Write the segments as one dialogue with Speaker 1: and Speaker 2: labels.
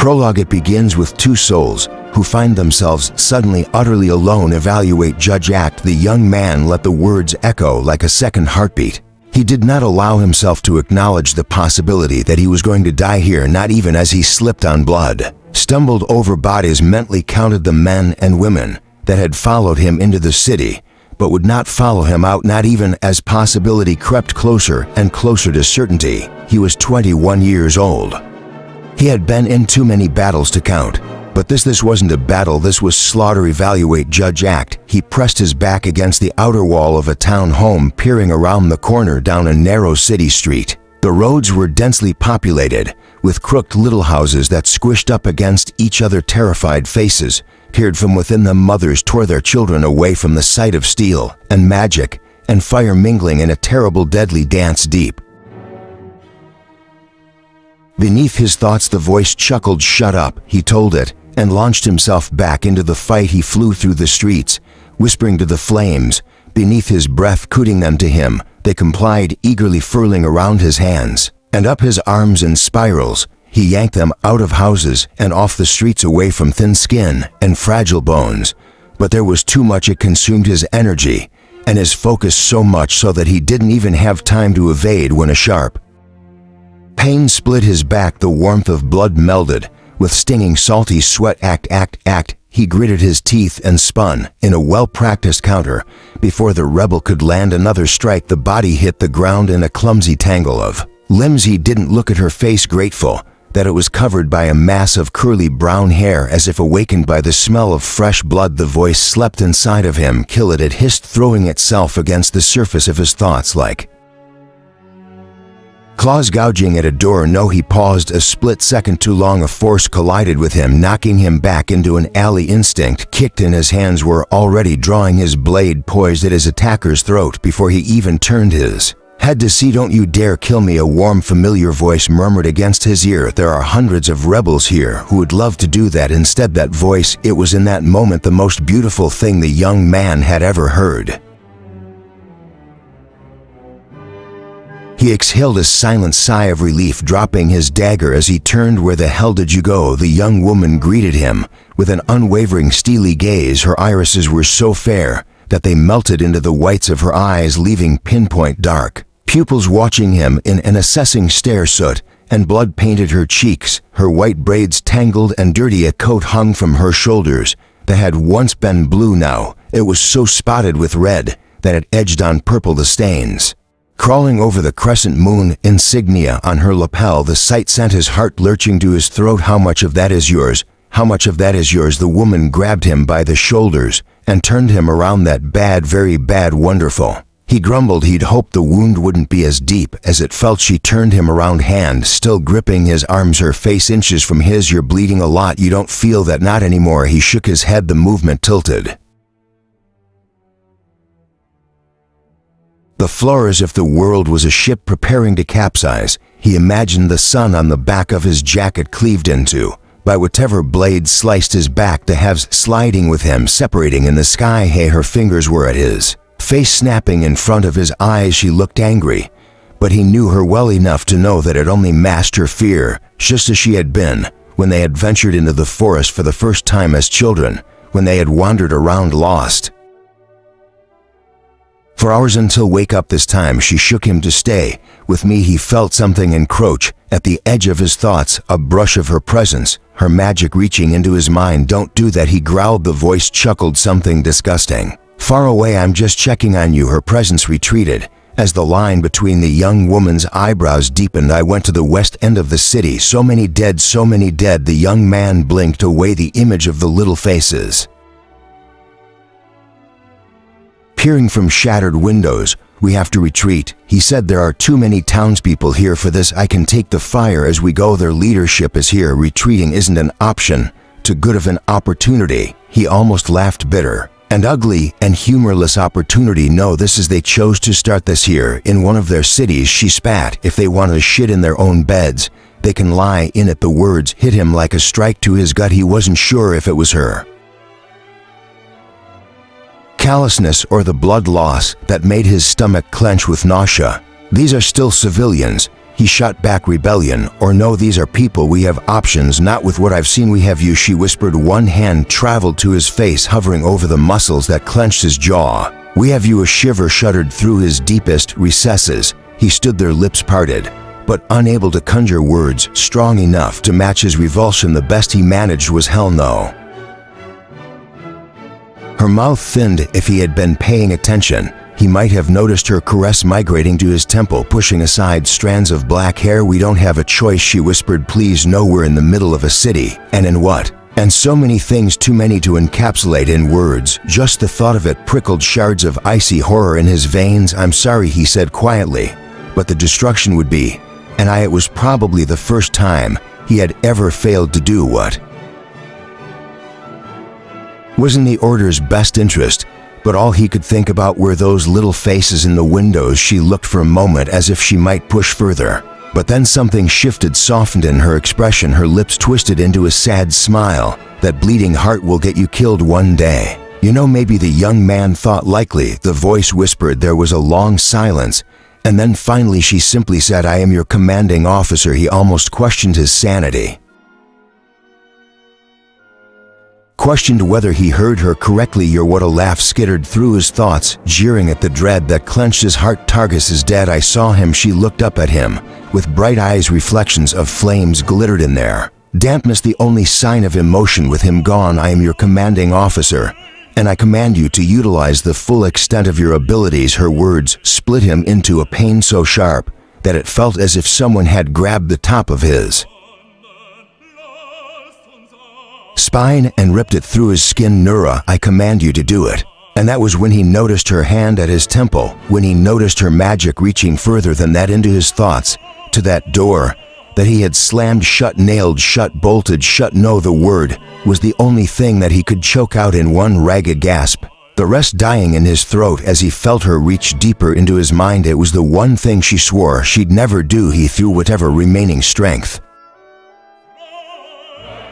Speaker 1: Prologue: It begins with two souls who find themselves suddenly utterly alone. Evaluate, judge, act. The young man let the words echo like a second heartbeat. He did not allow himself to acknowledge the possibility that he was going to die here, not even as he slipped on blood, stumbled over bodies, mentally counted the men and women that had followed him into the city, but would not follow him out, not even as possibility crept closer and closer to certainty. He was 21 years old. He had been in too many battles to count. But this wasn't a battle, this was slaughter. Evaluate, judge, act. He pressed his back against the outer wall of a town home, peering around the corner down a narrow city street. The roads were densely populated, with crooked little houses that squished up against each other. Terrified faces peered from within them. Mothers tore their children away from the sight of steel and magic and fire mingling in a terrible, deadly dance deep. Beneath his thoughts, the voice chuckled. Shut up, he told it, and launched himself back into the fight. He flew through the streets, whispering to the flames, beneath his breath, cooing them to him. They complied, eagerly furling around his hands and up his arms in spirals. He yanked them out of houses and off the streets, away from thin skin and fragile bones. But there was too much. It consumed his energy and his focus, so much so that he didn't even have time to evade when a sharp pain split his back. The warmth of blood melded with stinging, salty sweat. Act. He gritted his teeth and spun in a well-practiced counter. Before the rebel could land another strike, the body hit the ground in a clumsy tangle of limbs. He didn't look at her face, grateful that it was covered by a mass of curly brown hair. As if awakened by the smell of fresh blood, the voice slept inside of him. Kill it, it hissed, throwing itself against the surface of his thoughts like claws gouging at a door. No, he paused a split second too long. A force collided with him, knocking him back into an alley. Instinct kicked in. His hands were already drawing, his blade poised at his attacker's throat before he even turned his head to see. Don't you dare kill me, a warm, familiar voice murmured against his ear. There are hundreds of rebels here who would love to do that. Instead, that voice, it was in that moment the most beautiful thing the young man had ever heard. He exhaled a silent sigh of relief, dropping his dagger as he turned. Where the hell did you go? The young woman greeted him with an unwavering, steely gaze. Her irises were so fair that they melted into the whites of her eyes, leaving pinpoint dark pupils watching him in an assessing stare. Soot and blood painted her cheeks. Her white braids tangled and dirty. A coat hung from her shoulders that had once been blue. Now it was so spotted with red that it edged on purple the stains crawling over the crescent moon insignia on her lapel. The sight sent his heart lurching to his throat. How much of that is yours? How much of that is yours? The woman grabbed him by the shoulders and turned him around. That bad, very bad, wonderful. He grumbled he'd hoped the wound wouldn't be as deep as it felt. She turned him around, hand still gripping his arms, her face inches from his. You're bleeding a lot. You don't feel that? Not anymore. He shook his head. The movement tilted the floor as if the world was a ship preparing to capsize. He imagined the sun on the back of his jacket cleaved into by whatever blade sliced his back, the halves sliding with him, separating in the sky. Hey, her fingers were at his face, snapping in front of his eyes. She looked angry, but he knew her well enough to know that it only masked her fear, just as she had been when they had ventured into the forest for the first time as children, when they had wandered around lost for hours until wake up. This time she shook him to stay with me. He felt something encroach at the edge of his thoughts, a brush of her presence, her magic reaching into his mind. Don't do that, he growled. The voice chuckled something disgusting far away. I'm just checking on you. Her presence retreated as the line between the young woman's eyebrows deepened. I went to the west end of the city. So many dead, so many dead. The young man blinked away, the image of the little faces peering from shattered windows. We have to retreat, he said. There are too many townspeople here for this. I can take the fire as we go. Their leadership is here. Retreating isn't an option, too good of an opportunity. He almost laughed, bitter and ugly and humorless. Opportunity? No, this is, they chose to start this here in one of their cities. She spat. If they want to shit in their own beds, they can lie in it. The words hit him like a strike to his gut. He wasn't sure if it was her callousness or the blood loss that made his stomach clench with nausea. These are still civilians. He shot back rebellion, or no, these are people, we have options, not with what I've seen, we have you, she whispered. One hand traveled to his face, hovering over the muscles that clenched his jaw. We have you. A shiver shuddered through his deepest recesses. He stood there, lips parted, but unable to conjure words strong enough to match his revulsion. The best he managed was hell no. Her mouth thinned. If he had been paying attention, he might have noticed her caress migrating to his temple, pushing aside strands of black hair. We don't have a choice, she whispered. Please, no, we're in the middle of a city. And in what? And so many things, too many to encapsulate in words. Just the thought of it prickled shards of icy horror in his veins. I'm sorry, he said quietly, but the destruction would be, and it was probably the first time he had ever failed to do what was in the Order's best interest. But all he could think about were those little faces in the windows. She looked for a moment as if she might push further, but then something shifted, softened in her expression. Her lips twisted into a sad smile. That bleeding heart will get you killed one day. You know, maybe, the young man thought. Likely, the voice whispered. There was a long silence, and then finally she simply said, I am your commanding officer. He almost questioned his sanity. Questioned whether he heard her correctly. You're what? A laugh skittered through his thoughts, jeering at the dread that clenched his heart. Targus is dead. I saw him. She looked up at him with bright eyes. Reflections of flames glittered in there. Dampness the only sign of emotion. With him gone, I am your commanding officer, and I command you to utilize the full extent of your abilities. Her words split him into a pain so sharp that it felt as if someone had grabbed the top of his spine and ripped it through his skin. Nura, I command you to do it. And that was when he noticed her hand at his temple, when he noticed her magic reaching further than that into his thoughts, to that door that he had slammed shut, nailed shut, bolted shut. No, the word was the only thing that he could choke out in one ragged gasp, the rest dying in his throat as he felt her reach deeper into his mind. It was the one thing she swore she'd never do. He threw whatever remaining strength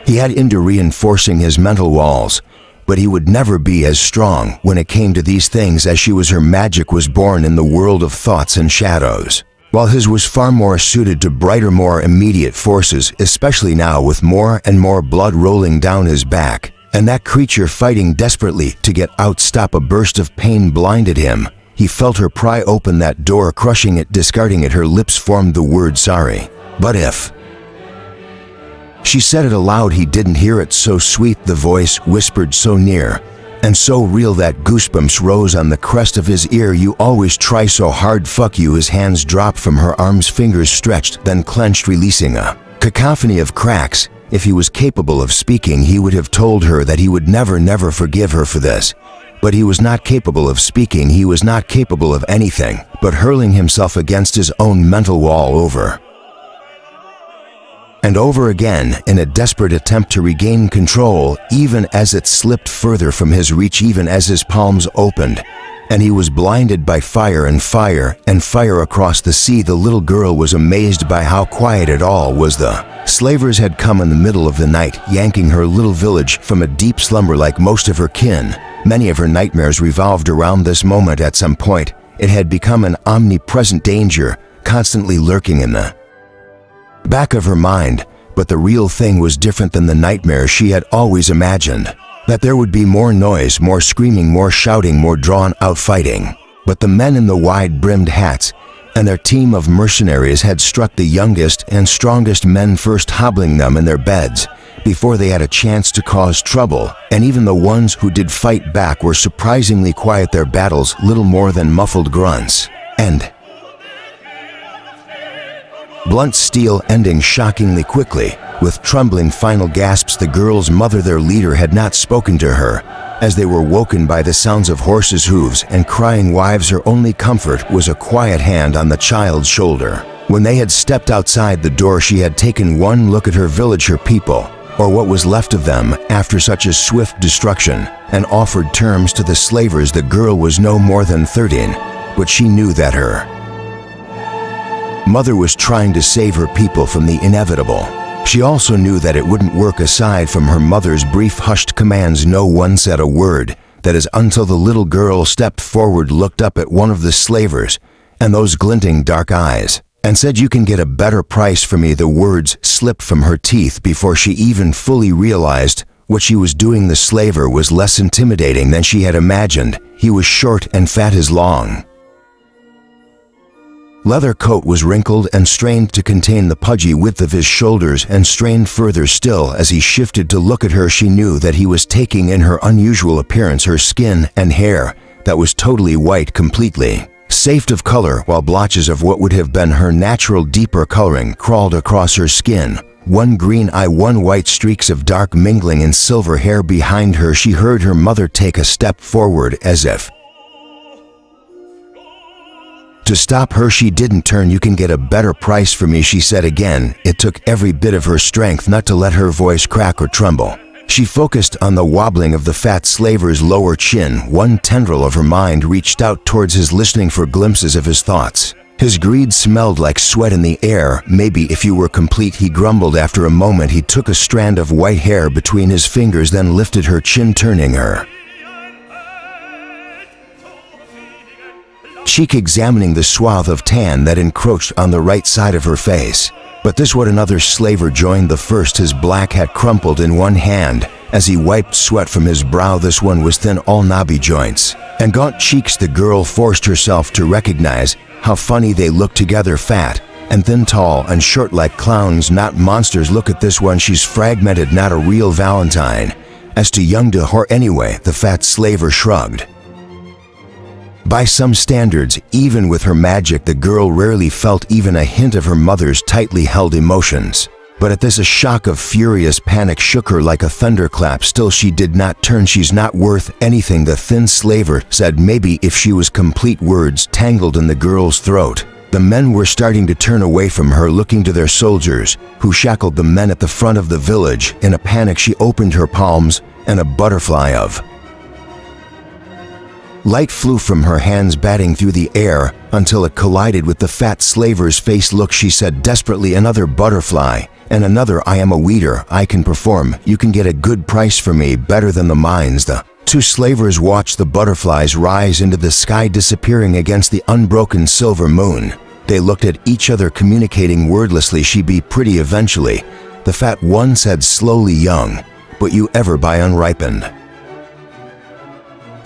Speaker 1: he had into reinforcing his mental walls, but he would never be as strong when it came to these things as she was. Her magic was born in the world of thoughts and shadows, while his was far more suited to brighter, more immediate forces, especially now with more and more blood rolling down his back, and that creature fighting desperately to get out. Stop! A burst of pain blinded him. He felt her pry open that door, crushing it, discarding it. Her lips formed the word sorry. But if she said it aloud, he didn't hear it. So sweet, the voice whispered, so near and so real that goosebumps rose on the crest of his ear. You always try so hard, fuck you. His hands dropped from her arms, fingers stretched, then clenched, releasing a cacophony of cracks. If he was capable of speaking, he would have told her that he would never forgive her for this. But he was not capable of speaking. He was not capable of anything but hurling himself against his own mental wall over and over again in a desperate attempt to regain control, even as it slipped further from his reach, even as his palms opened, and he was blinded by fire and fire and fire across the sea. The little girl was amazed by how quiet it all was. The slavers had come in the middle of the night, yanking her little village from a deep slumber. Like most of her kin, many of her nightmares revolved around this moment. At some point, it had become an omnipresent danger, constantly lurking in the back of her mind. But the real thing was different than the nightmare she had always imagined. That there would be more noise, more screaming, more shouting, more drawn-out fighting. But the men in the wide-brimmed hats and their team of mercenaries had struck the youngest and strongest men first, hobbling them in their beds before they had a chance to cause trouble. And even the ones who did fight back were surprisingly quiet. Their battles little more than muffled grunts and blunt steel, ending shockingly quickly with trembling final gasps. The girl's mother, their leader, had not spoken to her as they were woken by the sounds of horses' hooves and crying wives. Her only comfort was a quiet hand on the child's shoulder. When they had stepped outside the door, she had taken one look at her village, her people, or what was left of them after such a swift destruction, and offered terms to the slavers. The girl was no more than 13, but she knew that her mother was trying to save her people from the inevitable. She also knew that it wouldn't work aside from her mother's brief hushed commands. No one said a word. That is, until the little girl stepped forward, looked up at one of the slavers, and those glinting dark eyes and said, "You can get a better price for me." The words slipped from her teeth before she even fully realized what she was doing. The slaver was less intimidating than she had imagined. He was short and fat as long. Leather coat was wrinkled and strained to contain the pudgy width of his shoulders, and strained further still as he shifted to look at her. She knew that he was taking in her unusual appearance, her skin and hair that was totally white, completely safe of color, while blotches of what would have been her natural deeper coloring crawled across her skin. One green eye, one white, streaks of dark mingling in silver hair behind her. She heard her mother take a step forward as if to stop her. She didn't turn. "You can get a better price for me," she said again. It took every bit of her strength not to let her voice crack or tremble. She focused on the wobbling of the fat slaver's lower chin. One tendril of her mind reached out towards his, listening for glimpses of his thoughts. His greed smelled like sweat in the air. "Maybe if you were complete," he grumbled. After a moment, he took a strand of white hair between his fingers, then lifted her chin, turning her cheek, examining the swath of tan that encroached on the right side of her face. But this what another slaver joined the first, his black hat crumpled in one hand as he wiped sweat from his brow. This one was thin, all knobby joints and gaunt cheeks. The girl forced herself to recognize how funny they looked together, fat and thin, tall and short, like clowns, not monsters. "Look at this one, she's fragmented, not a real Valentine." "As to young to her anyway," the fat slaver shrugged. By some standards, even with her magic, the girl rarely felt even a hint of her mother's tightly held emotions. But at this, a shock of furious panic shook her like a thunderclap. Still, she did not turn. "She's not worth anything," the thin slaver said. Maybe if she was complete. Words tangled in the girl's throat. The men were starting to turn away from her, looking to their soldiers, who shackled the men at the front of the village. In a panic, she opened her palms, and a butterfly of light flew from her hands, batting through the air until it collided with the fat slaver's face. "Look," she said desperately, "another butterfly, and another. I am a weeder. I can perform. You can get a good price for me, better than the mines." The two slavers watched the butterflies rise into the sky, disappearing against the unbroken silver moon. They looked at each other, communicating wordlessly. "She'd be pretty eventually," the fat one said slowly. "Young, but you ever buy unripened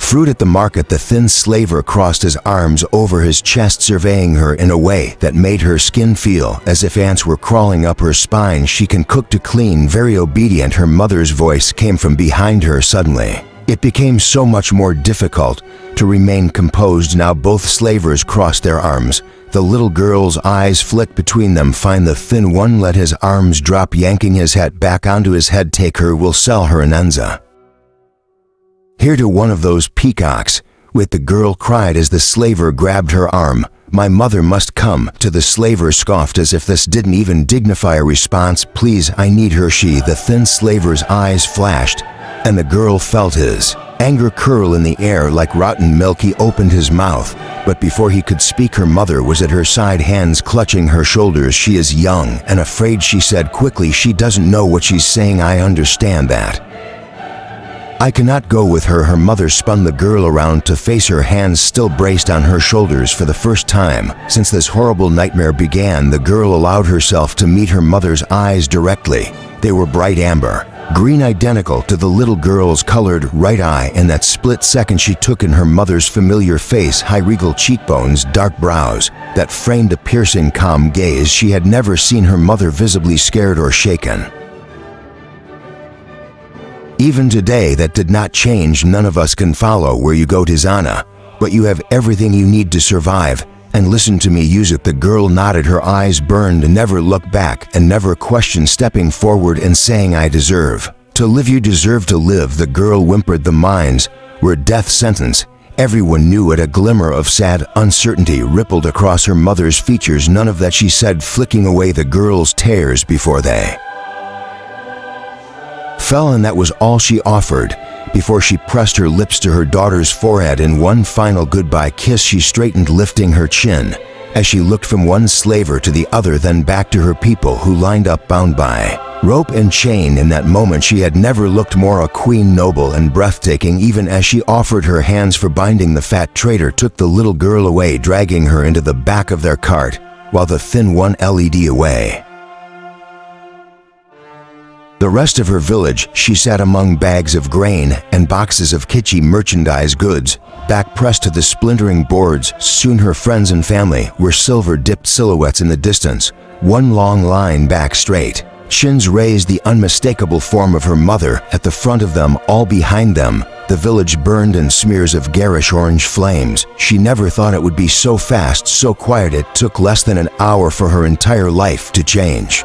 Speaker 1: fruit at the market?" The thin slaver crossed his arms over his chest, surveying her in a way that made her skin feel as if ants were crawling up her spine. "She can cook to clean, very obedient." Her mother's voice came from behind her. Suddenly, it became so much more difficult to remain composed. Now both slavers crossed their arms. The little girl's eyes flicked between them. "Fine." The thin one let his arms drop, yanking his hat back onto his head. "Take her. We'll sell her an enza here to one of those peacocks," with the girl cried as the slaver grabbed her arm. "My mother must come," to the slaver scoffed, as if this didn't even dignify a response. "Please, I need her." The thin slaver's eyes flashed, and the girl felt his anger curl in the air like rotten milk. He opened his mouth, but before he could speak, her mother was at her side, hands clutching her shoulders. "She is young and afraid," she said quickly. "She doesn't know what she's saying. I understand that. I cannot go with her." Her mother spun the girl around to face her, hands still braced on her shoulders. For the first time since this horrible nightmare began, the girl allowed herself to meet her mother's eyes directly. They were bright amber green, identical to the little girl's colored right eye. In that split second, she took in her mother's familiar face, high regal cheekbones, dark brows that framed a piercing, calm gaze. She had never seen her mother visibly scared or shaken. Even today, that did not change. "None of us can follow where you go, Tizana, but you have everything you need to survive. And listen to me, use it." The girl nodded, her eyes burned. "Never look back and never question," stepping forward and saying, "I deserve to live. You deserve to live." The girl whimpered. The mines were death sentence. Everyone knew it. A glimmer of sad uncertainty rippled across her mother's features. "None of that," she said, flicking away the girl's tears before they fell, and that was all she offered. Before she pressed her lips to her daughter's forehead in one final goodbye kiss, she straightened, lifting her chin as she looked from one slaver to the other, then back to her people who lined up, bound by rope and chain. In that moment, she had never looked more a queen, noble and breathtaking. Even as she offered her hands for binding, the fat traitor took the little girl away, dragging her into the back of their cart. while the thin one LED away. The rest of her village, she sat among bags of grain and boxes of kitschy merchandise goods, back pressed to the splintering boards. Soon her friends and family were silver-dipped silhouettes in the distance, one long line back straight. Chins raised, the unmistakable form of her mother at the front of them, all behind them. The village burned in smears of garish orange flames. She never thought it would be so fast, so quiet. It took less than an hour for her entire life to change.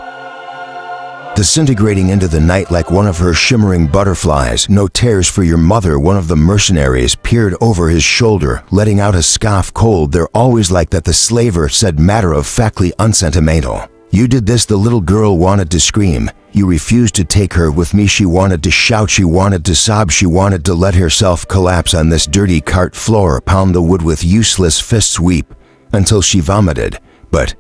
Speaker 1: Disintegrating into the night like one of her shimmering butterflies. No tears for your mother. One of the mercenaries peered over his shoulder, letting out a scoff. Cold, they're always like that, the slaver said matter-of-factly, unsentimental. You did this. The little girl wanted to scream. You refused to take her with me. She wanted to shout, she wanted to sob, she wanted to let herself collapse on this dirty cart floor, pound the wood with useless fists, weep until she vomited. But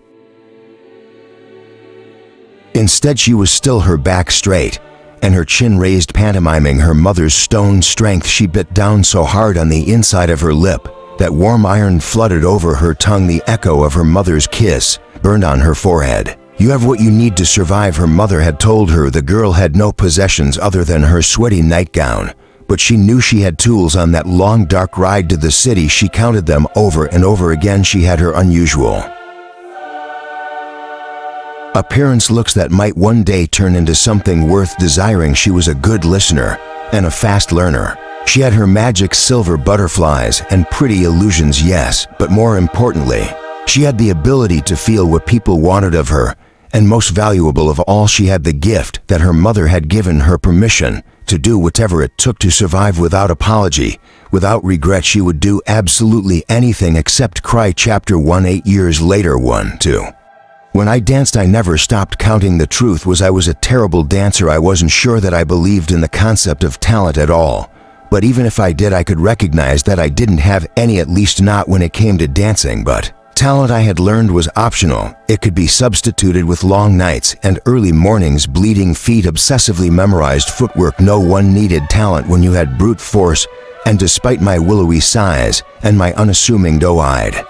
Speaker 1: instead she was still, her back straight and her chin raised, pantomiming her mother's stone strength. She bit down so hard on the inside of her lip that warm iron flooded over her tongue. The echo of her mother's kiss burned on her forehead. You have what you need to survive, her mother had told her. The girl had no possessions other than her sweaty nightgown, but she knew she had tools. On that long dark ride to the city, she counted them over and over again. She had her unusual appearance, looks that might one day turn into something worth desiring. She was a good listener and a fast learner. She had her magic silver butterflies and pretty illusions, yes, but more importantly, she had the ability to feel what people wanted of her, and most valuable of all, she had the gift that her mother had given her, permission to do whatever it took to survive without apology, without regret. She would do absolutely anything except cry. Chapter 1. 8 years later. 1, 2. When I danced, I never stopped counting. The truth was, I was a terrible dancer. I wasn't sure that I believed in the concept of talent at all. But even if I did, I could recognize that I didn't have any, at least not when it came to dancing. But talent, I had learned, was optional. It could be substituted with long nights and early mornings, bleeding feet, obsessively memorized footwork. No one needed talent when you had brute force, and despite my willowy size and my unassuming doe-eyed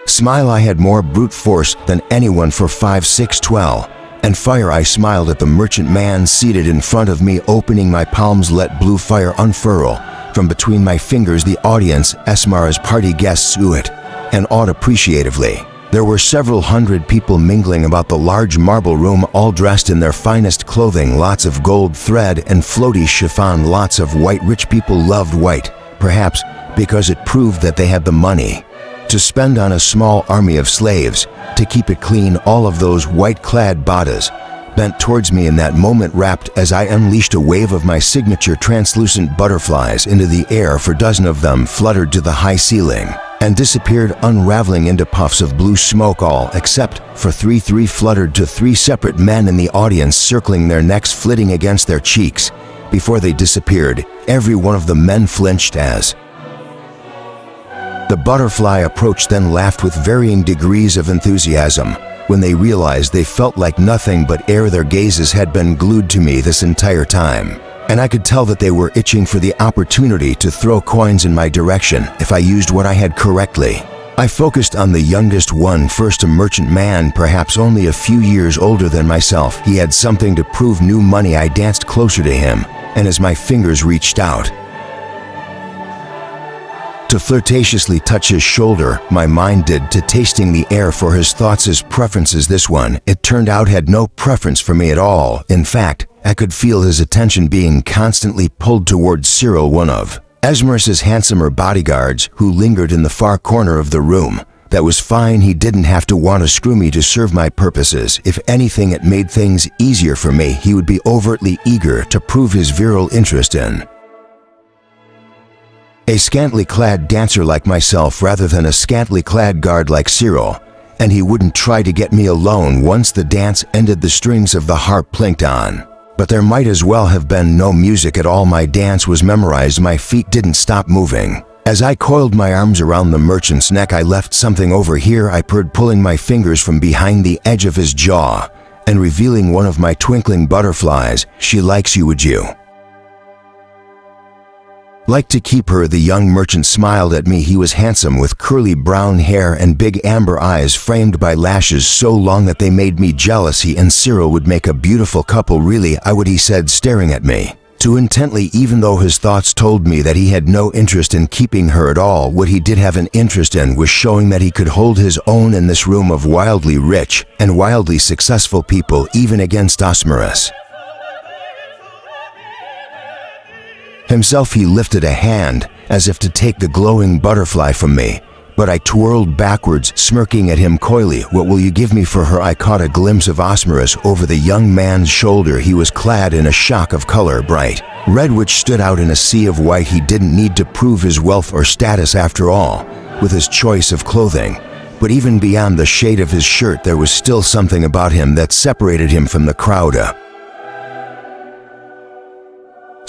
Speaker 1: smile, I had more brute force than anyone for 5, 6, 12. And fire. I smiled at the merchant man seated in front of me, opening my palms, let blue fire unfurl from between my fingers. The audience, Esmara's party guests, oohed and awed appreciatively. There were several hundred people mingling about the large marble room, all dressed in their finest clothing, lots of gold thread and floaty chiffon, lots of white. Rich people loved white, perhaps because it proved that they had the money to spend on a small army of slaves to keep it clean. All of those white-clad badas bent towards me in that moment, rapt as I unleashed a wave of my signature translucent butterflies into the air. 4 dozen of them fluttered to the high ceiling and disappeared, unraveling into puffs of blue smoke, all except for 3. 3 fluttered to 3 separate men in the audience, circling their necks, flitting against their cheeks. Before they disappeared, every one of the men flinched as the butterfly approached, then laughed with varying degrees of enthusiasm when they realized they felt like nothing but air. Their gazes had been glued to me this entire time, and I could tell that they were itching for the opportunity to throw coins in my direction if I used what I had correctly. I focused on the youngest one first, a merchant man, perhaps only a few years older than myself. He had something to prove, new money. I danced closer to him, and as my fingers reached out to flirtatiously touch his shoulder, my mind did to tasting the air for his thoughts, his preferences. This one, it turned out, had no preference for me at all. In fact, I could feel his attention being constantly pulled towards Cyril, one of Esmer's handsomer bodyguards, who lingered in the far corner of the room. That was fine. He didn't have to want to screw me to serve my purposes. If anything, it made things easier for me. He would be overtly eager to prove his virile interest in a scantily clad dancer like myself rather than a scantily clad guard like Cyril, and he wouldn't try to get me alone. Once the dance ended, the strings of the harp plinked on, but there might as well have been no music at all. My dance was memorized. My feet didn't stop moving. As I coiled my arms around the merchant's neck, I left something over here, I purred, pulling my fingers from behind the edge of his jaw and revealing one of my twinkling butterflies. She likes you, would you Like to keep her, the young merchant smiled at me. He was handsome with curly brown hair and big amber eyes framed by lashes so long that they made me jealous. He and Cyril would make a beautiful couple, really, I would, he said, staring at me. Too intently, even though his thoughts told me that he had no interest in keeping her at all. What he did have an interest in was showing that he could hold his own in this room of wildly rich and wildly successful people, even against Audiobooks. Himself, he lifted a hand as if to take the glowing butterfly from me, but I twirled backwards, smirking at him coyly. What will you give me for her? I caught a glimpse of Audiobooks over the young man's shoulder. He was clad in a shock of color, bright red, which stood out in a sea of white. He didn't need to prove his wealth or status after all, with his choice of clothing. But even beyond the shade of his shirt, there was still something about him that separated him from the crowd.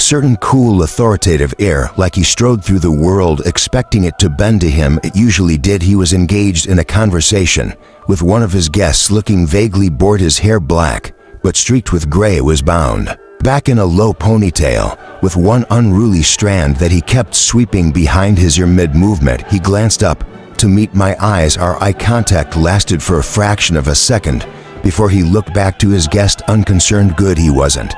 Speaker 1: Certain cool, authoritative air, like he strode through the world expecting it to bend to him. It usually did. He was engaged in a conversation with one of his guests, looking vaguely bored. His hair, black but streaked with gray, was bound back in a low ponytail, with one unruly strand that he kept sweeping behind his ear mid-movement. He glanced up to meet my eyes. Our eye contact lasted for a fraction of a second before he looked back to his guest, unconcerned. Good, he wasn't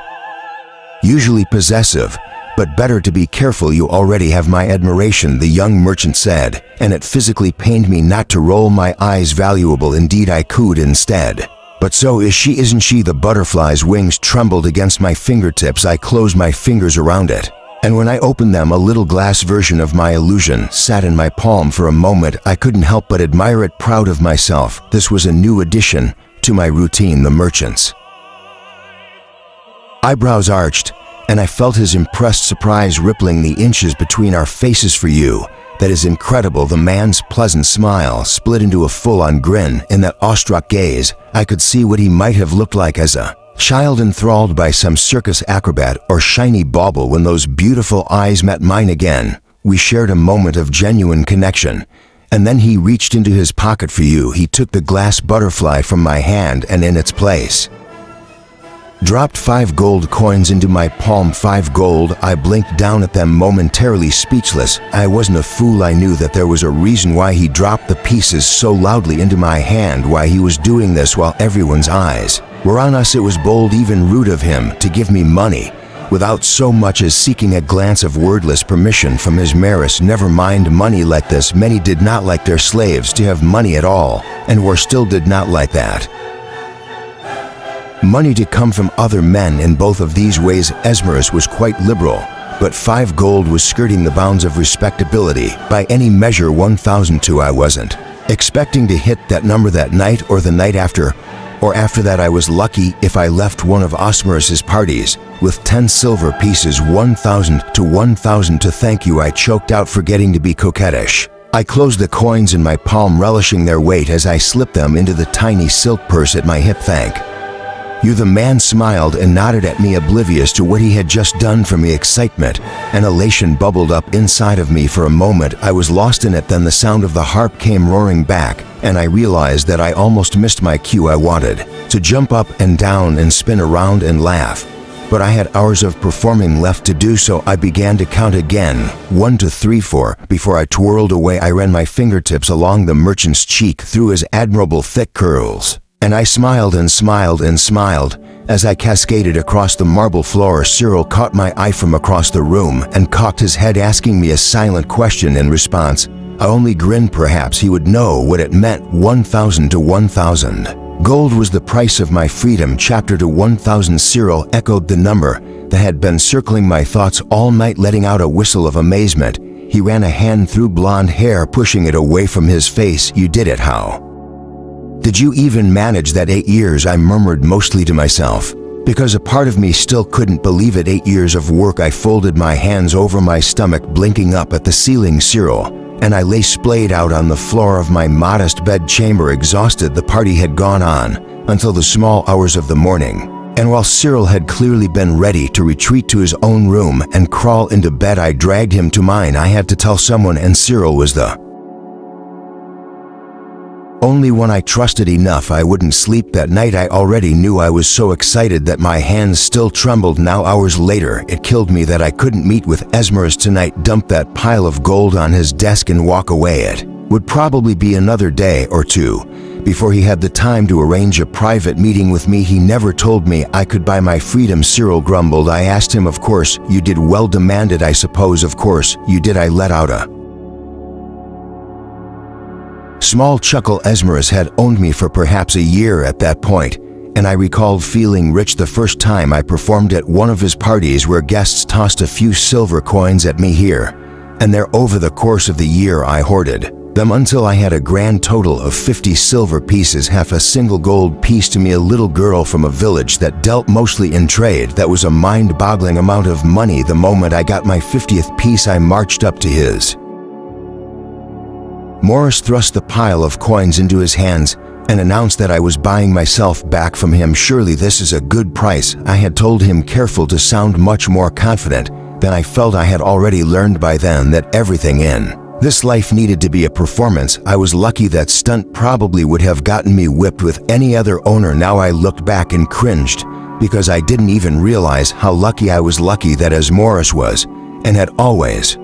Speaker 1: usually possessive, but better to be careful. You already have my admiration, the young merchant said, and it physically pained me not to roll my eyes. Valuable indeed, I cooed instead. But so is she, isn't she? The butterfly's wings trembled against my fingertips. I closed my fingers around it, and when I opened them, a little glass version of my illusion sat in my palm. For a moment, I couldn't help but admire it, proud of myself. This was a new addition to my routine. The merchant's eyebrows arched, and I felt his impressed surprise rippling the inches between our faces. For you, that is incredible. The man's pleasant smile split into a full-on grin. In that awestruck gaze, I could see what he might have looked like as a child enthralled by some circus acrobat or shiny bauble. When those beautiful eyes met mine again, we shared a moment of genuine connection. And then he reached into his pocket. For you, he took the glass butterfly from my hand and in its place dropped 5 gold coins into my palm. 5 gold. I blinked down at them, momentarily speechless. I wasn't a fool. I knew that there was a reason why he dropped the pieces so loudly into my hand, why he was doing this while everyone's eyes were on us. It was bold, even rude of him, to give me money without so much as seeking a glance of wordless permission from his heiress. Never mind money like this. Many did not like their slaves to have money at all, and war still did not like that. Money to come from other men. In both of these ways, Audiobooks was quite liberal, but 5 gold was skirting the bounds of respectability by any measure. 1,002. I wasn't expecting to hit that number that night or the night after, or after that. I was lucky if I left one of Audiobooks' parties with 10 silver pieces. 1,000 to 1,000 to thank you, I choked out, forgetting to be coquettish. I closed the coins in my palm, relishing their weight as I slipped them into the tiny silk purse at my hip. Thank you. The man smiled and nodded at me, oblivious to what he had just done for me. Excitement and elation bubbled up inside of me. For a moment, I was lost in it. Then the sound of the harp came roaring back, and I realized that I almost missed my cue. I wanted to jump up and down and spin around and laugh, but I had hours of performing left to do so. I began to count again, 1 to 3, 4. Before I twirled away, I ran my fingertips along the merchant's cheek through his admirable thick curls, and I smiled and smiled and smiled as I cascaded across the marble floor. Cyril caught my eye from across the room and cocked his head, asking me a silent question. In response, I only grinned. Perhaps he would know what it meant. 1,000 to 1,000. Gold was the price of my freedom. Chapter to 1,000. Cyril echoed the number that had been circling my thoughts all night, letting out a whistle of amazement. He ran a hand through blonde hair, pushing it away from his face. You did it. How did you even manage that? 8 years, I murmured, mostly to myself, because a part of me still couldn't believe it. 8 years of work. I folded my hands over my stomach, blinking up at the ceiling. Cyril and I lay splayed out on the floor of my modest bed chamber, exhausted. The party had gone on until the small hours of the morning, and while Cyril had clearly been ready to retreat to his own room and crawl into bed, I dragged him to mine. I had to tell someone, and Cyril was the Only when I trusted enough I wouldn't sleep that night. I already knew I was so excited that my hands still trembled. Now hours later, it killed me that I couldn't meet with Esmerus tonight, dump that pile of gold on his desk and walk away. It would probably be another day or two before he had the time to arrange a private meeting with me. He never told me I could buy my freedom, Cyril grumbled. I asked him. Of course you did. Well, demanded. I suppose. Of course you did. I let out a small chuckle. Esmerus had owned me for perhaps a year at that point, and I recalled feeling rich the first time I performed at one of his parties where guests tossed a few silver coins at me here and there. Over the course of the year I hoarded them until I had a grand total of 50 silver pieces, half a single gold piece to me, a little girl from a village that dealt mostly in trade. That was a mind-boggling amount of money. The moment I got my 50th piece, I marched up to his. Morris thrust the pile of coins into his hands and announced that I was buying myself back from him. Surely this is a good price, I had told him, careful to sound much more confident than I felt. I had already learned by then that everything in this life needed to be a performance. I was lucky. That stunt probably would have gotten me whipped with any other owner. Now I looked back and cringed because I didn't even realize how lucky I was. Lucky that, as Morris was and had always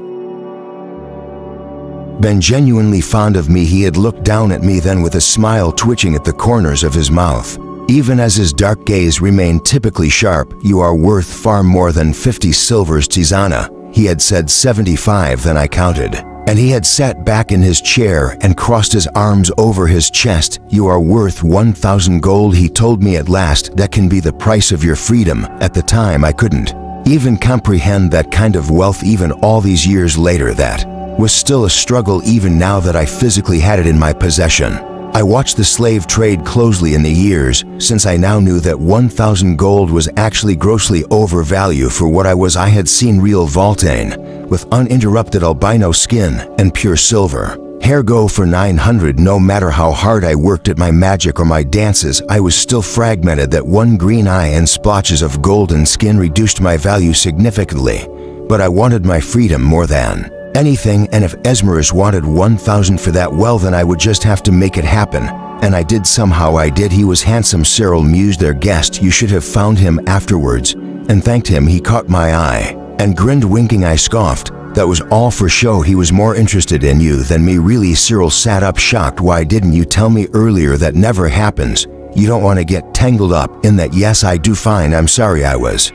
Speaker 1: been genuinely fond of me, he had looked down at me then with a smile twitching at the corners of his mouth, even as his dark gaze remained typically sharp. You are worth far more than 50 silvers, Tizana, he had said. 75, then I counted. And he had sat back in his chair and crossed his arms over his chest. You are worth 1,000 gold, he told me at last. That can be the price of your freedom. At the time I couldn't even comprehend that kind of wealth. Even all these years later, that was still a struggle, even now that I physically had it in my possession. I watched the slave trade closely in the years since I now knew that 1,000 gold was actually grossly overvalued for what I was. I had seen real Voltaine with uninterrupted albino skin and pure silver hair go for 900. No matter how hard I worked at my magic or my dances, I was still fragmented. That one green eye and splotches of golden skin reduced my value significantly, but I wanted my freedom more than anything, and if Esmerus wanted 1,000 for that, well then I would just have to make it happen. And I did. Somehow I did. He was handsome, Cyril mused. Their guest. You should have found him afterwards and thanked him. He caught my eye and grinned, winking. I scoffed. That was all for show. He was more interested in you than me. Really? Cyril sat up, shocked. Why didn't you tell me earlier? That never happens. You don't want to get tangled up in that. Yes, I do. Fine, I'm sorry. I was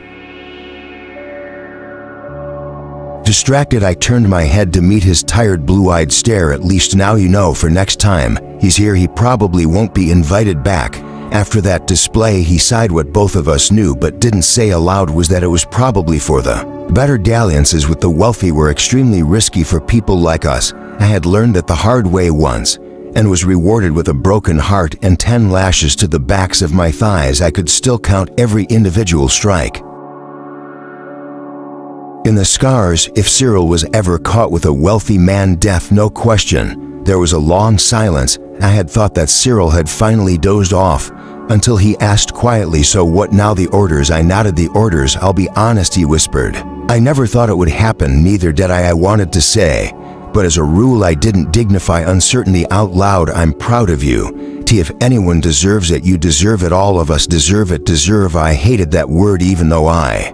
Speaker 1: distracted. I turned my head to meet his tired blue-eyed stare. At least now you know. For next time he's here, he probably won't be invited back. After that display, he sighed. What both of us knew but didn't say aloud was that it was probably for the better. Dalliances with the wealthy were extremely risky for people like us. I had learned that the hard way once and was rewarded with a broken heart and 10 lashes to the backs of my thighs. I could still count every individual strike in the scars. If Cyril was ever caught with a wealthy man, death, no question. There was a long silence. I had thought that Cyril had finally dozed off until he asked quietly, so what now? The orders. I nodded. The orders. I'll be honest, he whispered. I never thought it would happen, neither did I wanted to say, but as a rule I didn't dignify uncertainty out loud. I'm proud of you, T. If anyone deserves it, you deserve it. All of us deserve it. Deserve. I hated that word, even though I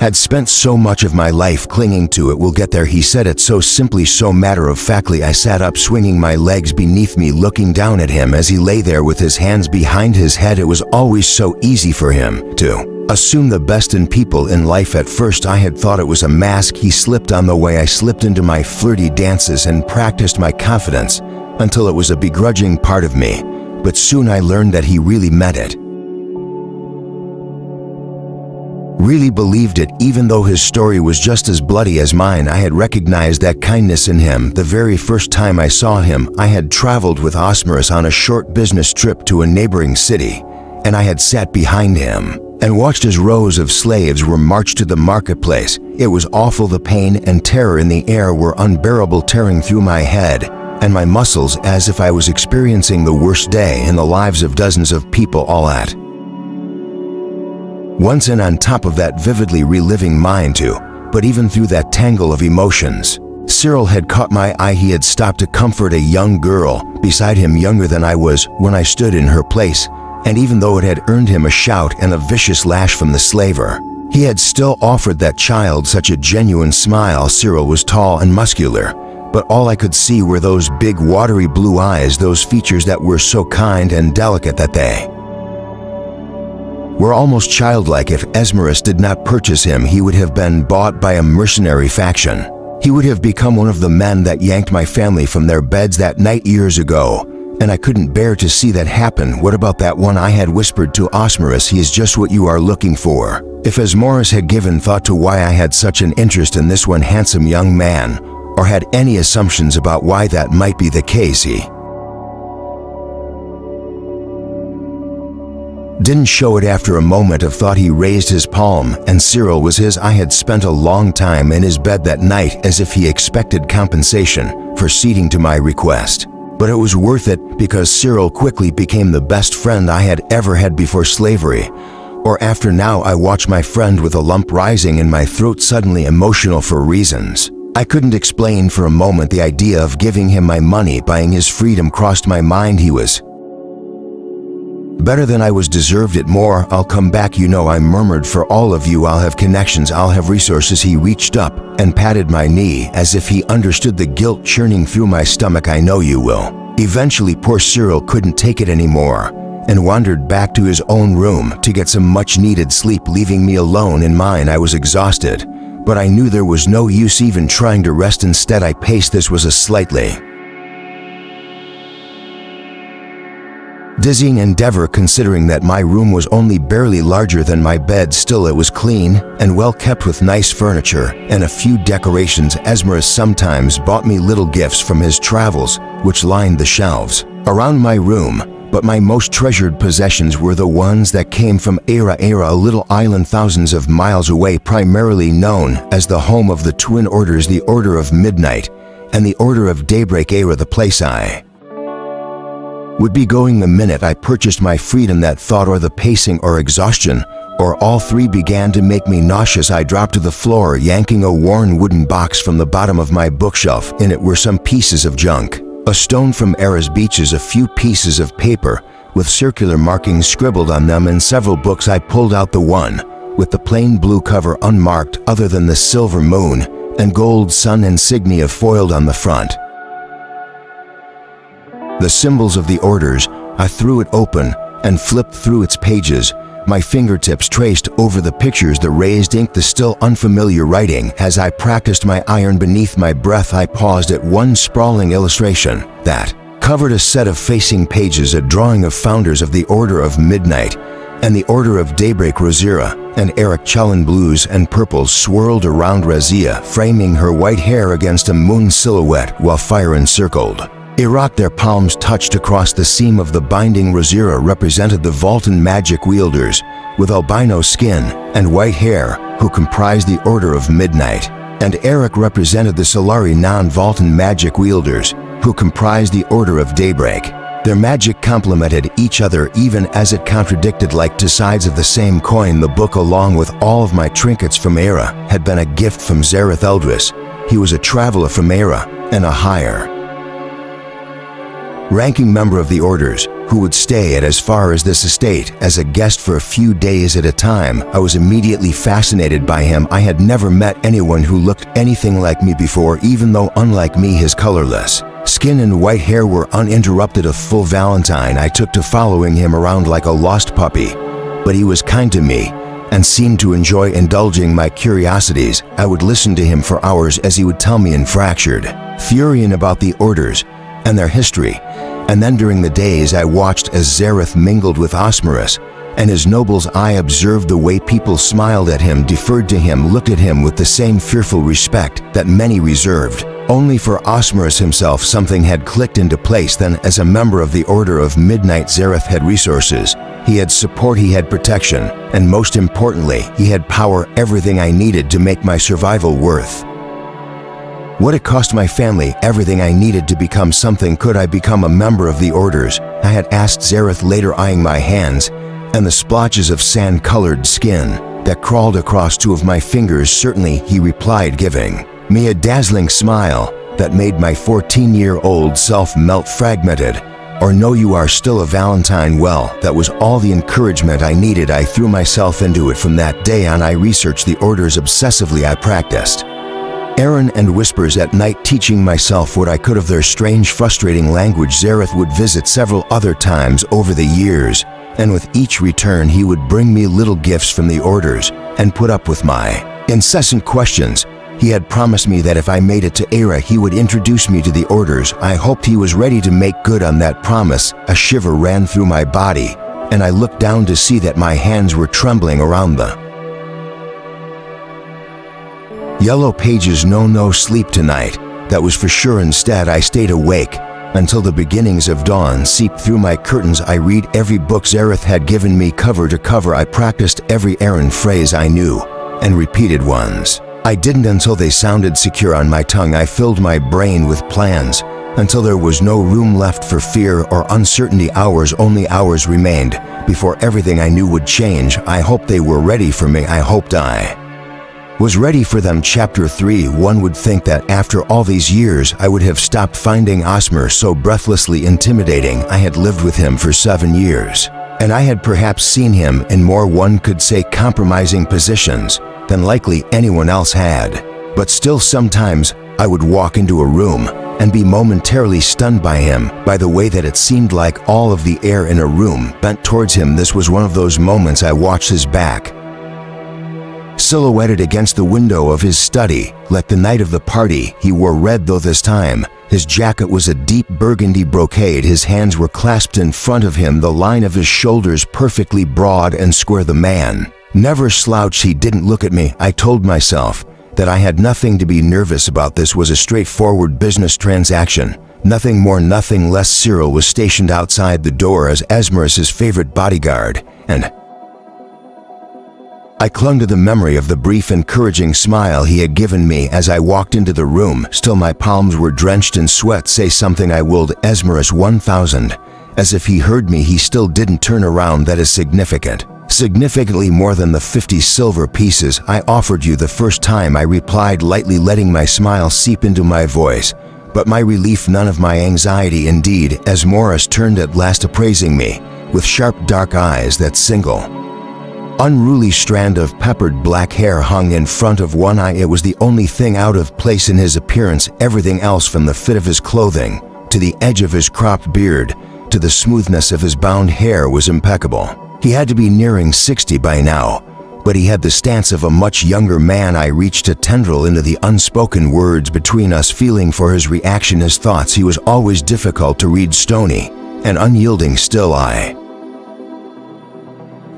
Speaker 1: had spent so much of my life clinging to it. We'll get there, he said it so simply, so matter-of-factly. I sat up, swinging my legs beneath me, looking down at him as he lay there with his hands behind his head. It was always so easy for him to assume the best in people in life. At first I had thought it was a mask he slipped on the way I slipped into my flirty dances and practiced my confidence until it was a begrudging part of me. But soon I learned that he really meant it. Really believed it. Even though his story was just as bloody as mine, I had recognized that kindness in him the very first time I saw him. I had traveled with Osmerus on a short business trip to a neighboring city, and I had sat behind him and watched as rows of slaves were marched to the marketplace. It was awful. The pain and terror in the air were unbearable, tearing through my head and my muscles as if I was experiencing the worst day in the lives of dozens of people all at once, and on top of that vividly reliving mine too. But even through that tangle of emotions, Cyril had caught my eye. He had stopped to comfort a young girl beside him, younger than I was when I stood in her place, and even though it had earned him a shout and a vicious lash from the slaver, he had still offered that child such a genuine smile. Cyril was tall and muscular, but all I could see were those big watery blue eyes, those features that were so kind and delicate that they were almost childlike. If Esmerus did not purchase him, he would have been bought by a mercenary faction. He would have become one of the men that yanked my family from their beds that night years ago, and I couldn't bear to see that happen. What about that one? I had whispered to Osmerus. He is just what you are looking for. If Esmerus had given thought to why I had such an interest in this one handsome young man, or had any assumptions about why that might be the case, he didn't show it. After a moment of thought, he raised his palm, and Cyril was his. I had spent a long time in his bed that night, as if he expected compensation for ceding to my request. But it was worth it, because Cyril quickly became the best friend I had ever had before slavery. Or after. Now I watch my friend with a lump rising in my throat, suddenly emotional for reasons I couldn't explain. For a moment, the idea of giving him my money, buying his freedom, crossed my mind. He was better than I was, deserved it more. I'll come back, you know, I murmured. For all of you, I'll have connections, I'll have resources. He reached up and patted my knee as if he understood the guilt churning through my stomach. I know you will. Eventually, poor Cyril couldn't take it anymore and wandered back to his own room to get some much-needed sleep, leaving me alone in mine. I was exhausted, but I knew there was no use even trying to rest. Instead, I paced. This was a slightly dizzying endeavor, considering that my room was only barely larger than my bed. Still, it was clean and well kept, with nice furniture and a few decorations. Esmerus sometimes bought me little gifts from his travels, which lined the shelves around my room, but my most treasured possessions were the ones that came from Era, a little island thousands of miles away, primarily known as the home of the twin orders, the Order of Midnight and the Order of Daybreak. Era, the place I would be going the minute I purchased my freedom. That thought, or the pacing, or exhaustion, or all three, began to make me nauseous. I dropped to the floor, yanking a worn wooden box from the bottom of my bookshelf. In it were some pieces of junk, a stone from Era's beaches, a few pieces of paper with circular markings scribbled on them, and several books. I pulled out the one with the plain blue cover, unmarked other than the silver moon and gold sun insignia foiled on the front, the symbols of the orders. I threw it open and flipped through its pages. My fingertips traced over the pictures, the raised ink, the still unfamiliar writing. As I practiced my iron beneath my breath, I paused at one sprawling illustration that covered a set of facing pages, a drawing of founders of the Order of Midnight and the Order of Daybreak. Rosira and Eric Chulin, blues and purples swirled around Razia, framing her white hair against a moon silhouette while fire encircled Iraq. Their palms touched across the seam of the binding. Rosira represented the Vultan magic wielders with albino skin and white hair, who comprised the Order of Midnight, and Eric represented the Solari non-Vultan magic wielders, who comprised the Order of Daybreak. Their magic complemented each other, even as it contradicted, like two sides of the same coin. The book, along with all of my trinkets from Era, had been a gift from Zareth Eldris. He was a traveler from Era and a higher ranking member of the orders, who would stay at as far as this estate as a guest for a few days at a time. I was immediately fascinated by him. I had never met anyone who looked anything like me before, even though, unlike me, his colorless skin and white hair were uninterrupted. A full Valentine I took to following him around like a lost puppy, but he was kind to me and seemed to enjoy indulging my curiosities. I would listen to him for hours as he would tell me in fractured Furian about the orders and their history, and then during the days I watched as Zareth mingled with Osmerus and his nobles. I observed the way people smiled at him, deferred to him, looked at him with the same fearful respect that many reserved only for Osmerus himself. Something had clicked into place then. As a member of the Order of Midnight, Zareth had resources, he had support, he had protection, and most importantly, he had power, everything I needed to make my survival worth what it cost my family, everything I needed to become something. Could I become a member of the orders? I had asked Zareth, later, eyeing my hands and the splotches of sand-colored skin that crawled across two of my fingers. Certainly, he replied, giving me a dazzling smile that made my 14-year-old self melt fragmented. Or no, you are still a Valentine. Well, that was all the encouragement I needed. I threw myself into it. From that day on, I researched the orders obsessively. I practiced Aaron and whispers at night, teaching myself what I could of their strange, frustrating language. Zareth would visit several other times over the years, and with each return he would bring me little gifts from the orders and put up with my incessant questions. He had promised me that if I made it to Era, he would introduce me to the orders. I hoped he was ready to make good on that promise. A shiver ran through my body, and I looked down to see that my hands were trembling around the yellow pages. No sleep tonight, that was for sure. Instead, I stayed awake until the beginnings of dawn seeped through my curtains. I read every book Zareth had given me cover to cover. I practiced every Aaron phrase I knew and repeated ones I didn't until they sounded secure on my tongue. I filled my brain with plans until there was no room left for fear or uncertainty. Only hours remained before everything I knew would change. I hoped they were ready for me. I hoped I was ready for them. Chapter 3. One would think that after all these years I would have stopped finding Osmer so breathlessly intimidating. I had lived with him for 7 years, and I had perhaps seen him in more, one could say, compromising positions than likely anyone else had. But still, sometimes I would walk into a room and be momentarily stunned by him, by the way that it seemed like all of the air in a room bent towards him. This was one of those moments. I watched his back silhouetted against the window of his study, like the night of the party. He wore red, though this time his jacket was a deep burgundy brocade. His hands were clasped in front of him, the line of his shoulders perfectly broad and square. The man never slouched. He didn't look at me. I told myself that I had nothing to be nervous about. This was a straightforward business transaction, nothing more, nothing less. Cyril was stationed outside the door as Esmeralda's favorite bodyguard, and I clung to the memory of the brief, encouraging smile he had given me as I walked into the room. Still, my palms were drenched in sweat. Say something, I willed. Esmeralda 1000. As if he heard me, he still didn't turn around. That is significant. Significantly more than the 50 silver pieces I offered you the first time, I replied lightly, letting my smile seep into my voice. But my relief, none of my anxiety. Indeed, as Morris turned at last, appraising me with sharp dark eyes. That single unruly strand of peppered black hair hung in front of one eye. It was the only thing out of place in his appearance. Everything else, from the fit of his clothing to the edge of his cropped beard to the smoothness of his bound hair, was impeccable. He had to be nearing 60 by now, but he had the stance of a much younger man. I reached a tendril into the unspoken words between us, feeling for his reaction, his thoughts. He was always difficult to read, stony and unyielding. Still, I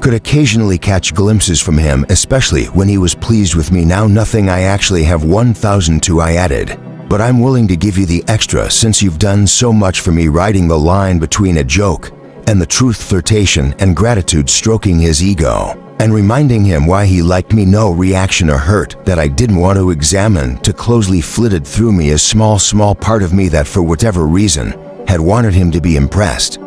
Speaker 1: could occasionally catch glimpses from him, especially when he was pleased with me. Now nothing. I actually have 1002, I added, but I'm willing to give you the extra since you've done so much for me. Riding the line between a joke and the truth, flirtation and gratitude, stroking his ego and reminding him why he liked me. No reaction or hurt that I didn't want to examine too closely flitted through me, a small part of me that for whatever reason had wanted him to be impressed.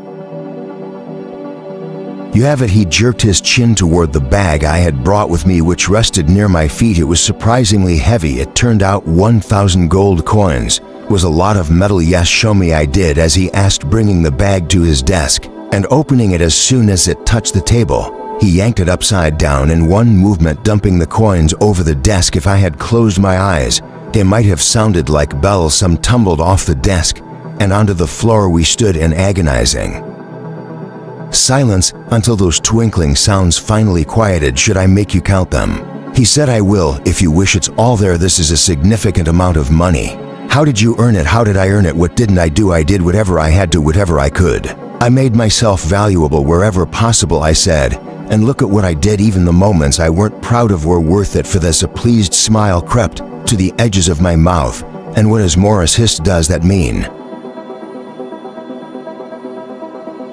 Speaker 1: You have it. He jerked his chin toward the bag I had brought with me, which rested near my feet. It was surprisingly heavy. It turned out 1000 gold coins. Was a lot of metal. Yes, show me. I did as he asked, bringing the bag to his desk and opening it. As soon as it touched the table, he yanked it upside down in one movement, dumping the coins over the desk. If I had closed my eyes, they might have sounded like bells. Some tumbled off the desk and onto the floor. We stood in agonizing silence until those twinkling sounds finally quieted. Should I make you count them? He said. I will, if you wish. It's all there. This is a significant amount of money. How did you earn it? How did I earn it? What didn't I do? I did whatever I had to, whatever I could. I made myself valuable wherever possible, I said. And look at what I did. Even the moments I weren't proud of were worth it for this. A pleased smile crept to the edges of my mouth. And what, as Morris hissed, does that mean?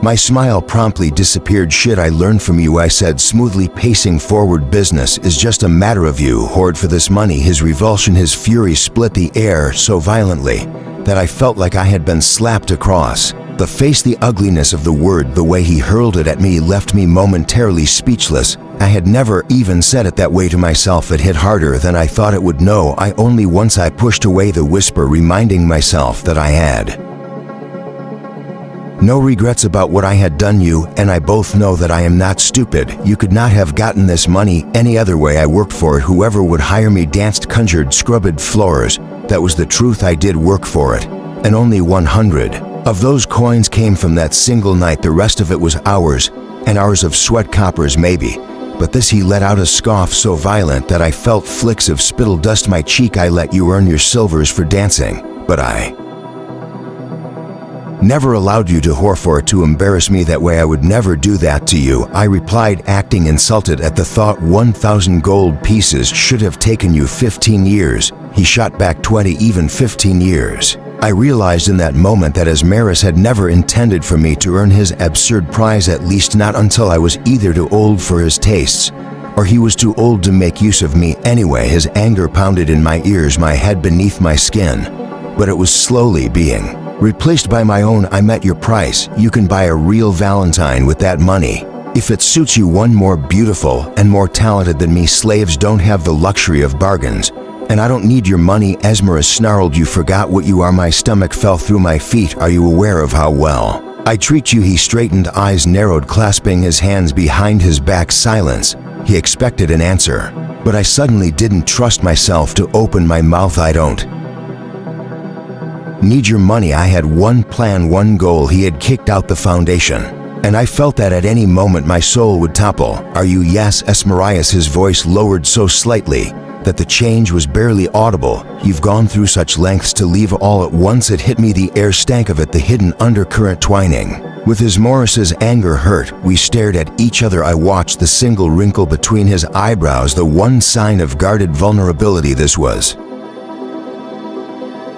Speaker 1: My smile promptly disappeared. Shit I learned from you, I said, smoothly pacing forward. Business is just a matter of you hoard for this money. His revulsion, his fury split the air so violently that I felt like I had been slapped across the face. The ugliness of the word, the way he hurled it at me, left me momentarily speechless. I had never even said it that way to myself. It hit harder than I thought it would. No, I only once I pushed away the whisper, reminding myself that I had no regrets about what I had done. You and I both know that I am not stupid. You could not have gotten this money any other way. I worked for it. Whoever would hire me danced, conjured, scrubbed floors. That was the truth. I did work for it. And only 100 of those coins came from that single night. The rest of it was hours and hours of sweat, coppers maybe. But this, he let out a scoff so violent that I felt flicks of spittle dust my cheek. I let you earn your silvers for dancing, but I never allowed you to whore for it, to embarrass me that way. I would never do that to you, I replied, acting insulted at the thought. 1,000 gold pieces should have taken you 15 years. He shot back, 20, even 15 years. I realized in that moment that Asmaris had never intended for me to earn his absurd prize, at least not until I was either too old for his tastes, or he was too old to make use of me anyway. His anger pounded in my ears, my head beneath my skin, but it was slowly being replaced by my own. I met your price. You can buy a real Valentine with that money. If it suits you, one more beautiful and more talented than me. Slaves don't have the luxury of bargains, and I don't need your money. Asmaris snarled. You forgot what you are. My stomach fell through my feet. Are you aware of how well I treat you? He straightened, eyes narrowed, clasping his hands behind his back. Silence. He expected an answer, but I suddenly didn't trust myself to open my mouth. I don't need your money. I had one plan, one goal. He had kicked out the foundation, and I felt that at any moment my soul would topple. Are you? Yes, Asmaris. His voice lowered so slightly that the change was barely audible. You've gone through such lengths to leave all at once. It hit me. The air stank of it, the hidden undercurrent twining with his Morris's anger hurt. We stared at each other. I watched the single wrinkle between his eyebrows, the one sign of guarded vulnerability. This was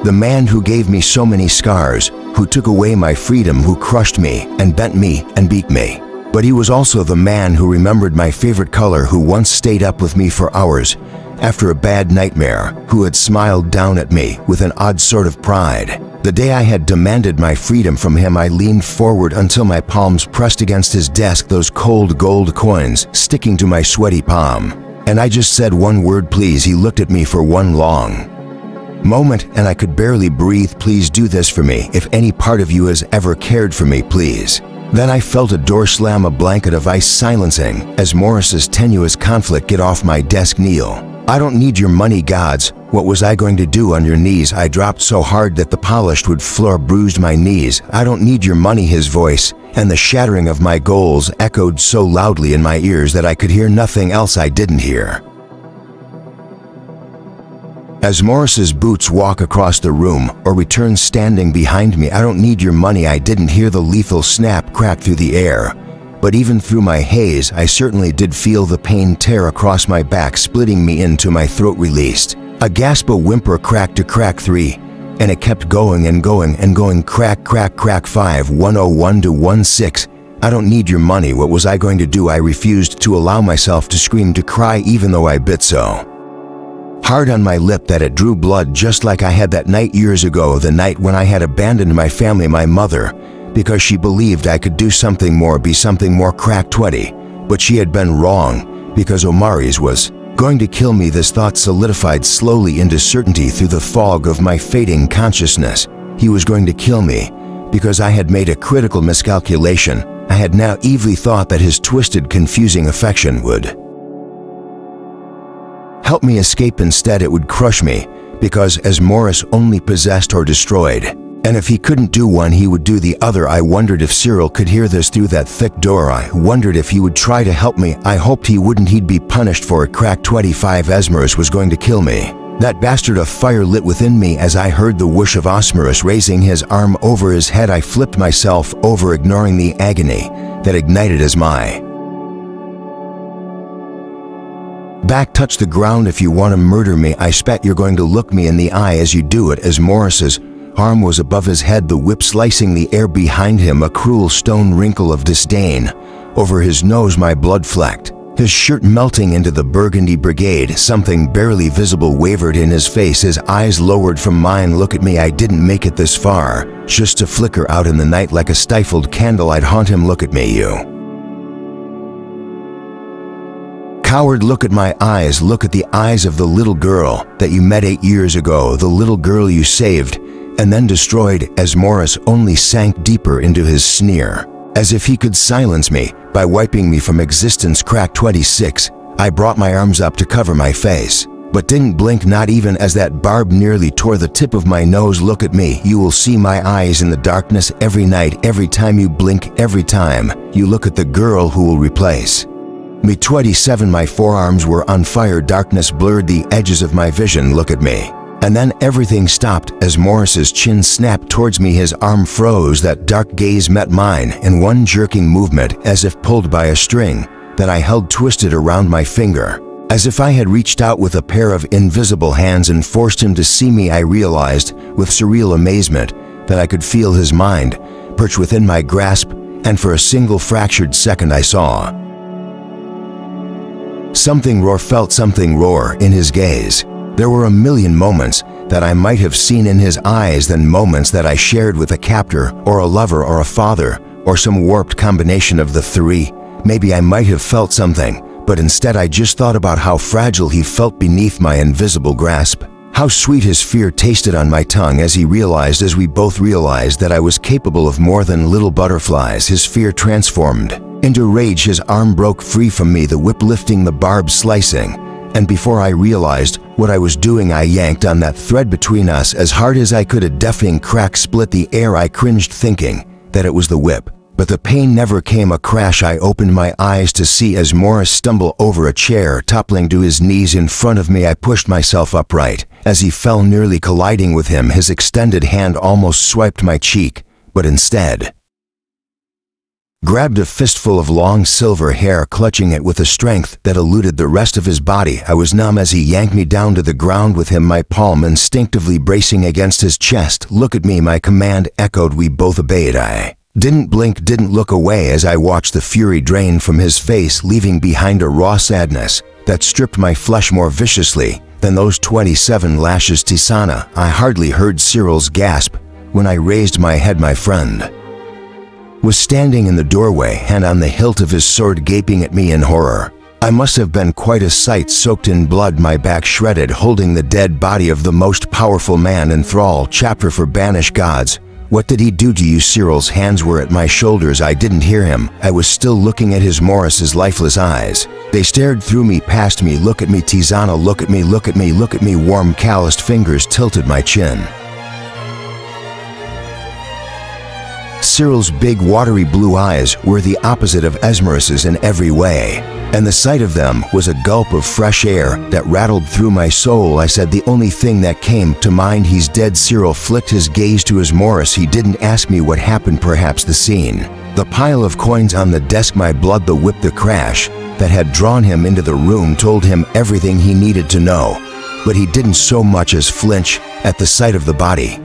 Speaker 1: the man who gave me so many scars, who took away my freedom, who crushed me and bent me and beat me. But he was also the man who remembered my favorite color, who once stayed up with me for hours after a bad nightmare, who had smiled down at me with an odd sort of pride. The day I had demanded my freedom from him, I leaned forward until my palms pressed against his desk, those cold gold coins sticking to my sweaty palm. And I just said one word, please. He looked at me for one long moment, and I could barely breathe. Please do this for me. If any part of you has ever cared for me, please. Then I felt a door slam, a blanket of ice silencing as Morris's tenuous conflict. Get off my desk. Kneel. I don't need your money. Gods, what was I going to do? On your knees. I dropped so hard that the polished wood floor bruised my knees. I don't need your money. His voice and the shattering of my goals echoed so loudly in my ears that I could hear nothing else. I didn't hear as Morris's boots walk across the room or return standing behind me. I don't need your money. I didn't hear the lethal snap crack through the air, but even through my haze, I certainly did feel the pain tear across my back, splitting me into my throat. Released a gasp, a whimper, crack to crack 3, and it kept going and going and going. Crack, crack, crack 5, 101 to 16. I don't need your money. What was I going to do? I refused to allow myself to scream, to cry, even though I bit so hard on my lip that it drew blood, just like I had that night years ago, the night when I had abandoned my family, my mother, because she believed I could do something more, be something more. Crack 20. But she had been wrong, because Omari's was going to kill me. This thought solidified slowly into certainty through the fog of my fading consciousness. He was going to kill me because I had made a critical miscalculation. I had naively thought that his twisted, confusing affection would help me escape. Instead, it would crush me, because as Morris only possessed or destroyed, and if he couldn't do one, he would do the other. I wondered if Cyril could hear this through that thick door. I wondered if he would try to help me. I hoped he wouldn't. He'd be punished for it. Crack 25. Asmaris was going to kill me. That bastard. A fire lit within me as I heard the whoosh of Asmaris raising his arm over his head. I flipped myself over, ignoring the agony that ignited as my back touched the ground. If you want to murder me, I spat. You're going to look me in the eye as you do it. As Morris's arm was above his head, the whip slicing the air behind him, a cruel stone wrinkle of disdain over his nose, my blood flecked, his shirt melting into the burgundy brigade. Something barely visible wavered in his face. His eyes lowered from mine. Look at me. I didn't make it this far just to flicker out in the night like a stifled candle. I'd haunt him. Look at me. You Coward, look at my eyes, look at the eyes of the little girl that you met 8 years ago, the little girl you saved and then destroyed. As Morris only sank deeper into his sneer. As if he could silence me by wiping me from existence. Crack 26. I brought my arms up to cover my face, but didn't blink, not even as that barb nearly tore the tip of my nose. Look at me. You will see my eyes in the darkness every night, every time you blink, every time you look at the girl who will replace me. 27. My forearms were on fire. Darkness blurred the edges of my vision. Look at me. And then everything stopped as Morris's chin snapped towards me. His arm froze. That dark gaze met mine in one jerking movement, as if pulled by a string that I held twisted around my finger. As if I had reached out with a pair of invisible hands and forced him to see me. I realized with surreal amazement that I could feel his mind perch within my grasp, and for a single fractured second I saw something roar, felt something roar in his gaze. There were a million moments that I might have seen in his eyes, then moments that I shared with a captor or a lover or a father or some warped combination of the three. Maybe I might have felt something, but instead I just thought about how fragile he felt beneath my invisible grasp. How sweet his fear tasted on my tongue as he realized, as we both realized, that I was capable of more than little butterflies. His fear transformed into rage. His arm broke free from me, the whip lifting, the barb slicing. And before I realized what I was doing, I yanked on that thread between us as hard as I could. A deafening crack split the air. I cringed, thinking that it was the whip. But the pain never came. A crash. I opened my eyes to see as Morris stumbled over a chair, toppling to his knees in front of me. I pushed myself upright as he fell, nearly colliding with him. His extended hand almost swiped my cheek, but instead grabbed a fistful of long silver hair, clutching it with a strength that eluded the rest of his body. I was numb as he yanked me down to the ground with him, my palm instinctively bracing against his chest. Look at me, my command echoed. We both obeyed. I didn't blink, didn't look away as I watched the fury drain from his face, leaving behind a raw sadness that stripped my flesh more viciously than those 27 lashes. Tisana. I hardly heard Cyril's gasp when I raised my head. My friend was standing in the doorway, hand on the hilt of his sword, gaping at me in horror. I must have been quite a sight, soaked in blood, my back shredded, holding the dead body of the most powerful man in Thrall. Chapter for Banished Gods. What did he do to you? Cyril's hands were at my shoulders. I didn't hear him. I was still looking at Morris's lifeless eyes. They stared through me, past me. Look at me, Tizana. Look at me, look at me, look at me. Warm, calloused fingers tilted my chin. Cyril's big, watery blue eyes were the opposite of Esmeralda's in every way, and the sight of them was a gulp of fresh air that rattled through my soul. I said the only thing that came to mind. He's dead. Cyril flicked his gaze to his Morris. He didn't ask me what happened. Perhaps the scene, the pile of coins on the desk, my blood, the whip, the crash that had drawn him into the room told him everything he needed to know, but he didn't so much as flinch at the sight of the body.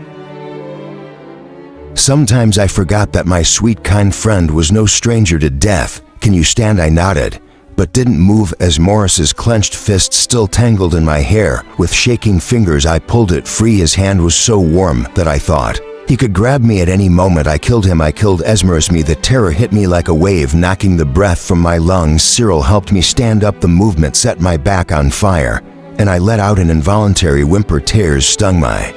Speaker 1: Sometimes I forgot that my sweet, kind friend was no stranger to death. Can you stand? I nodded, but didn't move as Morris's clenched fist still tangled in my hair. With shaking fingers, I pulled it free. His hand was so warm that I thought he could grab me at any moment. I killed him. I killed Esmeralda. The terror hit me like a wave, knocking the breath from my lungs. Cyril helped me stand up. The movement set my back on fire, and I let out an involuntary whimper. Tears stung my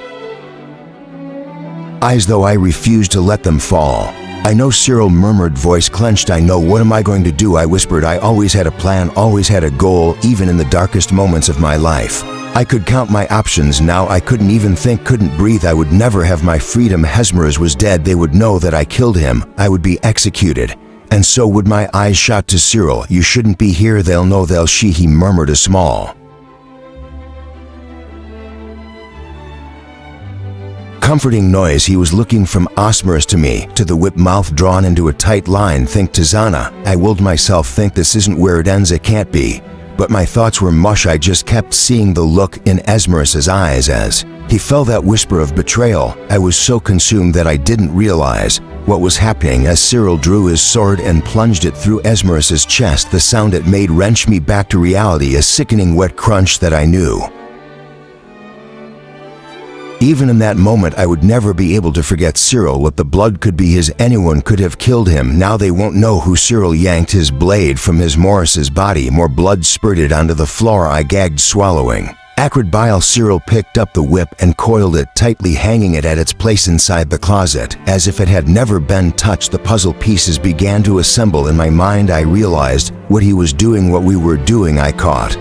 Speaker 1: eyes, though I refused to let them fall. I know, Cyril murmured, voice clenched. I know. What am I going to do? I whispered. I always had a plan, always had a goal, even in the darkest moments of my life. I could count my options. Now I couldn't even think, couldn't breathe. I would never have my freedom. Esmeralda was dead. They would know that I killed him. I would be executed. And so would my eyes. Shot to Cyril. You shouldn't be here. They'll know. They'll she. He murmured, a small comforting noise. He was looking from Osmerus to me, to the whip, mouth drawn into a tight line. Think, Tizana. I willed myself, think this isn't where it ends. It can't be. But my thoughts were mush. I just kept seeing the look in Esmeralda's eyes as he fell, that whisper of betrayal. I was so consumed that I didn't realize what was happening as Cyril drew his sword and plunged it through Esmeralda's chest. The sound it made wrenched me back to reality, a sickening wet crunch that I knew Even in that moment, I would never be able to forget Cyril. What the blood could be his, anyone could have killed him. Now they won't know who. Cyril yanked his blade from his Morris's body. More blood spurted onto the floor. I gagged, swallowing acrid bile. Cyril picked up the whip and coiled it tightly, hanging it at its place inside the closet, as if it had never been touched. The puzzle pieces began to assemble. In my mind, I realized what he was doing, what we were doing. I caught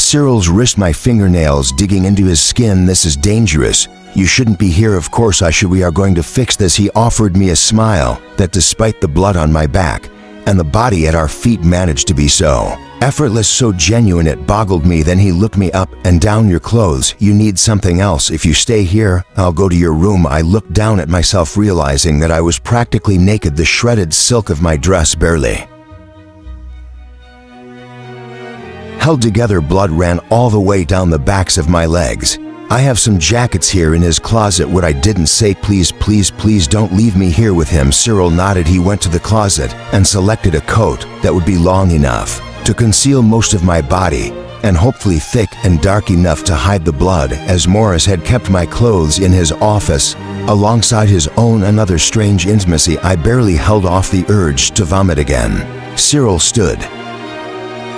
Speaker 1: Cyril's wrist, my fingernails digging into his skin. This is dangerous. You shouldn't be here. Of course I should. We are going to fix this. He offered me a smile that, despite the blood on my back and the body at our feet, managed to be so effortless, so genuine, it boggled me. Then he looked me up and down. Your clothes. You need something else. If you stay here, I'll go to your room. I looked down at myself, realizing that I was practically naked. The shredded silk of my dress barely held together. Blood ran all the way down the backs of my legs. I have some jackets here in his closet. What I didn't say. Please, please, please don't leave me here with him. Cyril nodded. He went to the closet and selected a coat that would be long enough to conceal most of my body, and hopefully thick and dark enough to hide the blood, as Morris had kept my clothes in his office alongside his own. Another strange intimacy. I barely held off the urge to vomit again. Cyril stood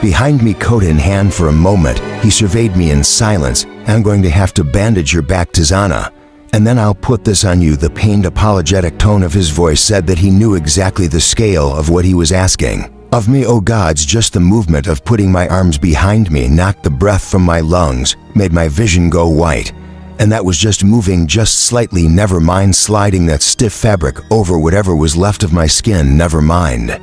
Speaker 1: behind me, coat in hand. For a moment, he surveyed me in silence. I'm going to have to bandage your back, Tizana, and then I'll put this on you. The pained, apologetic tone of his voice said that he knew exactly the scale of what he was asking of me. Oh gods, just the movement of putting my arms behind me knocked the breath from my lungs, made my vision go white. And that was just moving just slightly. Never mind sliding that stiff fabric over whatever was left of my skin. Never mind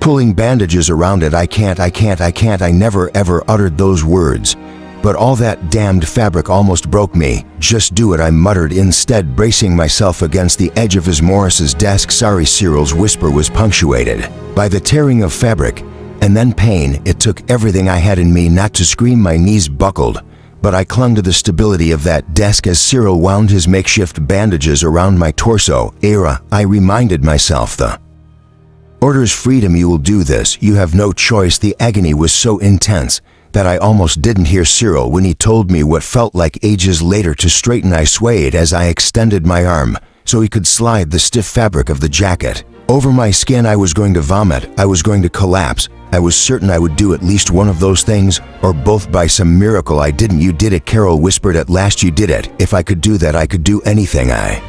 Speaker 1: pulling bandages around it. I can't. I never ever uttered those words, but all that damned fabric almost broke me. Just do it, I muttered instead, bracing myself against the edge of his Morris's desk. Sorry. Cyril's whisper was punctuated by the tearing of fabric and then pain. It took everything I had in me not to scream. My knees buckled, but I clung to the stability of that desk as Cyril wound his makeshift bandages around my torso. Era, I reminded myself, the order's freedom. You will do this. You have no choice. The agony was so intense that I almost didn't hear Cyril when he told me what felt like ages later to straighten. I swayed as I extended my arm so he could slide the stiff fabric of the jacket over my skin. I was going to vomit. I was going to collapse. I was certain I would do at least one of those things, or both. By some miracle I didn't. You did it, Carol whispered. At last you did it. If I could do that, I could do anything. I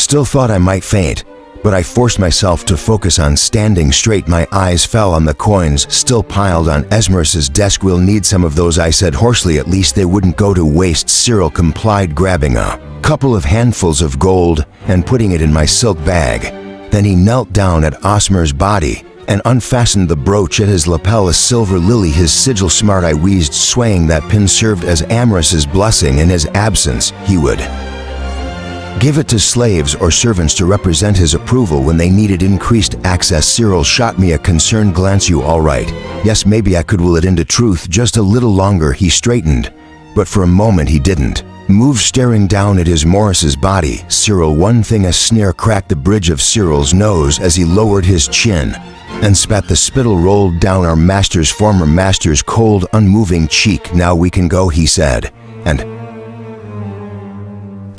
Speaker 1: still thought I might faint, but I forced myself to focus on standing straight. My eyes fell on the coins still piled on Esmeralda's desk. We'll need some of those, I said hoarsely. At least they wouldn't go to waste. Cyril complied, grabbing a couple of handfuls of gold and putting it in my silk bag. Then he knelt down at Osmer's body and unfastened the brooch at his lapel. A silver lily, his sigil. Smart, I wheezed, swaying. That pin served as Amoros's blessing. In his absence, he would give it to slaves or servants to represent his approval when they needed increased access. Cyril shot me a concerned glance. You all right? Yes, maybe I could will it into truth just a little longer. He straightened, but for a moment he didn't move, staring down at his Morris's body. Cyril, one thing. A sneer cracked the bridge of Cyril's nose as he lowered his chin and spat. The spittle rolled down our former master's cold, unmoving cheek. Now we can go, he said, and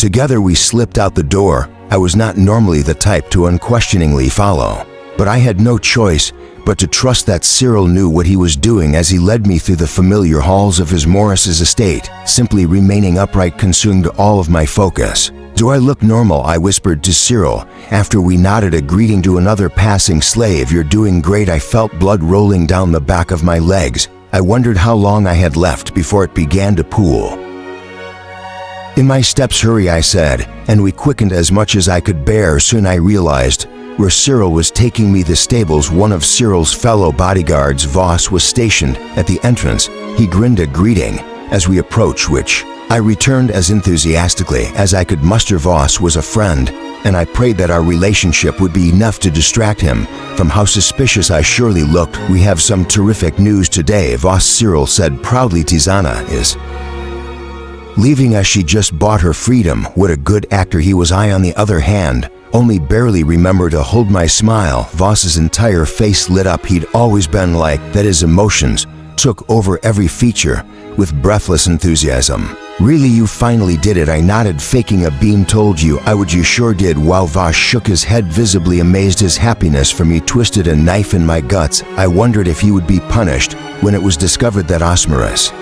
Speaker 1: together we slipped out the door. I was not normally the type to unquestioningly follow, but I had no choice but to trust that Cyril knew what he was doing as he led me through the familiar halls of his Morris's estate. Simply remaining upright consumed all of my focus. Do I look normal? I whispered to Cyril after we nodded a greeting to another passing slave. You're doing great. I felt blood rolling down the back of my legs. I wondered how long I had left before it began to pool in my steps. Hurry, I said, and we quickened as much as I could bear. Soon I realized where Cyril was taking me. The stables. One of Cyril's fellow bodyguards, Voss, was stationed at the entrance. He grinned a greeting as we approached, which I returned as enthusiastically as I could muster. Voss was a friend, and I prayed that our relationship would be enough to distract him from how suspicious I surely looked. We have some terrific news today, Voss, Cyril said proudly. Tizana is leaving as she just bought her freedom. What a good actor he was. I, on the other hand, only barely remember to hold my smile. Voss's entire face lit up. He'd always been like that. His emotions took over every feature with breathless enthusiasm. Really, you finally did it? I nodded, faking a beam. Told you I would. You sure did. While Voss shook his head, visibly amazed. His happiness for me twisted a knife in my guts. I wondered if he would be punished when it was discovered that Outsmarts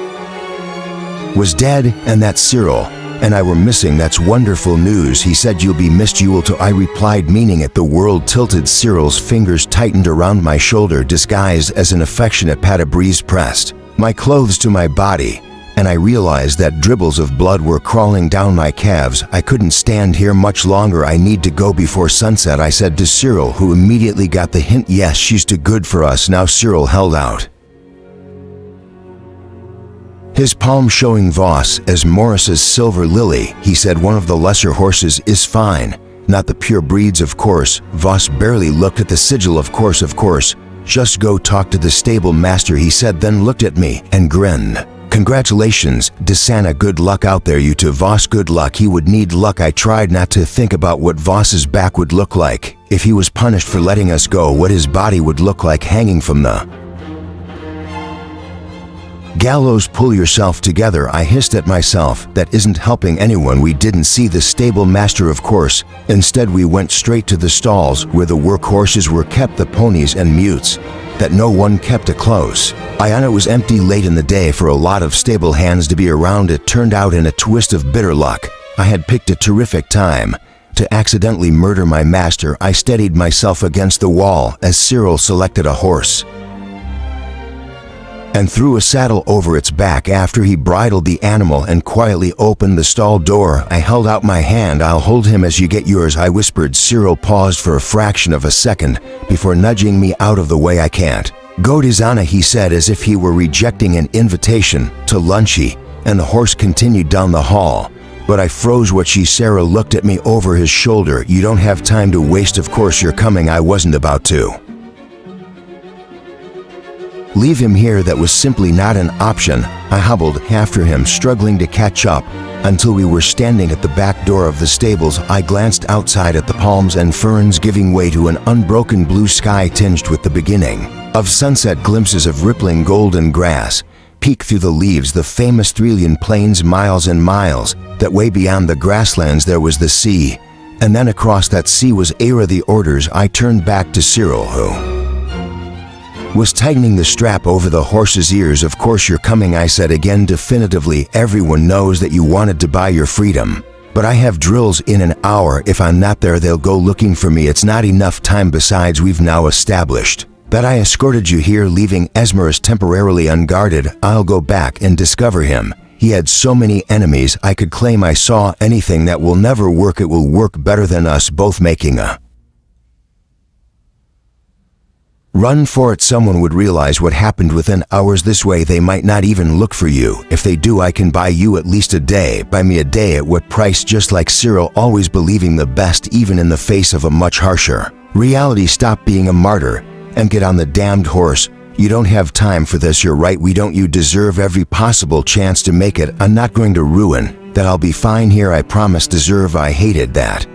Speaker 1: was dead and that Cyril and I were missing. That's wonderful news. He said, you'll be missed. You will too. I replied, meaning it. The world tilted. Cyril's fingers tightened around my shoulder, disguised as an affectionate pat. A breeze pressed my clothes to my body, and I realized that dribbles of blood were crawling down my calves. I couldn't stand here much longer. I need to go before sunset, I said to Cyril, who immediately got the hint. Yes, she's too good for us now. Cyril held out his palm, showing Voss as Morris's silver lily. He said, one of the lesser horses is fine. Not the pure breeds, of course. Voss barely looked at the sigil. Of course. Just go talk to the stable master, he said, then looked at me and grinned. Congratulations, Desana. Good luck out there. You too, Voss. Good luck. He would need luck. I tried not to think about what Voss's back would look like if he was punished for letting us go, what his body would look like hanging from the gallows. Pull yourself together, I hissed at myself. That isn't helping anyone. We didn't see the stable master, of course. Instead, we went straight to the stalls where the workhorses were kept, the ponies and mutes that no one kept a close eye on. It was empty late in the day for a lot of stable hands to be around. It turned out, in a twist of bitter luck, I had picked a terrific time to accidentally murder my master. I steadied myself against the wall as Cyril selected a horse and threw a saddle over its back. After he bridled the animal and quietly opened the stall door, I held out my hand. I'll hold him as you get yours, I whispered. Cyril paused for a fraction of a second before nudging me out of the way. I can't go, Desana, he said, as if he were rejecting an invitation to lunchy, and the horse continued down the hall. But I froze. What she? Sarah looked at me over his shoulder. You don't have time to waste. Of course you're coming. I wasn't about to leave him here. That was simply not an option. I hobbled after him, struggling to catch up, until we were standing at the back door of the stables. I glanced outside at the palms and ferns giving way to an unbroken blue sky tinged with the beginning of sunset. Glimpses of rippling golden grass peek through the leaves. The famous Threlian plains, miles and miles, that way beyond the grasslands there was the sea, and then across that sea was Era. The orders. I turned back to Cyril, who was tightening the strap over the horse's ears. Of course you're coming, I said again, definitively. Everyone knows that you wanted to buy your freedom, but I have drills in an hour. If I'm not there, they'll go looking for me. It's not enough time. Besides, we've now established that I escorted you here, leaving Esmerus temporarily unguarded. I'll go back and discover him. He had so many enemies. I could claim I saw anything. That will never work. It will work better than us both making a run for it. Someone would realize what happened within hours. This way they might not even look for you. If they do, I can buy you at least a day. Buy me a day. At what price? Just like Cyril, always believing the best even in the face of a much harsher reality. Stop being a martyr and get on the damned horse. You don't have time for this. You're right, we don't. You deserve every possible chance to make it. I'm not going to ruin that. I'll be fine here, I promise. Deserve. I hated that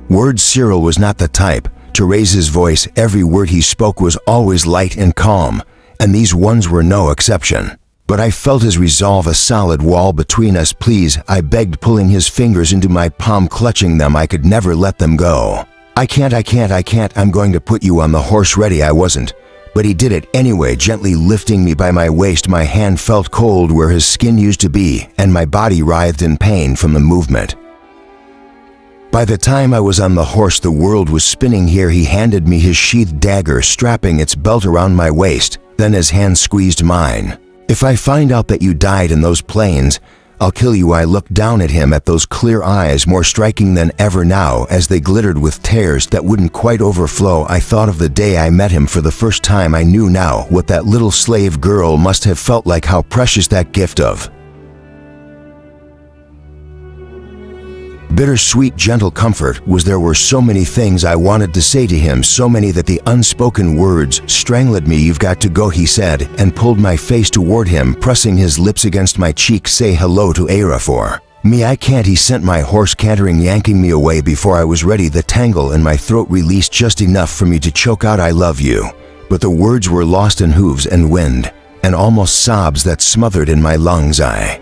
Speaker 1: word. Cyril was not the type to raise his voice. Every word he spoke was always light and calm, and these ones were no exception. But I felt his resolve, a solid wall between us. Please, I begged, pulling his fingers into my palm, clutching them. I could never let them go. I can't. I'm going to put you on the horse. Ready? I wasn't, but he did it anyway, gently lifting me by my waist. My hand felt cold where his skin used to be, and my body writhed in pain from the movement. By the time I was on the horse, the world was spinning. Here he handed me his sheathed dagger, strapping its belt around my waist. Then his hand squeezed mine. If I find out that you died in those plains, I'll kill you. I looked down at him, at those clear eyes, more striking than ever now, as they glittered with tears that wouldn't quite overflow. I thought of the day I met him for the first time. I knew now what that little slave girl must have felt like, how precious that gift of Bittersweet gentle comfort was there were so many things I wanted to say to him, so many that the unspoken words strangled me. "You've got to go," he said, and pulled my face toward him, pressing his lips against my cheek. "Say hello to Era for me." "I can't," he sent my horse cantering, yanking me away before I was ready. The tangle in my throat released just enough for me to choke out, "I love you." But the words were lost in hooves and wind, and almost sobs that smothered in my lungs. I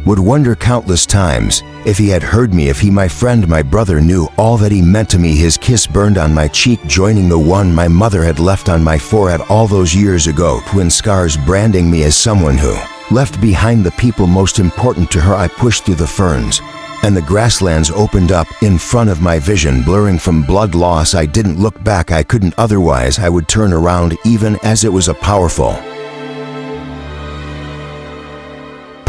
Speaker 1: would wonder countless times if he had heard me, if he, my friend, my brother, knew all that he meant to me. His kiss burned on my cheek, joining the one my mother had left on my forehead all those years ago, twin scars branding me as someone who left behind the people most important to her. I pushed through the ferns, and the grasslands opened up in front of my vision, blurring from blood loss. I didn't look back. I couldn't, otherwise I would turn around, even as it was a powerful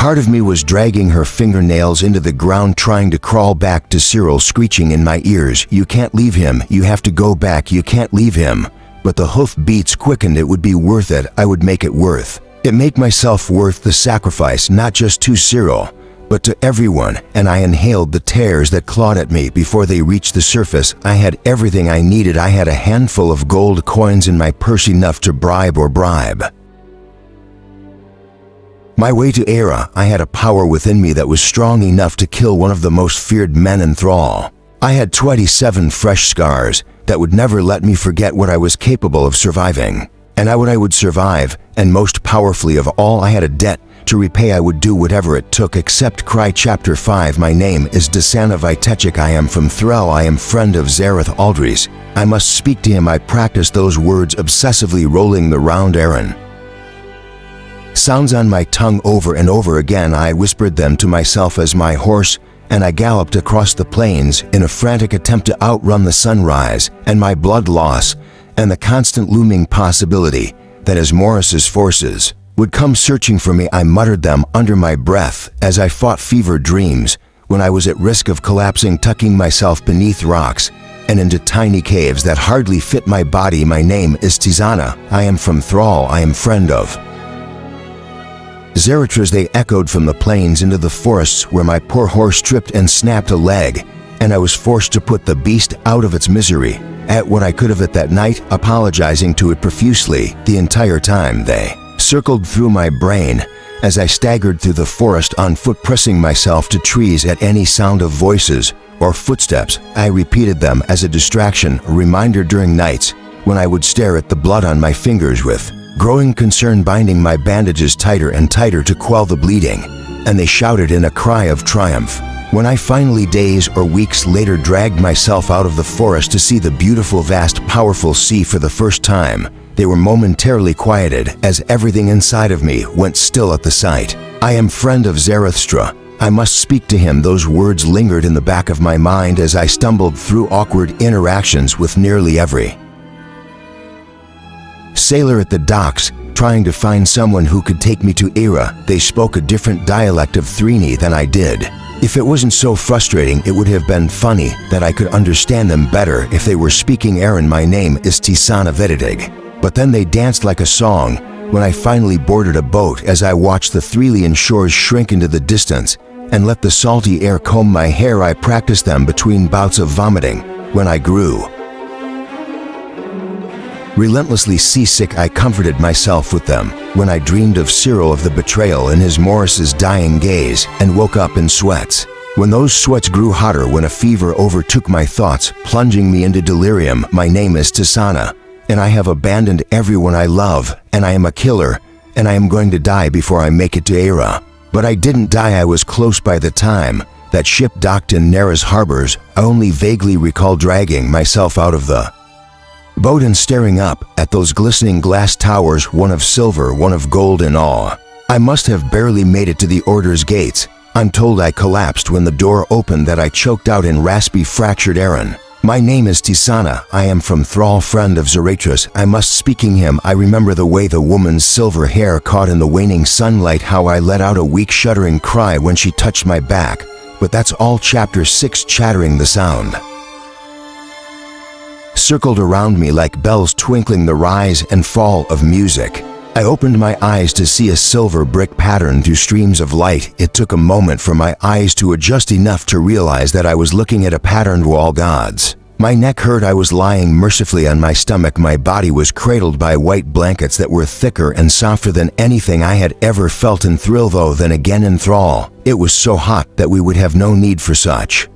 Speaker 1: part of me was dragging her fingernails into the ground, trying to crawl back to Cyril, screeching in my ears, "You can't leave him. You have to go back. You can't leave him." But the hoof beats quickened. It would be worth it. I would make it worth it. Make myself worth the sacrifice, not just to Cyril, but to everyone. And I inhaled the tears that clawed at me before they reached the surface. I had everything I needed. I had a handful of gold coins in my purse, enough to bribe my way to Era. I had a power within me that was strong enough to kill one of the most feared men in Thrall. I had 27 fresh scars that would never let me forget what I was capable of surviving. And I would survive, and most powerfully of all, I had a debt to repay. I would do whatever it took except cry. Chapter 5. My name is Desana Vitechik. I am from Thrall. I am friend of Zareth Aldris. I must speak to him. I practiced those words obsessively, rolling the round Aaron sounds on my tongue over and over again. I whispered them to myself as my horse and I galloped across the plains in a frantic attempt to outrun the sunrise and my blood loss, and the constant looming possibility that as Morris's forces would come searching for me. I muttered them under my breath as I fought fever dreams when I was at risk of collapsing, tucking myself beneath rocks and into tiny caves that hardly fit my body. My name is Tizana. I am from Thrall. I am friend of Zarathustra. They echoed from the plains into the forests, where my poor horse tripped and snapped a leg, and I was forced to put the beast out of its misery. At what I could have at that night, apologizing to it profusely the entire time. They circled through my brain as I staggered through the forest on foot, pressing myself to trees at any sound of voices or footsteps. I repeated them as a distraction, a reminder during nights when I would stare at the blood on my fingers with growing concern, binding my bandages tighter and tighter to quell the bleeding, and they shouted in a cry of triumph. When I finally, days or weeks later, dragged myself out of the forest to see the beautiful, vast, powerful sea for the first time, they were momentarily quieted as everything inside of me went still at the sight. I am friend of Zarathustra. I must speak to him. Those words lingered in the back of my mind as I stumbled through awkward interactions with nearly every sailor at the docks, trying to find someone who could take me to Era. They spoke a different dialect of Thrini than I did. If it wasn't so frustrating, it would have been funny that I could understand them better if they were speaking Aaron. My name is Tisana Veditig. But then they danced like a song when I finally boarded a boat, as I watched the Threlian shores shrink into the distance and let the salty air comb my hair. I practiced them between bouts of vomiting. When I grew relentlessly seasick, I comforted myself with them. When I dreamed of Cyril, of the betrayal in his Morris's dying gaze, and woke up in sweats. When those sweats grew hotter, when a fever overtook my thoughts, plunging me into delirium. My name is Tisana, and I have abandoned everyone I love, and I am a killer, and I am going to die before I make it to Era. But I didn't die. I was close by the time that ship docked in Nara's harbors. I only vaguely recall dragging myself out of the boat and staring up at those glistening glass towers, one of silver, one of gold, in awe. I must have barely made it to the Order's gates. I'm told I collapsed when the door opened, that I choked out in raspy, fractured Aaron. My name is Tisana. I am from Thrall, friend of Zarathustra. I must speaking him. I remember the way the woman's silver hair caught in the waning sunlight, how I let out a weak, shuddering cry when she touched my back. But that's all. Chapter 6. Chattering. The sound circled around me like bells twinkling, the rise and fall of music. I opened my eyes to see a silver brick pattern through streams of light. It took a moment for my eyes to adjust enough to realize that I was looking at a patterned wall gods. My neck hurt. I was lying mercifully on my stomach. My body was cradled by white blankets that were thicker and softer than anything I had ever felt. In thrill, though, then again in thrall. It was so hot that we would have no need for such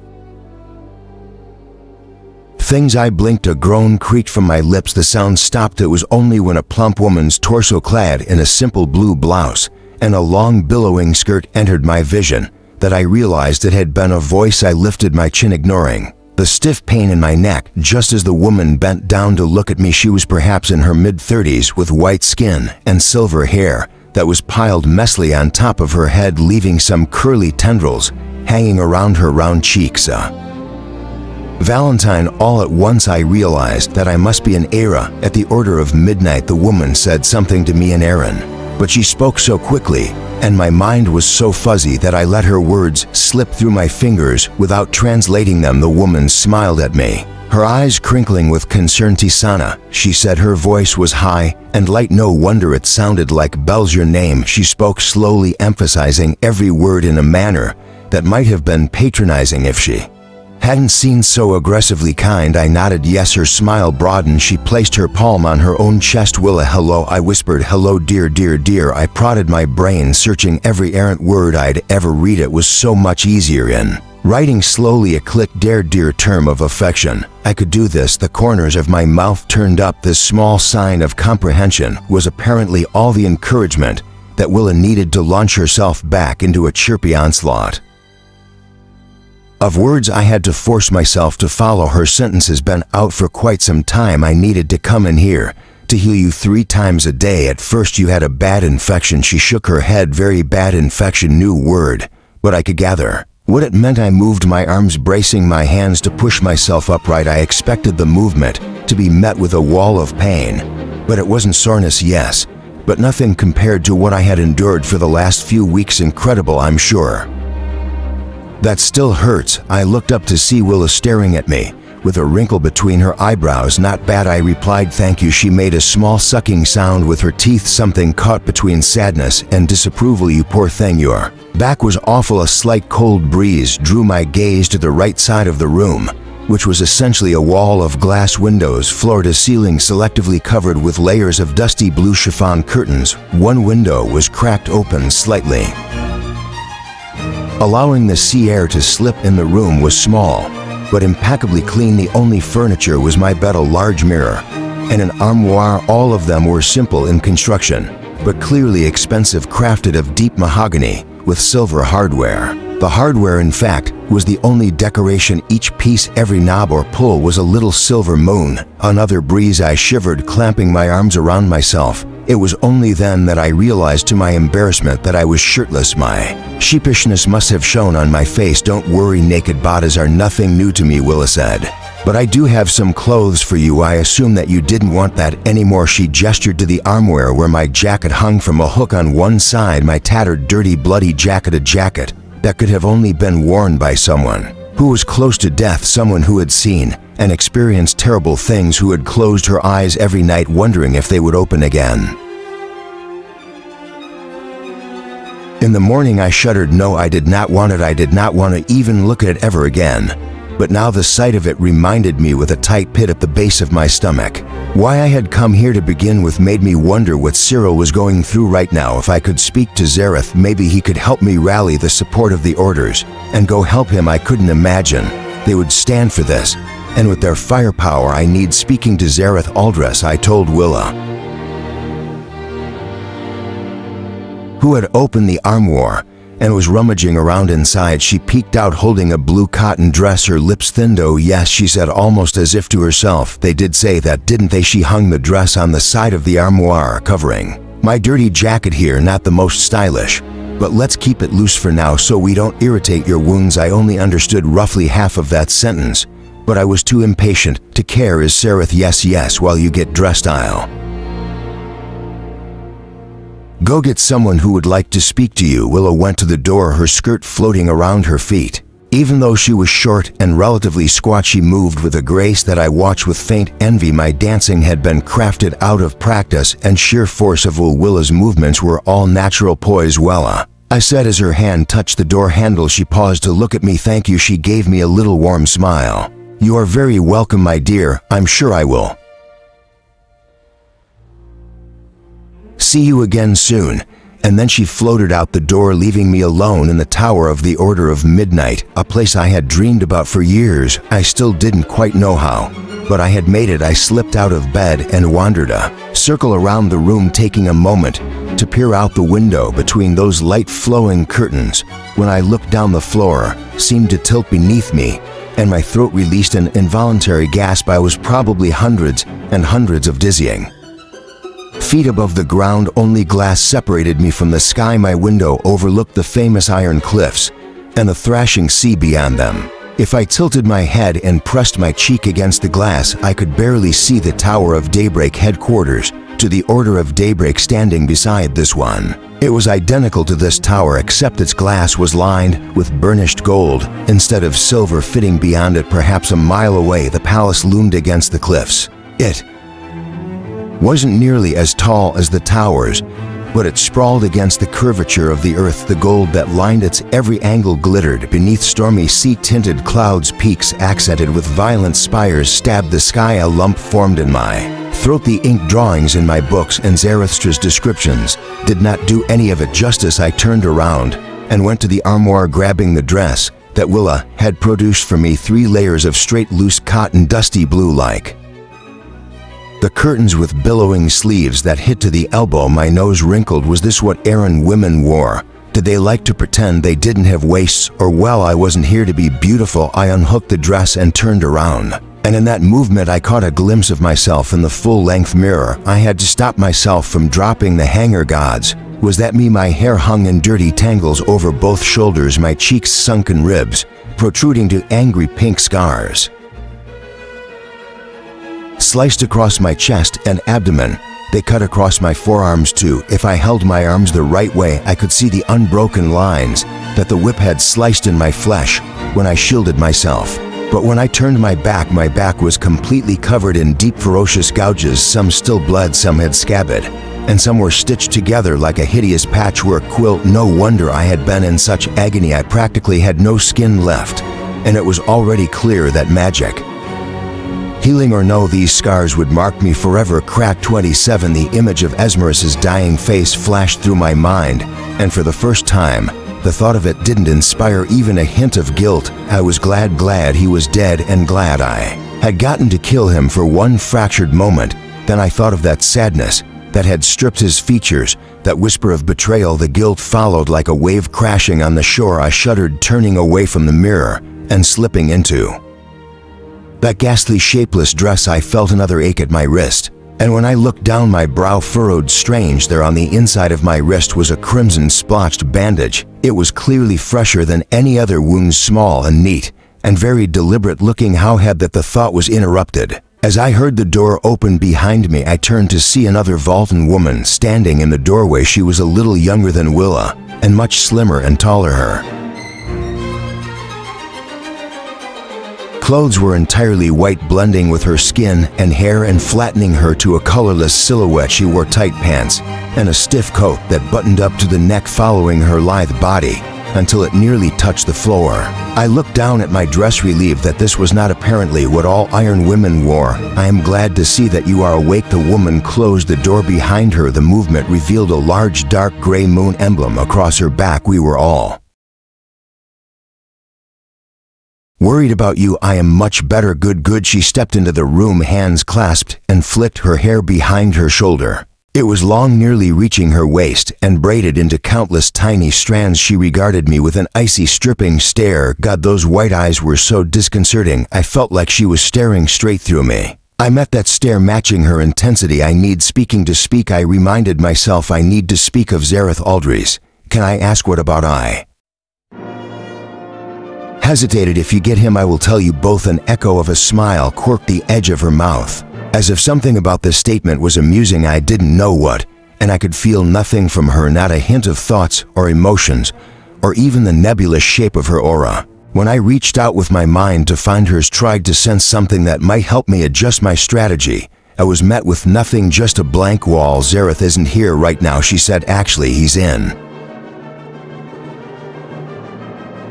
Speaker 1: things. I blinked. A groan creaked from my lips. The sound stopped. It was only when a plump woman's torso, clad in a simple blue blouse and a long billowing skirt, entered my vision that I realized it had been a voice. I lifted my chin, ignoring the stiff pain in my neck, just as the woman bent down to look at me. She was perhaps in her mid-30s, with white skin and silver hair that was piled messily on top of her head, leaving some curly tendrils hanging around her round cheeks. Valentine. All at once I realized that I must be an Era. At the order of midnight, the woman said something to me in Aaron, but she spoke so quickly, and my mind was so fuzzy that I let her words slip through my fingers without translating them. The woman smiled at me, her eyes crinkling with concern. Tisana, she said. Her voice was high and light. No wonder it sounded like bells. Your name. She spoke slowly, emphasizing every word in a manner that might have been patronizing if she hadn't seemed so aggressively kind. I nodded yes. Her smile broadened. She placed her palm on her own chest. Willa. Hello, I whispered. Hello, dear, dear, dear. I prodded my brain, searching every errant word I'd ever read. It was so much easier in writing slowly. A click. Dear term of affection. I could do this. The corners of my mouth turned up. This small sign of comprehension was apparently all the encouragement that Willa needed to launch herself back into a chirpy onslaught of words. I had to force myself to follow her sentences. Been out for quite some time. I needed to come in here to heal you 3 times a day. At first you had a bad infection. She shook her head. Very bad infection. New word, but I could gather what it meant. I moved my arms, bracing my hands to push myself upright. I expected the movement to be met with a wall of pain, but it wasn't. Soreness, yes, but nothing compared to what I had endured for the last few weeks. Incredible, I'm sure. That still hurts. I looked up to see Willa staring at me with a wrinkle between her eyebrows. Not bad, I replied. Thank you. She made a small sucking sound with her teeth, something caught between sadness and disapproval. You poor thing, your back was awful. A slight cold breeze drew my gaze to the right side of the room, which was essentially a wall of glass windows, floor to ceiling, selectively covered with layers of dusty blue chiffon curtains. One window was cracked open slightly, allowing the sea air to slip in. The room was small, but impeccably clean. The only furniture was my bed, a large mirror, and an armoire. All of them were simple in construction, but clearly expensive, crafted of deep mahogany with silver hardware. The hardware, in fact, was the only decoration. Each piece, every knob or pull, was a little silver moon. Another breeze. I shivered, clamping my arms around myself. It was only then that I realized to my embarrassment that I was shirtless. My sheepishness must have shown on my face. Don't worry, naked bodies are nothing new to me, Willa said. But I do have some clothes for you. I assume that you didn't want that anymore. She gestured to the armoire where my jacket hung from a hook on one side. My tattered, dirty, bloody jacket. A jacket that could have only been worn by someone who was close to death, someone who had seen and experienced terrible things, who had closed her eyes every night wondering if they would open again. In the morning I shuddered. No, I did not want it. I did not want to even look at it ever again. But now the sight of it reminded me with a tight pit at the base of my stomach. Why I had come here to begin with made me wonder what Cyril was going through right now. If I could speak to Zareth, maybe he could help me rally the support of the Orders and go help him. I couldn't imagine they would stand for this, and with their firepower I need speaking to Zareth Aldress, I told Willa, who had opened the armoire and was rummaging around inside. She peeked out holding a blue cotton dress, her lips thinned. Oh yes, she said, almost as if to herself. They did say that, didn't they? She hung the dress on the side of the armoire, covering my dirty jacket here. Not the most stylish, but let's keep it loose for now so we don't irritate your wounds. I only understood roughly half of that sentence, but I was too impatient to care. Is Zareth? Yes, yes, while you get dressed I'll go get someone who would like to speak to you. Willa went to the door, her skirt floating around her feet. Even though she was short and relatively squat, she moved with a grace that I watched with faint envy. My dancing had been crafted out of practice and sheer force of Willa's movements were all natural poise. Willa, I said as her hand touched the door handle. She paused to look at me. Thank you. She gave me a little warm smile. You are very welcome, my dear. I'm sure I will see you again soon. And then she floated out the door, leaving me alone in the Tower of the Order of Midnight, a place I had dreamed about for years. I still didn't quite know how, but I had made it. I slipped out of bed and wandered a circle around the room, taking a moment to peer out the window between those light-flowing curtains. When I looked down, the floor seemed to tilt beneath me, and my throat released an involuntary gasp. I was probably hundreds and hundreds of dizzying feet above the ground. Only glass separated me from the sky. My window overlooked the famous iron cliffs and the thrashing sea beyond them. If I tilted my head and pressed my cheek against the glass, I could barely see the Tower of Daybreak headquarters to the Order of Daybreak standing beside this one. It was identical to this tower, except its glass was lined with burnished gold instead of silver. Fitting beyond it, perhaps a mile away, the palace loomed against the cliffs. It wasn't nearly as tall as the towers, but it sprawled against the curvature of the earth. The gold that lined its every angle glittered beneath stormy sea-tinted clouds. Peaks accented with violent spires stabbed the sky. A lump formed in my throat. The ink drawings in my books and Zarathustra's descriptions did not do any of it justice. I turned around and went to the armoire, grabbing the dress that Willa had produced for me. 3 layers of straight loose cotton, dusty blue like the curtains with billowing sleeves that hit to the elbow. My nose wrinkled. Was this what Aran women wore? Did they like to pretend they didn't have waists? Or, well, I wasn't here to be beautiful. I unhooked the dress and turned around, and in that movement I caught a glimpse of myself in the full-length mirror. I had to stop myself from dropping the hanger. Gods, was that me? My hair hung in dirty tangles over both shoulders, my cheeks sunken ribs protruding to angry pink scars sliced across my chest and abdomen. They cut across my forearms too. If I held my arms the right way, I could see the unbroken lines that the whip had sliced in my flesh when I shielded myself. But when I turned my back was completely covered in deep, ferocious gouges. Some still bled, some had scabbed, and some were stitched together like a hideous patchwork quilt. No wonder I had been in such agony. I practically had no skin left, and it was already clear that magic, healing or no, these scars would mark me forever. Crack 27. The image of Esmeralda's dying face flashed through my mind, and for the first time, the thought of it didn't inspire even a hint of guilt. I was glad he was dead, and glad I had gotten to kill him for one fractured moment. Then I thought of that sadness that had stripped his features, that whisper of betrayal. The guilt followed like a wave crashing on the shore. I shuddered, turning away from the mirror and slipping into that ghastly shapeless dress. I felt another ache at my wrist, and when I looked down, my brow furrowed. Strange, there on the inside of my wrist was a crimson splotched bandage. It was clearly fresher than any other wound, small and neat, and very deliberate looking. How had that? The thought was interrupted as I heard the door open behind me. I turned to see another Voltan woman standing in the doorway. She was a little younger than Willa, and much slimmer and taller. Her clothes were entirely white, blending with her skin and hair and flattening her to a colorless silhouette. She wore tight pants and a stiff coat that buttoned up to the neck, following her lithe body until it nearly touched the floor. I looked down at my dress, relieved that this was not apparently what all Iron women wore. I am glad to see that you are awake. The woman closed the door behind her. The movement revealed a large dark gray moon emblem across her back. We were all worried about you. I am much better. Good. She stepped into the room, hands clasped, and flicked her hair behind her shoulder. It was long, nearly reaching her waist, and braided into countless tiny strands. She regarded me with an icy, stripping stare. God, those white eyes were so disconcerting. I felt like she was staring straight through me. I met that stare, matching her intensity. I need speaking to speak. I reminded myself I need to speak of Zareth Aldrys. Can I ask what about? I hesitated. If you get him, I will tell you both. An echo of a smile quirked the edge of her mouth, as if something about this statement was amusing. I didn't know what, and I could feel nothing from her, not a hint of thoughts or emotions, or even the nebulous shape of her aura. When I reached out with my mind to find hers, tried to sense something that might help me adjust my strategy, I was met with nothing, just a blank wall. "Zareth isn't here right now," she said. "Actually, he's in."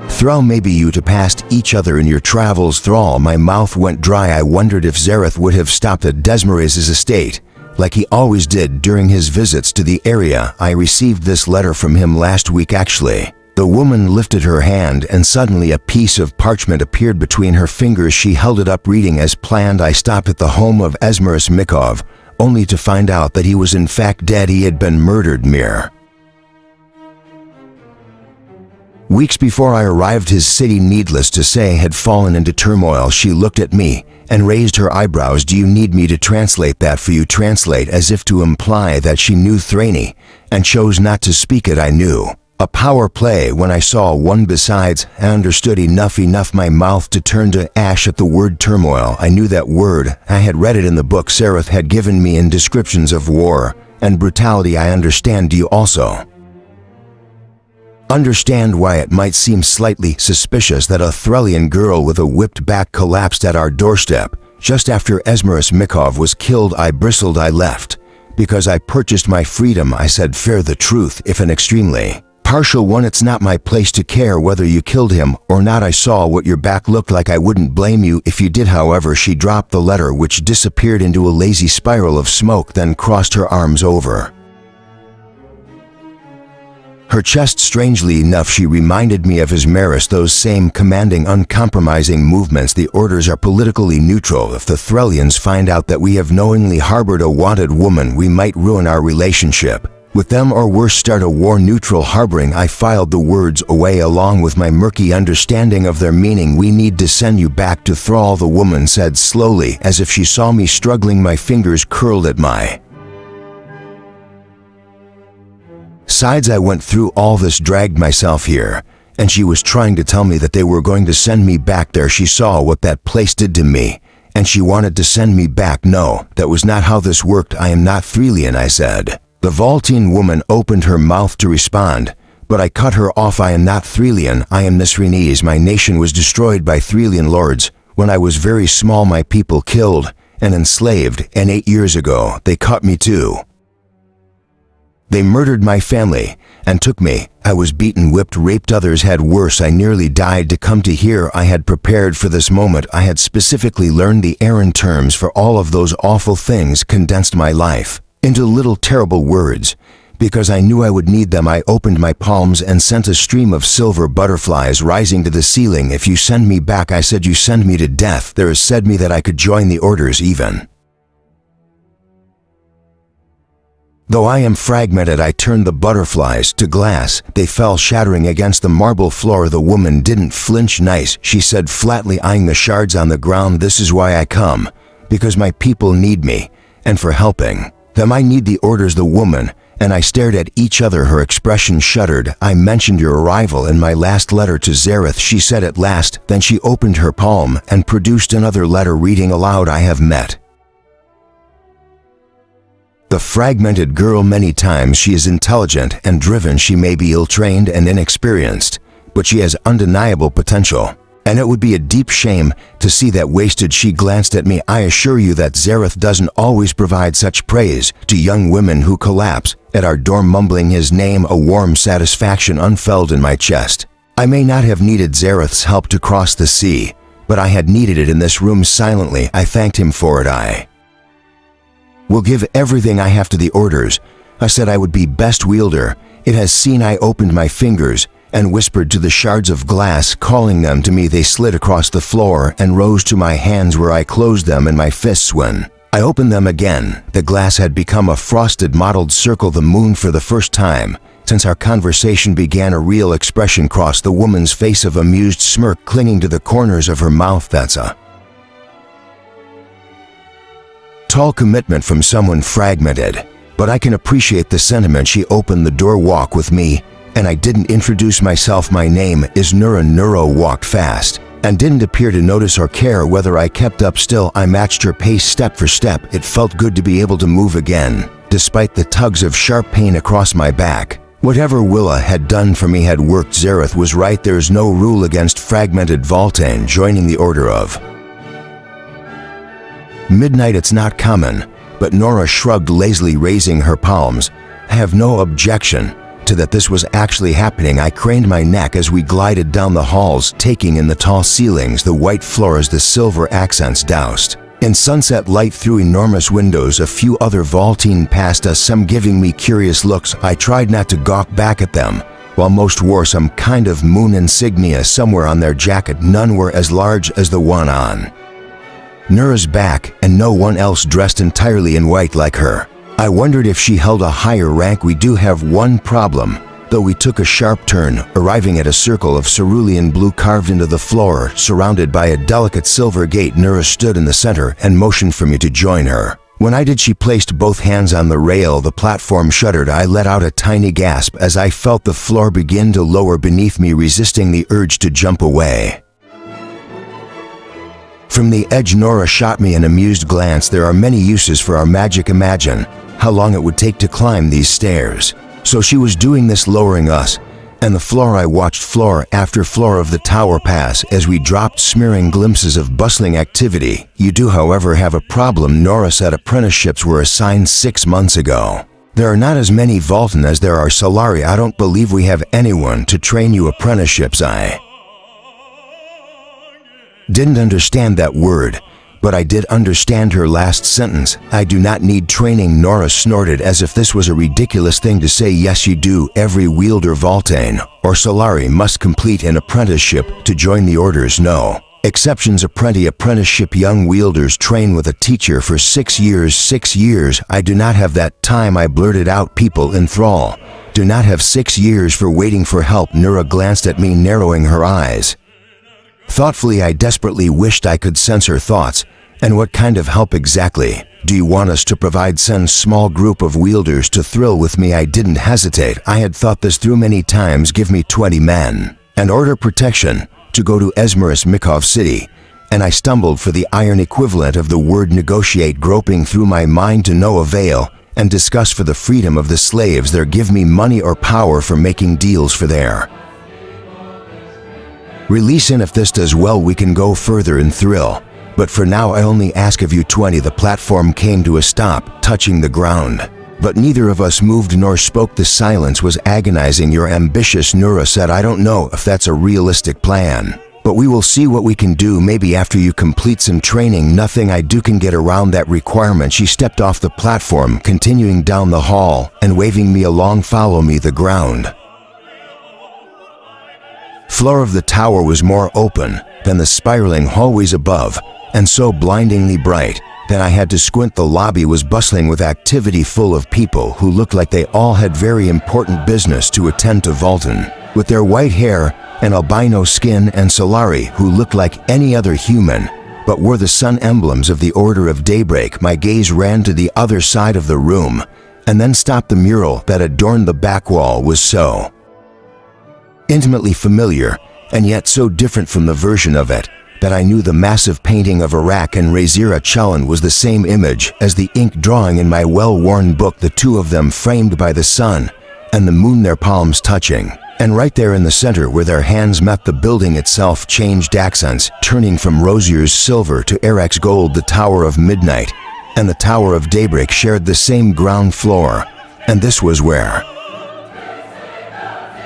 Speaker 1: Thrall, maybe you two passed each other in your travels. Thrall, my mouth went dry. I wondered if Zareth would have stopped at Desmarais' estate, like he always did during his visits to the area. "I received this letter from him last week, actually." The woman lifted her hand, and suddenly a piece of parchment appeared between her fingers. She held it up, reading as planned. "I stopped at the home of Esmerus Mikov, only to find out that he was in fact dead. He had been murdered mere weeks before I arrived. His city, needless to say, had fallen into turmoil." She looked at me and raised her eyebrows. "Do you need me to translate that for you?" Translate, as if to imply that she knew Thraney and chose not to speak it. I knew. A power play when I saw one. Besides, I understood enough, my mouth to turn to ash at the word turmoil. I knew that word. I had read it in the book Zareth had given me in descriptions of war and brutality. I understand. Do you also understand why it might seem slightly suspicious that a Thralian girl with a whipped back collapsed at our doorstep just after Esmerus Mikov was killed? I bristled. "I left because I purchased my freedom," I said. "Fair the truth, if an extremely partial one. It's not my place to care whether you killed him or not. I saw what your back looked like. I wouldn't blame you if you did." However, she dropped the letter, which disappeared into a lazy spiral of smoke, then crossed her arms over her chest. Strangely enough, she reminded me of Ismaris, those same commanding, uncompromising movements. "The orders are politically neutral. If the Thralians find out that we have knowingly harbored a wanted woman, we might ruin our relationship with them, or worse, start a war." "Neutral harboring?" I filed the words away along with my murky understanding of their meaning. "We need to send you back to Thrall," the woman said slowly, as if she saw me struggling. My fingers curled at my sides. "I went through all this, dragged myself here, and she was trying to tell me that they were going to send me back there. She saw what that place did to me, and she wanted to send me back." "No, that was not how this worked. I am not Thralian," I said. The Vaultine woman opened her mouth to respond, but I cut her off. "I am not Thralian. I am Nisrinese. My nation was destroyed by Thralian lords when I was very small. My people killed and enslaved, and 8 years ago they caught me too. They murdered my family and took me. I was beaten, whipped, raped. Others had worse. I nearly died to come to here. I had prepared for this moment. I had specifically learned the errand terms for all of those awful things, condensed my life into little terrible words, because I knew I would need them. I opened my palms and sent a stream of silver butterflies rising to the ceiling. "If you send me back," I said, "you send me to death." There is said me that I could join the orders even though I am fragmented. I turned the butterflies to glass. They fell shattering against the marble floor. The woman didn't flinch. "Nice," she said flatly, eyeing the shards on the ground. "This is why I come, because my people need me, and for helping them I need the orders." The woman and I stared at each other. Her expression shuddered. "I mentioned your arrival in my last letter to Zareth," she said at last. Then she opened her palm and produced another letter, reading aloud, "I have met the fragmented girl many times. She is intelligent and driven. She may be ill-trained and inexperienced, but she has undeniable potential, and it would be a deep shame to see that wasted." She glanced at me. "I assure you that Zareth doesn't always provide such praise to young women who collapse at our door." Mumbling his name, a warm satisfaction unfurled in my chest. I may not have needed Zareth's help to cross the sea, but I had needed it in this room. Silently, I thanked him for it. "I will give everything I have to the orders," I said. "I would be best wielder. It has seen." I opened my fingers and whispered to the shards of glass, calling them to me. They slid across the floor and rose to my hands, where I closed them in my fists. When I opened them again, the glass had become a frosted mottled circle. The moon, for the first time since our conversation began, a real expression crossed the woman's face, of amused smirk clinging to the corners of her mouth. "That's a tall commitment from someone fragmented, but I can appreciate the sentiment." She opened the door. "Walk with me," and I didn't introduce myself. "My name is Nura." Nura walked fast and didn't appear to notice or care whether I kept up. Still, I matched her pace step for step. It felt good to be able to move again, despite the tugs of sharp pain across my back. Whatever Willa had done for me had worked. Zareth was right, there's no rule against fragmented Voltane joining the Order of Midnight. It's not common, but Nora shrugged lazily, raising her palms. I have no objection to that. This was actually happening. I craned my neck as we glided down the halls, taking in the tall ceilings, the white floors, the silver accents doused in sunset light through enormous windows. A few other Voltane passed us, some giving me curious looks. I tried not to gawk back at them, while most wore some kind of moon insignia somewhere on their jacket. None were as large as the one on Nora's back, and no one else dressed entirely in white like her. I wondered if she held a higher rank. We do have one problem, though. We took a sharp turn, arriving at a circle of cerulean blue carved into the floor, surrounded by a delicate silver gate. Nora stood in the center and motioned for me to join her. When I did, she placed both hands on the rail. The platform shuddered. I let out a tiny gasp as I felt the floor begin to lower beneath me, resisting the urge to jump away. From the edge, Nora shot me an amused glance. There are many uses for our magic. Imagine how long it would take to climb these stairs. So she was doing this, lowering us, and the floor. I watched floor after floor of the tower pass as we dropped, smearing glimpses of bustling activity. You do, however, have a problem. Nora said apprenticeships were assigned 6 months ago. There are not as many Voltane as there are Solari. I don't believe we have anyone to train you. Apprenticeships. I didn't understand that word, but I did understand her last sentence. I do not need training, Nora snorted, as if this was a ridiculous thing to say. Yes, you do. Every wielder Voltane or Solari must complete an apprenticeship to join the orders. No exceptions. Apprenticeship. Young wielders train with a teacher for 6 years. 6 years? I do not have that time, I blurted out. People in thrall do not have 6 years for waiting for help. Nora glanced at me, narrowing her eyes thoughtfully. I desperately wished I could sense her thoughts. And what kind of help exactly do you want us to provide? Send small group of wielders to thrill with me. I didn't hesitate. I had thought this through many times. Give me 20 men and order protection to go to Esmerus Mikov City, and I stumbled for the iron equivalent of the word negotiate, groping through my mind to no avail, and discuss for the freedom of the slaves there. Give me money or power for making deals for their release, and if this does well we can go further in thrill. But for now I only ask of you 20. The platform came to a stop, touching the ground, but neither of us moved nor spoke. The silence was agonizing. You're ambitious, Nora said. I don't know if that's a realistic plan, but we will see what we can do. Maybe after you complete some training. Nothing I do can get around that requirement. She stepped off the platform, continuing down the hall and waving me along. Follow me. The ground floor of the tower was more open than the spiraling hallways above, and so blindingly bright that I had to squint. The lobby was bustling with activity, full of people who looked like they all had very important business to attend to. Voltane with their white hair and albino skin, and Solari who looked like any other human but wore the sun emblems of the Order of Daybreak. My gaze ran to the other side of the room and then stopped. The mural that adorned the back wall was so intimately familiar and yet so different from the version of it that I knew the massive painting of Iraq and Razira Chalan was the same image as the ink drawing in my well-worn book, the two of them framed by the sun and the moon, their palms touching. And right there in the center where their hands met, the building itself changed accents, turning from Rozier's silver to Eric's gold. The Tower of Midnight and the Tower of Daybreak shared the same ground floor, and this was where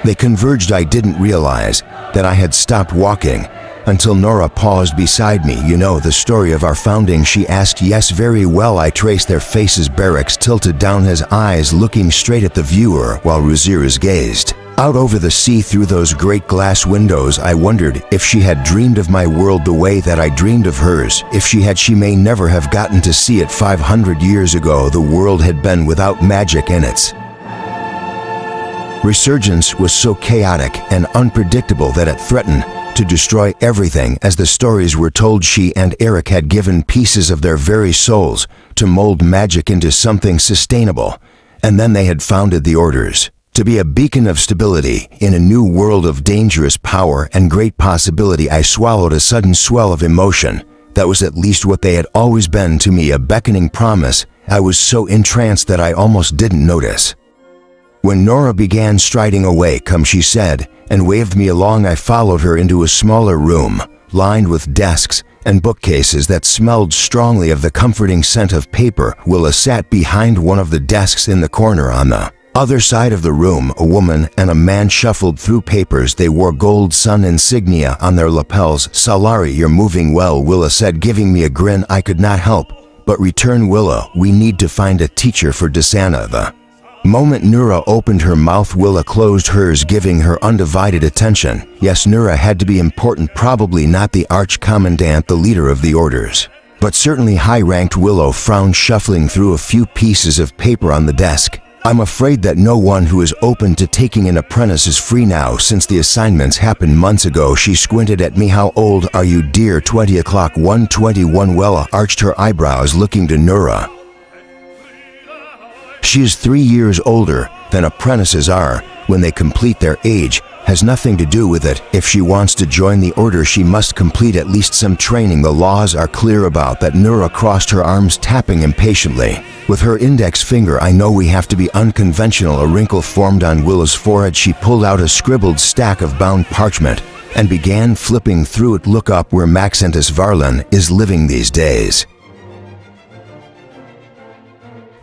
Speaker 1: they converged. I didn't realize that I had stopped walking until Nora paused beside me. You know the story of our founding, she asked. Yes, very well. I traced their faces. Barracks tilted down, his eyes looking straight at the viewer, while Ruziris gazed out over the sea through those great glass windows. I wondered if she had dreamed of my world the way that I dreamed of hers. If she had, she may never have gotten to see it. 500 years ago, the world had been without magic, and its resurgence was so chaotic and unpredictable that it threatened to destroy everything. As the stories were told, she and Eric had given pieces of their very souls to mold magic into something sustainable, and then they had founded the Orders to be a beacon of stability in a new world of dangerous power and great possibility. I swallowed a sudden swell of emotion. That was at least what they had always been to me, a beckoning promise. I was so entranced that I almost didn't notice When Nora began striding away, "Come," she said, and waved me along. I followed her into a smaller room, lined with desks and bookcases that smelled strongly of the comforting scent of paper. Willa sat behind one of the desks in the corner. On the other side of the room, a woman and a man shuffled through papers. They wore gold sun insignia on their lapels. "Salari, you're moving well," Willa said, giving me a grin. I could not help but return. "Willa, we need to find a teacher for Desana." The moment Nura opened her mouth, Willa closed hers, giving her undivided attention. Yes, Nura had to be important, probably not the arch-commandant, the leader of the orders, but certainly high-ranked. Willow frowned, shuffling through a few pieces of paper on the desk. "I'm afraid that no one who is open to taking an apprentice is free now, since the assignments happened months ago." She squinted at me. "How old are you, dear?" 20 o'clock, 121. Willa arched her eyebrows, looking to Nura. "She is 3 years older than apprentices are when they complete their age. Has nothing to do with it. If she wants to join the order, she must complete at least some training. The laws are clear about that." Nura crossed her arms, tapping impatiently with her index finger. "I know we have to be unconventional." A wrinkle formed on Willa's forehead. She pulled out a scribbled stack of bound parchment and began flipping through it. "Look up where Maxentus Varlan is living these days."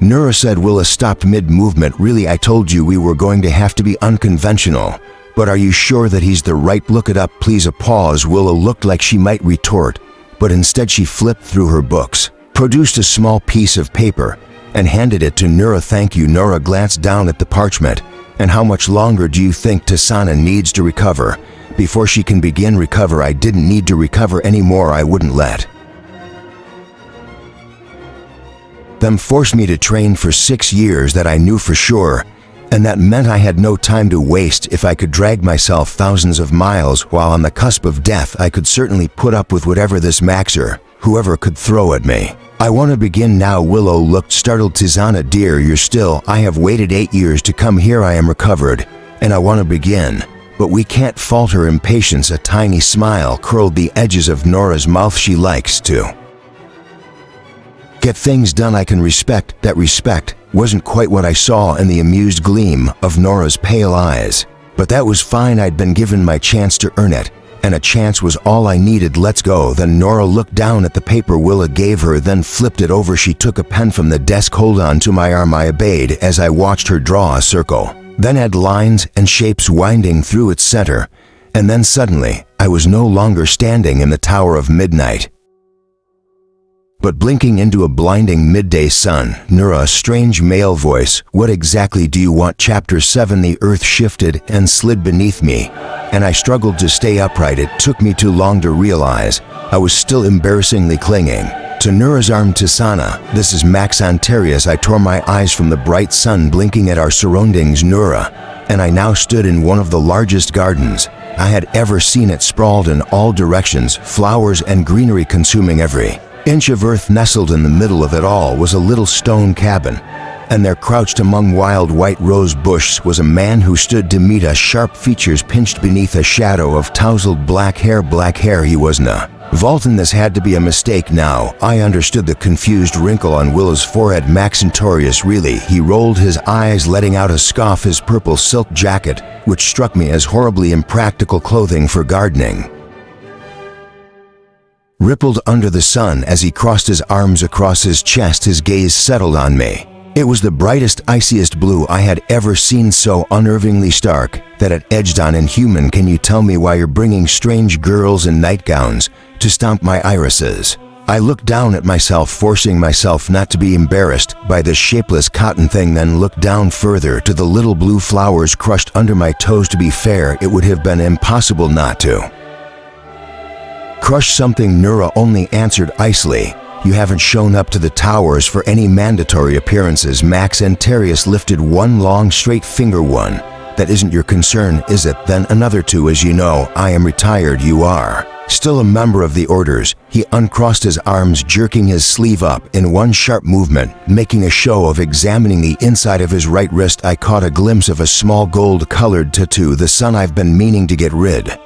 Speaker 1: Nura said. Willa stopped mid-movement. "Really, I told you we were going to have to be unconventional. But are you sure that he's the right? Look it up, please." A pause. Willa looked like she might retort, but instead she flipped through her books, produced a small piece of paper, and handed it to Nura. "Thank you." Nura glanced down at the parchment. "And how much longer do you think Desana needs to recover before she can begin?" "Recover? I didn't need to recover anymore. I wouldn't let them force me to train for 6 years. That I knew for sure, and that meant I had no time to waste. If I could drag myself thousands of miles while on the cusp of death, I could certainly put up with whatever this Maxer, whoever, could throw at me. I want to begin now." Willow looked startled. "Tizana, dear, you're still. I have waited 8 years to come here. I am recovered, and I want to begin. But we can't." Falter impatience. A tiny smile curled the edges of Nora's mouth. "She likes to get things done I can respect." That respect wasn't quite what I saw in the amused gleam of Nora's pale eyes. But that was fine. I'd been given my chance to earn it, and a chance was all I needed. "Let's go." Then Nora looked down at the paper Willa gave her, then flipped it over. She took a pen from the desk. "Hold on to my arm." I obeyed as I watched her draw a circle, then add lines and shapes winding through its center. And then suddenly, I was no longer standing in the Tower of Midnight, but blinking into a blinding midday sun. "Nura," a strange male voice. "What exactly do you want?" Chapter 7. The earth shifted and slid beneath me, and I struggled to stay upright. It took me too long to realize I was still embarrassingly clinging to Nura's arm. "Tisana, this is Max Antarius." I tore my eyes from the bright sun blinking at our surroundings. Nura and I now stood in one of the largest gardens I had ever seen. It sprawled in all directions, flowers and greenery consuming every inch of earth. Nestled in the middle of it all was a little stone cabin, and there, crouched among wild white rose bushes, was a man who stood to meet us, sharp features pinched beneath a shadow of tousled black hair. He was a Vulcan. This had to be a mistake now. I understood the confused wrinkle on Willa's forehead. "Maxentorius, really?" He rolled his eyes, letting out a scoff. His purple silk jacket, which struck me as horribly impractical clothing for gardening, rippled under the sun as he crossed his arms across his chest. His gaze settled on me. It was the brightest, iciest blue I had ever seen, so unnervingly stark that it edged on inhuman. "Can you tell me why you're bringing strange girls in nightgowns to stomp my irises?" I looked down at myself, forcing myself not to be embarrassed by this shapeless cotton thing, then looked down further to the little blue flowers crushed under my toes. To be fair, it would have been impossible not to crush something. Nura only answered icily, "You haven't shown up to the towers for any mandatory appearances." Max Antarius lifted one long straight finger. "One, that isn't your concern, is it?" Then another. "Two, as you know, I am retired. You are still a member of the orders." He uncrossed his arms, jerking his sleeve up in one sharp movement, making a show of examining the inside of his right wrist. I caught a glimpse of a small gold-colored tattoo. "The sun, I've been meaning to get rid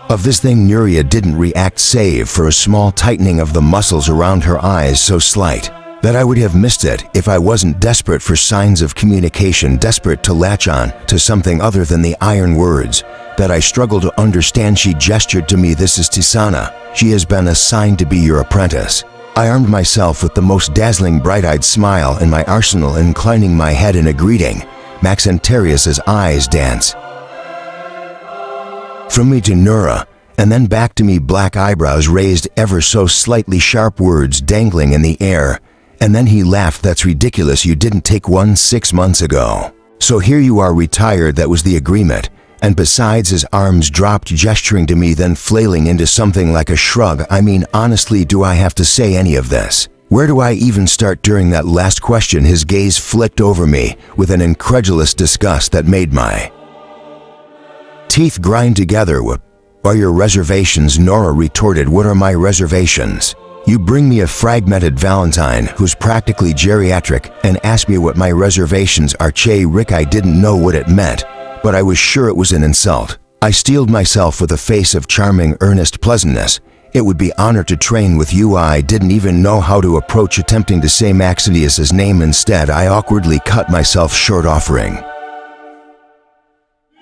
Speaker 1: of this thing." Nuria didn't react, save for a small tightening of the muscles around her eyes, so slight That I would have missed it if I wasn't desperate for signs of communication, desperate to latch on to something other than the iron words. That I struggle to understand. She gestured to me. This is Tisana. She has been assigned to be your apprentice. I armed myself with the most dazzling bright-eyed smile in my arsenal, inclining my head in a greeting. Maxentarius's eyes dance. From me to Nura, and then back to me, black eyebrows raised, ever so slightly, sharp words dangling in the air. And then he laughed. That's ridiculous. You didn't take one 6 months ago. So here you are, retired. That was the agreement. And besides, his arms dropped, gesturing to me, then flailing into something like a shrug. I mean, honestly, do I have to say any of this? Where do I even start? During that last question, his gaze flicked over me with an incredulous disgust that made my teeth grind together. What are your reservations? Nora retorted. What are my reservations? You bring me a fragmented Valentine who's practically geriatric and ask me what my reservations are. Che Rick, I didn't know what it meant, but I was sure it was an insult. I steeled myself with a face of charming, earnest pleasantness. It would be honor to train with you. I didn't even know how to approach attempting to say Maxentius's name. Instead, I awkwardly cut myself short, offering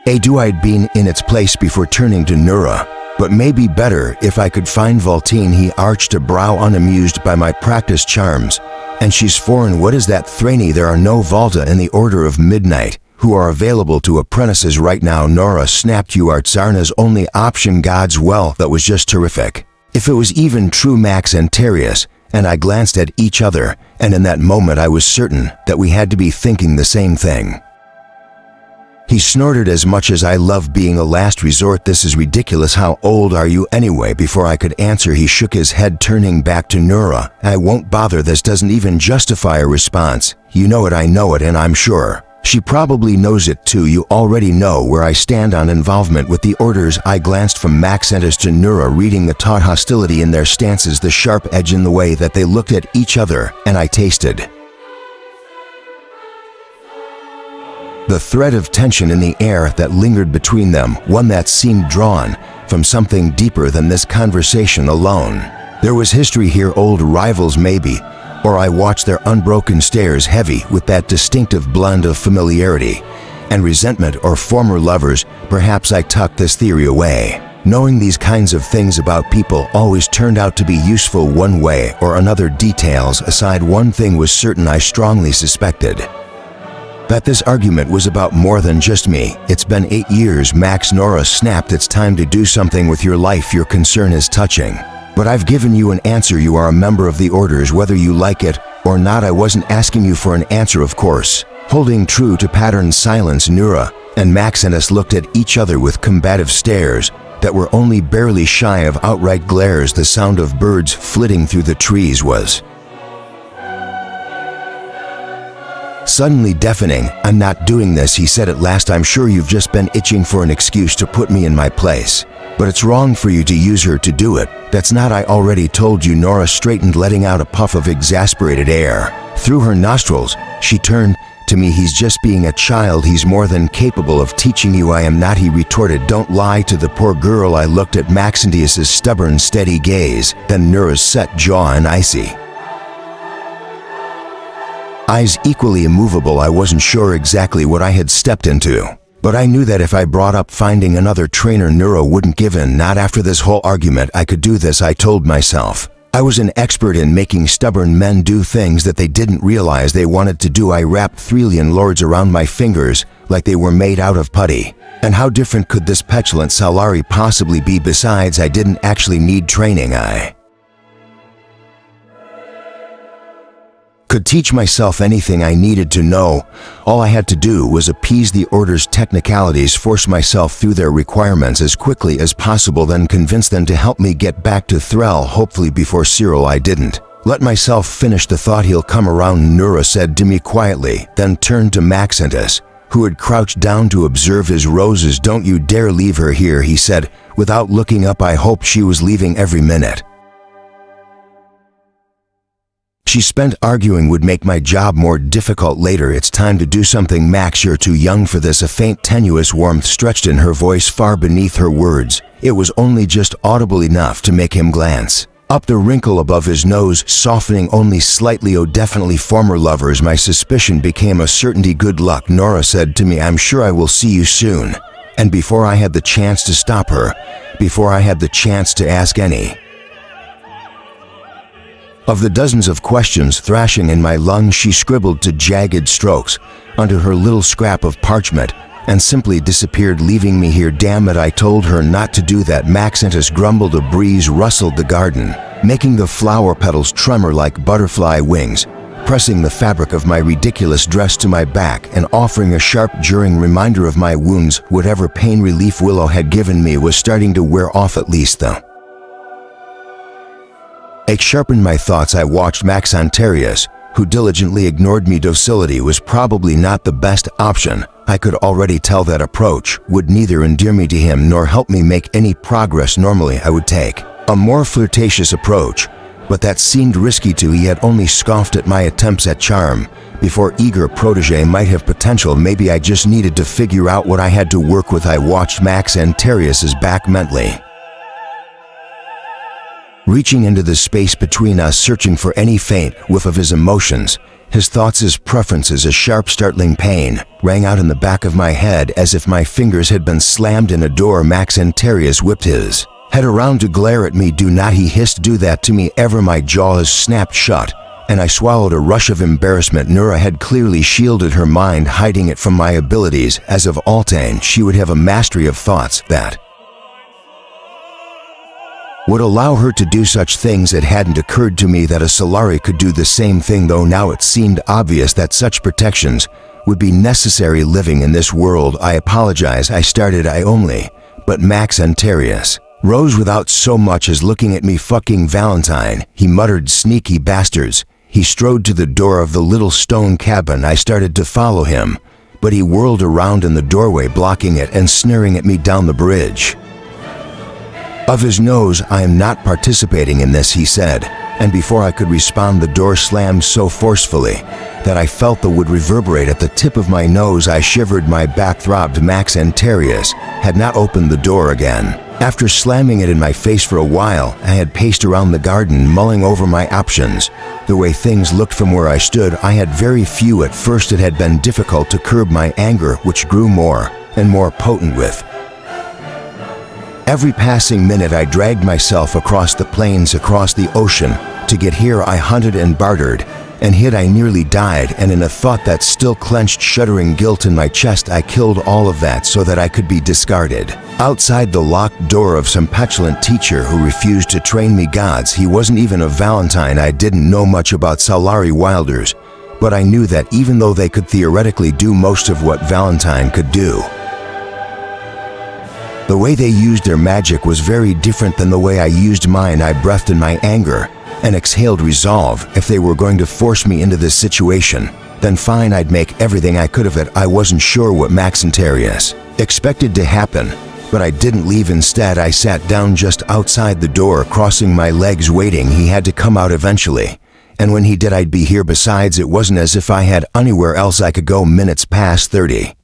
Speaker 1: a do. I'd been in its place before turning to Nura. But maybe better if I could find Valtine. He arched a brow, unamused by my practiced charms. And she's foreign. What is that? Thraney, there are no Valta in the Order of Midnight who are available to apprentices right now. Nora snapped. You are Tsarna's only option. God's well, that was just terrific. If it was even true, Maxentarius and I glanced at each other, and in that moment I was certain that we had to be thinking the same thing. He snorted. As much as I love being a last resort, this is ridiculous. How old are you anyway? Before I could answer, he shook his head, turning back to Nura. I won't bother. This doesn't even justify a response. You know it, I know it, and I'm sure she probably knows it too. You already know where I stand on involvement with the orders. I glanced from Maxentius to Nura, reading the taut hostility in their stances, the sharp edge in the way that they looked at each other, and I tasted the thread of tension in the air that lingered between them, one that seemed drawn from something deeper than this conversation alone. There was history here, old rivals maybe, or I watched their unbroken stares, heavy with that distinctive blend of familiarity and resentment, or former lovers. Perhaps I tucked this theory away. Knowing these kinds of things about people always turned out to be useful one way or another. Details aside, one thing was certain. I strongly suspected that this argument was about more than just me. It's been 8 years, Max. Nora snapped. It's time to do something with your life. Your concern is touching, but I've given you an answer. You are a member of the orders, whether you like it or not. I wasn't asking you for an answer, of course. Holding true to patterned silence, Nura and Maxentius looked at each other with combative stares that were only barely shy of outright glares. The sound of birds flitting through the trees was suddenly deafening. I'm not doing this, he said at last. I'm sure you've just been itching for an excuse to put me in my place. But it's wrong for you to use her to do it. That's not. I already told you. Nora straightened, letting out a puff of exasperated air through her nostrils. She turned to me. He's just being a child. He's more than capable of teaching you. I am not, he retorted. Don't lie to the poor girl. I looked at Maxentius's stubborn, steady gaze, then Nora's set jaw and icy eyes equally immovable. I wasn't sure exactly what I had stepped into, but I knew that if I brought up finding another trainer, Nura wouldn't give in. Not after this whole argument. I could do this, I told myself. I was an expert in making stubborn men do things that they didn't realize they wanted to do. I wrapped Threlian lords around my fingers like they were made out of putty. And how different could this petulant Salari possibly be? Besides, I didn't actually need training. I could teach myself anything I needed to know. All I had to do was appease the Order's technicalities, force myself through their requirements as quickly as possible, then convince them to help me get back to Threll, hopefully before Cyril. I didn't let myself finish the thought. He'll come around, Nura said to me quietly, then turned to Maxentius, who had crouched down to observe his roses. Don't you dare leave her here, he said, without looking up. I hoped she was leaving every minute she spent arguing would make my job more difficult later. It's time to do something, Max. You're too young for this. A faint, tenuous warmth stretched in her voice far beneath her words. It was only just audible enough to make him glance. Up the wrinkle above his nose, softening only slightly. Oh, definitely former lovers. My suspicion became a certainty. Good luck, Nora said to me. I'm sure I will see you soon. And before I had the chance to stop her, before I had the chance to ask any of the dozens of questions thrashing in my lungs, she scribbled to jagged strokes onto her little scrap of parchment and simply disappeared, leaving me here. Damn it, I told her not to do that. Maxentus grumbled. A breeze rustled the garden, making the flower petals tremor like butterfly wings, pressing the fabric of my ridiculous dress to my back and offering a sharp, jarring reminder of my wounds. Whatever pain relief Willow had given me was starting to wear off, at least though. It sharpened my thoughts. I watched Maxentarius, who diligently ignored me. Docility was probably not the best option. I could already tell that approach would neither endear me to him nor help me make any progress. Normally I would take a more flirtatious approach, but that seemed risky too. He had only scoffed at my attempts at charm before eager protege might have potential. Maybe I just needed to figure out what I had to work with. I watched Maxentarius's back mentally, reaching into the space between us, searching for any faint whiff of his emotions, his thoughts, his preferences. A sharp, startling pain rang out in the back of my head as if my fingers had been slammed in a door. Maxentarius whipped his head around to glare at me. Do not, he hissed, do that to me ever. My jaw snapped shut, and I swallowed a rush of embarrassment. Nora had clearly shielded her mind, hiding it from my abilities. As of Altane, she would have a mastery of thoughts that would allow her to do such things. It hadn't occurred to me that a Solari could do the same thing, though now it seemed obvious that such protections would be necessary living in this world. I apologize, I started. I only, but Maxentarius rose without so much as looking at me. Fucking Valentine, he muttered. Sneaky bastards. He strode to the door of the little stone cabin. I started to follow him, but he whirled around in the doorway, blocking it and sneering at me down the bridge of his nose. I am not participating in this, he said, and before I could respond, the door slammed so forcefully that I felt the wood reverberate at the tip of my nose. I shivered, my back throbbed. Maxentarius had not opened the door again. After slamming it in my face for a while, I had paced around the garden, mulling over my options. The way things looked from where I stood, I had very few. At first it had been difficult to curb my anger, which grew more and more potent with every passing minute. I dragged myself across the plains, across the ocean. To get here I hunted and bartered and hid. I nearly died, and in a thought that still clenched shuddering guilt in my chest, I killed all of that so that I could be discarded. Outside the locked door of some petulant teacher who refused to train me. Gods, he wasn't even a Valentine. I didn't know much about Solari wilders, but I knew that even though they could theoretically do most of what Valentine could do, the way they used their magic was very different than the way I used mine. I breathed in my anger and exhaled resolve. If they were going to force me into this situation, then fine, I'd make everything I could of it. I wasn't sure what Maxentarius expected to happen, but I didn't leave. Instead, I sat down just outside the door, crossing my legs, waiting. He had to come out eventually, and when he did, I'd be here. Besides, it wasn't as if I had anywhere else I could go. Minutes passed, 30.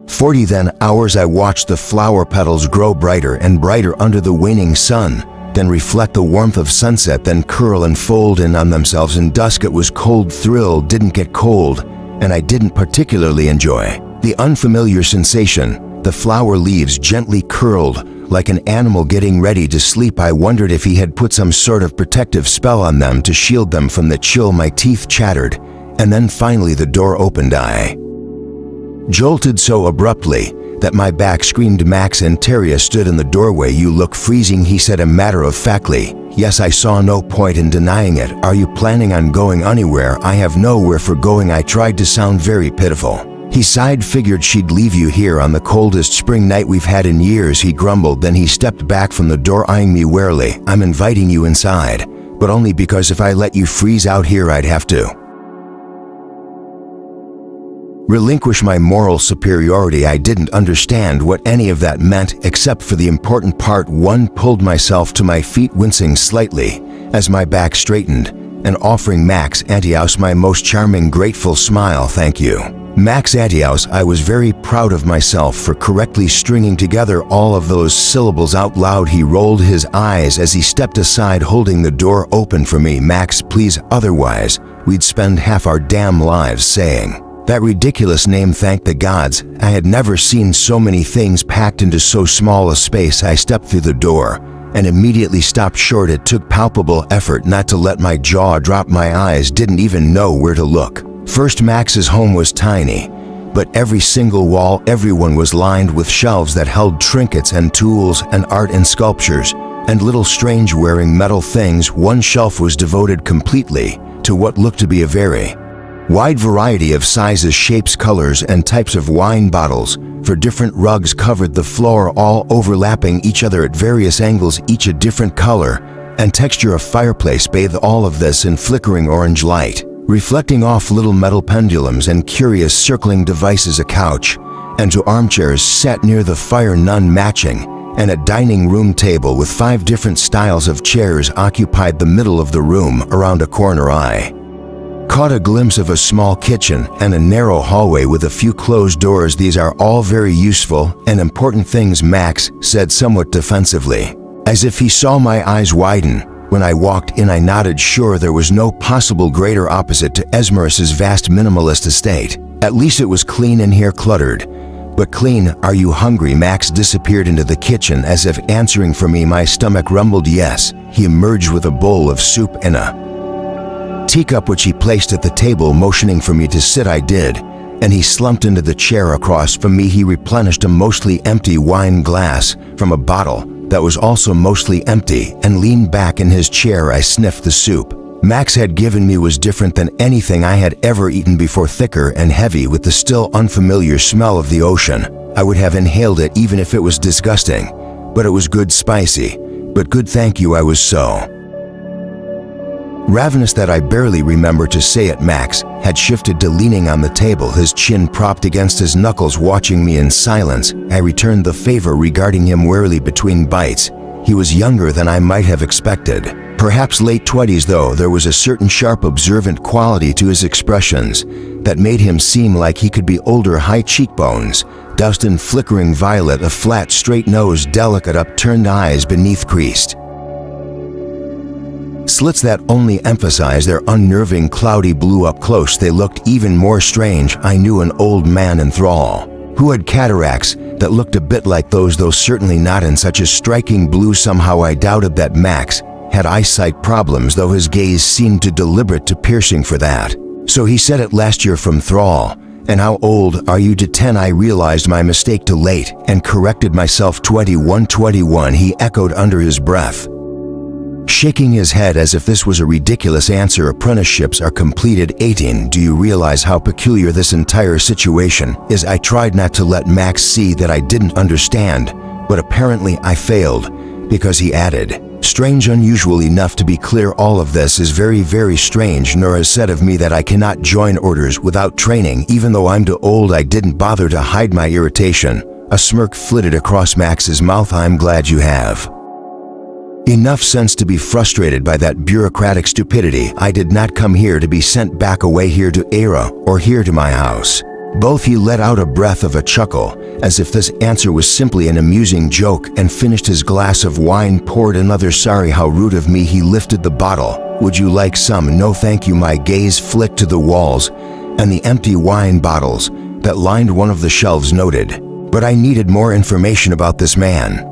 Speaker 1: 40, then hours. I watched the flower petals grow brighter and brighter under the waning sun, then reflect the warmth of sunset, then curl and fold in on themselves. In dusk it was cold. Thrill didn't get cold, and I didn't particularly enjoy the unfamiliar sensation. The flower leaves gently curled like an animal getting ready to sleep. I wondered if he had put some sort of protective spell on them to shield them from the chill. My teeth chattered, and then finally the door opened. I jolted so abruptly that my back screamed. Maxentarius stood in the doorway. You look freezing, he said matter-of-factly. Yes, I saw no point in denying it. Are you planning on going anywhere? I have nowhere for going. I tried to sound very pitiful. He sighed. Figured she'd leave you here on the coldest spring night we've had in years, he grumbled. Then he stepped back from the door, eyeing me warily. I'm inviting you inside, but only because if I let you freeze out here, I'd have to relinquish my moral superiority. I didn't understand what any of that meant, except for the important part. One, pulled myself to my feet, wincing slightly as my back straightened, and offering Maxentarius my most charming, grateful smile. Thank you. Max Adios, I was very proud of myself for correctly stringing together all of those syllables out loud. He rolled his eyes as he stepped aside, holding the door open for me. Max, please, otherwise we'd spend half our damn lives saying that ridiculous name. Thank the gods, I had never seen so many things packed into so small a space. I stepped through the door and immediately stopped short. It took palpable effort not to let my jaw drop. My eyes didn't even know where to look. First, Max's home was tiny, but every single wall, everyone was lined with shelves that held trinkets and tools and art and sculptures and little strange wearing metal things. One shelf was devoted completely to what looked to be a very wide variety of sizes, shapes, colors, and types of wine bottles. For different rugs covered the floor, all overlapping each other at various angles, each a different color and texture. A fireplace bathed all of this in flickering orange light, reflecting off little metal pendulums and curious circling devices. A couch and two armchairs sat near the fire, none matching, and a dining room table with 5 different styles of chairs occupied the middle of the room. Around a corner I caught a glimpse of a small kitchen and a narrow hallway with a few closed doors. These are all very useful and important things, Max said somewhat defensively, as if he saw my eyes widen. When I walked in, I nodded, sure. There was no possible greater opposite to Esmeralda's vast minimalist estate. At least it was clean in here, cluttered, but clean. Are you hungry? Max disappeared into the kitchen as if answering for me. My stomach rumbled. Yes. He emerged with a bowl of soup and a teacup which he placed at the table, motioning for me to sit. I did, and he slumped into the chair across from me. He replenished a mostly empty wine glass from a bottle that was also mostly empty and leaned back in his chair. I sniffed the soup Max had given me was different than anything I had ever eaten before, thicker and heavy with the still unfamiliar smell of the ocean. I would have inhaled it even if it was disgusting, but it was good, spicy, but good. Thank you. I was so ravenous that I barely remember to say it. Max had shifted to leaning on the table, his chin propped against his knuckles, watching me in silence. I returned the favor, regarding him warily between bites. He was younger than I might have expected, perhaps late 20s, though there was a certain sharp, observant quality to his expressions that made him seem like he could be older. High cheekbones, dust and flickering violet, a flat, straight nose, delicate upturned eyes beneath creased slits that only emphasized their unnerving cloudy blue. Up close they looked even more strange. I knew an old man in thrall who had cataracts that looked a bit like those, though certainly not in such a striking blue. Somehow I doubted that Max had eyesight problems, though his gaze seemed too deliberate, too piercing for that. So he said it. Last year from thrall. And how old are you? To 10. I realized my mistake too late and corrected myself. 21. 21, he echoed under his breath, shaking his head as if this was a ridiculous answer. Apprenticeships are completed. 18. Do you realize how peculiar this entire situation is? I tried not to let Max see that I didn't understand, but apparently I failed, because he added, strange, unusual enough to be clear. All of this is very, very strange. Nora said of me that I cannot join orders without training, even though I'm too old. I didn't bother to hide my irritation. A smirk flitted across Max's mouth. I'm glad you have enough sense to be frustrated by that bureaucratic stupidity. I did not come here to be sent back away, here to Era, or here to my house. Both. He let out a breath of a chuckle, as if this answer was simply an amusing joke, and finished his glass of wine, poured another. Sorry, how rude of me. He lifted the bottle. Would you like some? No thank you. My gaze flicked to the walls and the empty wine bottles that lined one of the shelves. Noted. But I needed more information about this man.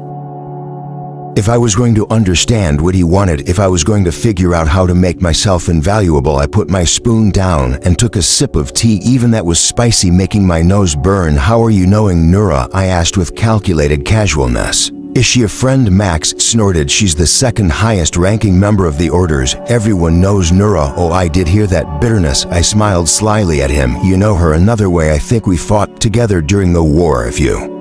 Speaker 1: If I was going to understand what he wanted, if I was going to figure out how to make myself invaluable. I put my spoon down and took a sip of tea. Even that was spicy, making my nose burn. How are you knowing Nura? I asked with calculated casualness. Is she a friend? Max snorted. She's the second highest ranking member of the orders. Everyone knows Nura. Oh, I did hear that. Bitterness. I smiled slyly at him. You know her another way. I think we fought together during the war. If you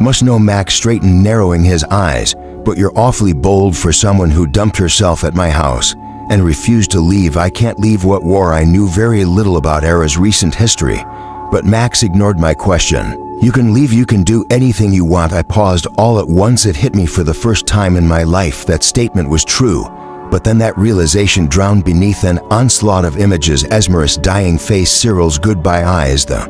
Speaker 1: must know. Max straightened, narrowing his eyes. But you're awfully bold for someone who dumped herself at my house and refused to leave. I can't leave. What war? I knew very little about Era's recent history, but Max ignored my question. You can leave. You can do anything you want. I paused. All at once it hit me for the first time in my life that statement was true. But then that realization drowned beneath an onslaught of images: Esmer's dying face, Cyril's goodbye eyes, the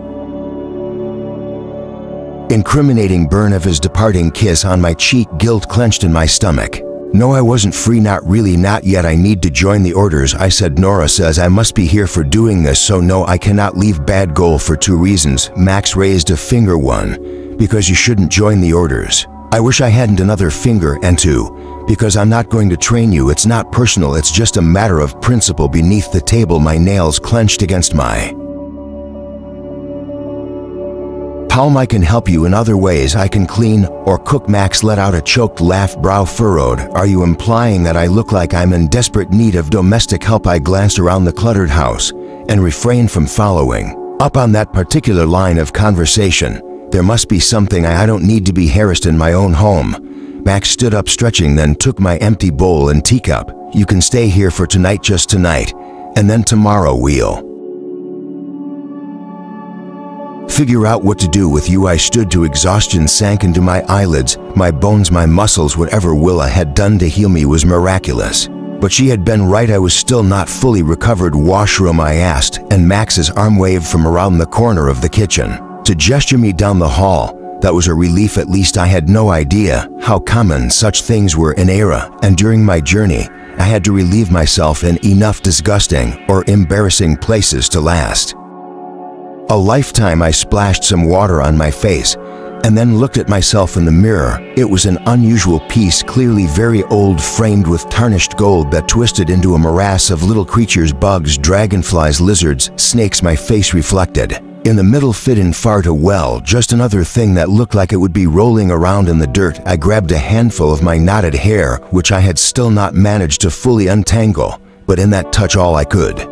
Speaker 1: incriminating burn of his departing kiss on my cheek, guilt clenched in my stomach. No, I wasn't free, not really, not yet. I need to join the orders, I said. Nora says I must be here for doing this, so no, I cannot leave. Bad goal for 2 reasons. Max raised a finger. 1, because you shouldn't join the orders. I wish I hadn't another finger. And 2, because I'm not going to train you. It's not personal, it's just a matter of principle. Beneath the table, my nails clenched against my palm. I can help you in other ways. I can clean or cook. Max let out a choked laugh, brow furrowed. Are you implying that I look like I'm in desperate need of domestic help? I glanced around the cluttered house and refrained from following up on that particular line of conversation. There must be something. I don't need to be harassed in my own home. Max stood up, stretching, then took my empty bowl and teacup. You can stay here for tonight, just tonight, and then tomorrow we'll figure out what to do with you. I stood to exhaustion sank into my eyelids, my bones, my muscles. Whatever Willa had done to heal me was miraculous. But she had been right. I was still not fully recovered. Washroom, I asked, and Max's arm waved from around the corner of the kitchen to gesture me down the hall. That was a relief. At least I had no idea how common such things were in Era, and during my journey, I had to relieve myself in enough disgusting or embarrassing places to last a lifetime. I splashed some water on my face and then looked at myself in the mirror. It was an unusual piece, clearly very old, framed with tarnished gold that twisted into a morass of little creatures: bugs, dragonflies, lizards, snakes. My face reflected in the middle fit in far too well, just another thing that looked like it would be rolling around in the dirt. I grabbed a handful of my knotted hair, which I had still not managed to fully untangle, but in that touch all I could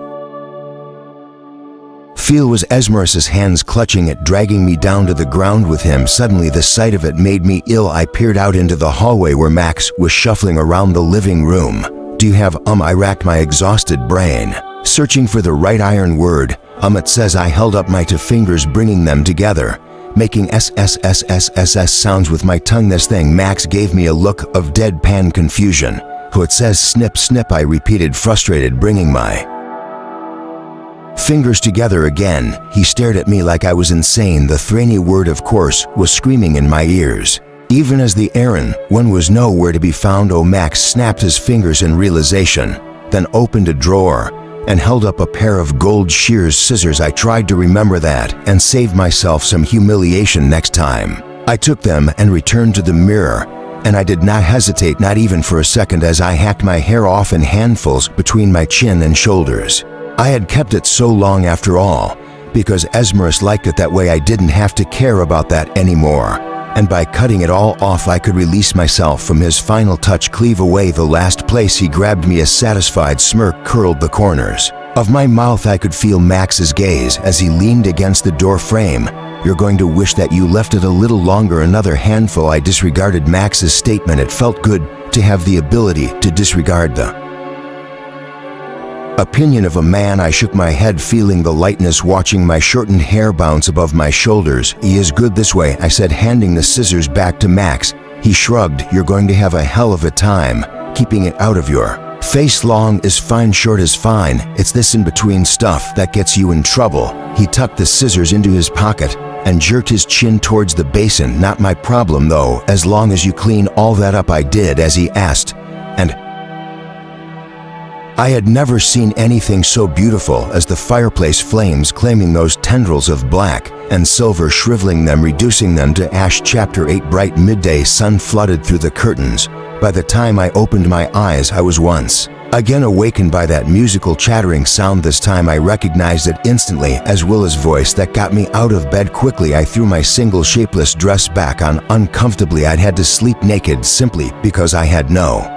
Speaker 1: feel was Esmer's hands clutching it, dragging me down to the ground with him. Suddenly the sight of it made me ill. I peered out into the hallway where Max was shuffling around the living room. Do you have I racked my exhausted brain, searching for the right iron word. It says. I held up my 2 fingers, bringing them together, making SSSSSS sounds with my tongue. This thing. Max gave me a look of deadpan confusion. It says snip, snip, I repeated, frustrated, bringing my fingers together again. He stared at me like I was insane. The thranny word, of course, was screaming in my ears. Even as the errand one was nowhere to be found. Max snapped his fingers in realization, then opened a drawer and held up a pair of gold shears scissors. I tried to remember that and save myself some humiliation next time. I took them and returned to the mirror, and I did not hesitate, not even for a second, as I hacked my hair off in handfuls between my chin and shoulders. I had kept it so long after all, because Esmerus liked it that way. I didn't have to care about that anymore. And by cutting it all off, I could release myself from his final touch, cleave away the last place he grabbed me. A satisfied smirk curled the corners of my mouth. I could feel Max's gaze as he leaned against the door frame. You're going to wish that you left it a little longer. Another handful. I disregarded Max's statement. It felt good to have the ability to disregard the opinion of a man. I shook my head, feeling the lightness, watching my shortened hair bounce above my shoulders. He is good this way, I said, handing the scissors back to Max. He shrugged. You're going to have a hell of a time keeping it out of your face. Long is fine, short is fine. It's this in-between stuff that gets you in trouble. He tucked the scissors into his pocket and jerked his chin towards the basin. Not my problem, though, as long as you clean all that up. I did as he asked, and I had never seen anything so beautiful as the fireplace flames, claiming those tendrils of black and silver, shriveling them, reducing them to ash. Chapter 8. Bright midday sun flooded through the curtains. By the time I opened my eyes, I was once again awakened by that musical chattering sound. This time I recognized it instantly as Willa's voice that got me out of bed. Quickly I threw my single shapeless dress back on. Uncomfortably, I'd had to sleep naked simply because I had no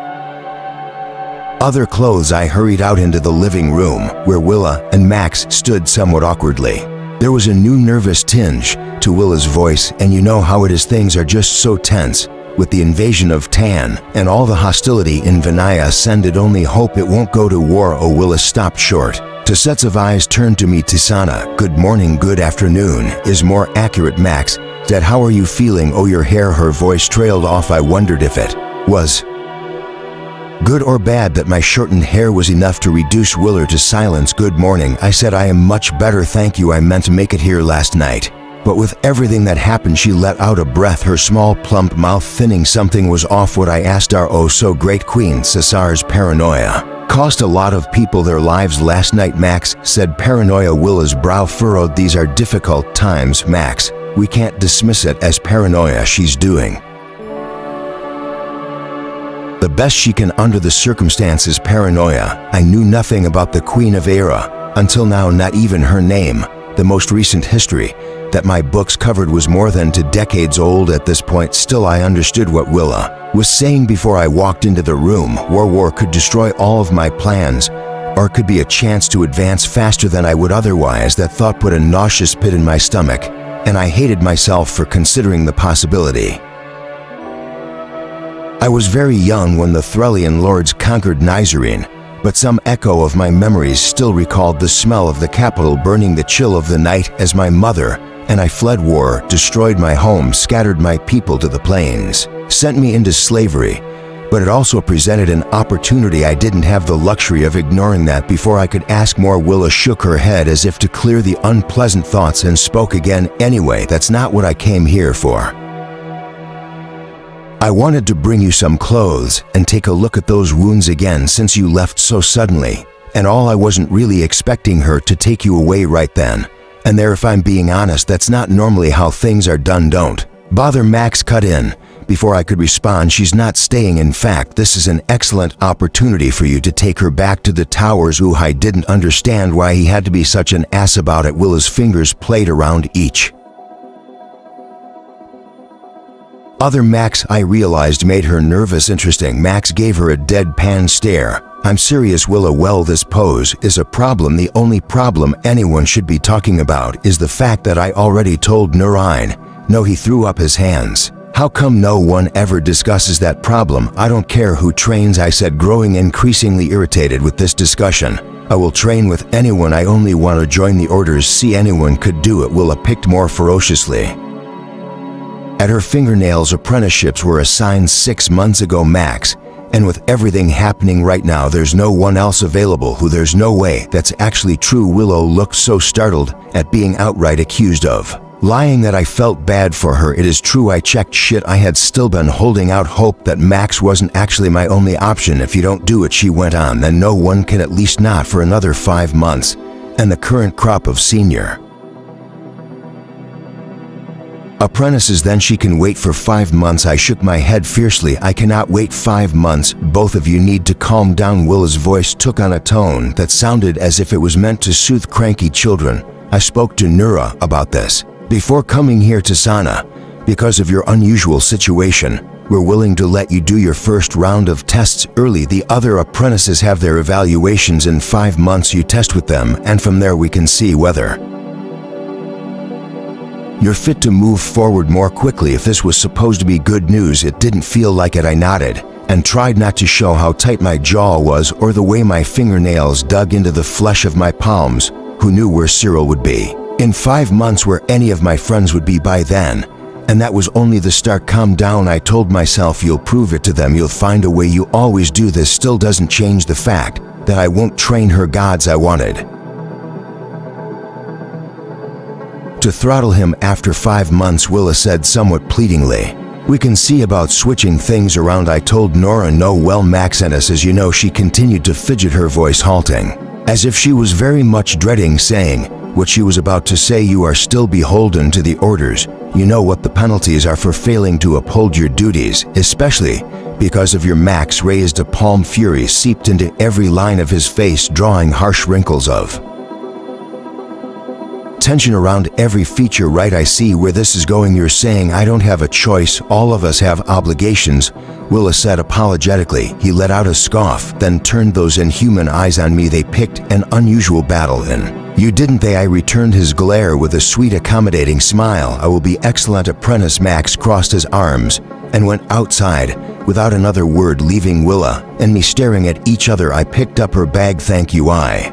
Speaker 1: other clothes. I hurried out into the living room where Willa and Max stood somewhat awkwardly. There was a new nervous tinge to Willa's voice, and you know how it is, things are just so tense. With the invasion of Tan and all the hostility in Vinaya ascended, only hope it won't go to war. Willa stopped short. Two sets of eyes turned to me. Tisana, good morning, good afternoon is more accurate. Max said, how are you feeling? Oh, your hair. Her voice trailed off. I wondered if it was Good or bad that my shortened hair was enough to reduce Willa to silence. "Good morning," I said. "I am much better, thank you. I meant to make it here last night." But with everything that happened, she let out a breath, her small plump mouth thinning. Something was off. What I asked our oh so great queen. Cesar's paranoia cost a lot of people their lives last night, Max said. Paranoia. Willa's brow furrowed. These are difficult times, Max. We can't dismiss it as paranoia. She's doing the best she can under the circumstances. Paranoia. I knew nothing about the Queen of Era until now, not even her name. The most recent history that my books covered was more than 2 decades old at this point. Still, I understood what Willa was saying before I walked into the room. War could destroy all of my plans, or it could be a chance to advance faster than I would otherwise. That thought put a nauseous pit in my stomach, and I hated myself for considering the possibility. I was very young when the Threllian lords conquered Nizarene, but some echo of my memories still recalled the smell of the capital burning, the chill of the night as my mother and I fled war, destroyed my home, scattered my people to the plains, sent me into slavery. But it also presented an opportunity. I didn't have the luxury of ignoring that before I could ask more. Willa shook her head as if to clear the unpleasant thoughts and spoke again. "Anyway, that's not what I came here for. I wanted to bring you some clothes and take a look at those wounds again since you left so suddenly. And all, I wasn't really expecting her to take you away right then and there. If I'm being honest, that's not normally how things are done." "Don't bother," Max cut in. Before I could respond, "She's not staying. In fact, this is an excellent opportunity for you to take her back to the towers." Ooh, I didn't understand why he had to be such an ass about it. Willa's fingers played around each other. Max, I realized, made her nervous. Interesting. Max gave her a deadpan stare. "I'm serious, Willa. Well, this pose is a problem. The only problem anyone should be talking about is the fact that I already told Narine." "No," he threw up his hands. "How come no one ever discusses that problem?" "I don't care who trains," I said, growing increasingly irritated with this discussion. "I will train with anyone. I only want to join the orders." "See, anyone could do it," Willa picked more ferociously at her fingernails. "Apprenticeships were assigned 6 months ago, Max. And with everything happening right now, there's no one else available." "Who? There's no way that's actually true." Willow looked so startled at being outright accused of lying that I felt bad for her. "It is true. I checked." "Shit, I had still been holding out hope that Max wasn't actually my only option." "If you don't do it," she went on, "then no one can, at least not for another 5 months. And the current crop of senior apprentices, then she can wait for 5 months." I shook my head fiercely. "I cannot wait 5 months. Both of you need to calm down." Willa's voice took on a tone that sounded as if it was meant to soothe cranky children. "I spoke to Nura about this before coming here to Sana. Because of your unusual situation, we're willing to let you do your first round of tests early. The other apprentices have their evaluations in 5 months. You test with them, and from there we can see whether you're fit to move forward more quickly." If this was supposed to be good news, it didn't feel like it. I nodded and tried not to show how tight my jaw was or the way my fingernails dug into the flesh of my palms. Who knew where Cyril would be in 5 months, where any of my friends would be by then? And that was only the start. "Calm down," I told myself. "You'll prove it to them. You'll find a way. You always do." This still doesn't change the fact that I won't train her. Gods, I wanted to throttle him after 5 months, Willa said somewhat pleadingly. "We can see about switching things around," I told Nora. "No, well, Max and us, as you know." She continued to fidget, her voice halting, as if she was very much dreading saying what she was about to say. "You are still beholden to the orders. You know what the penalties are for failing to uphold your duties, especially because of your." Max raised a palm. Fury seeped into every line of his face, drawing harsh wrinkles of tension around every feature. "Right, I see where this is going. You're saying I don't have a choice. All of us have obligations," Willa said apologetically. He let out a scoff, then turned those inhuman eyes on me. "They picked an unusual battle, and you didn't they?" I returned his glare with a sweet, accommodating smile. "I will be excellent apprentice." Max crossed his arms and went outside without another word, leaving Willa and me staring at each other. I picked up her bag. "Thank you," I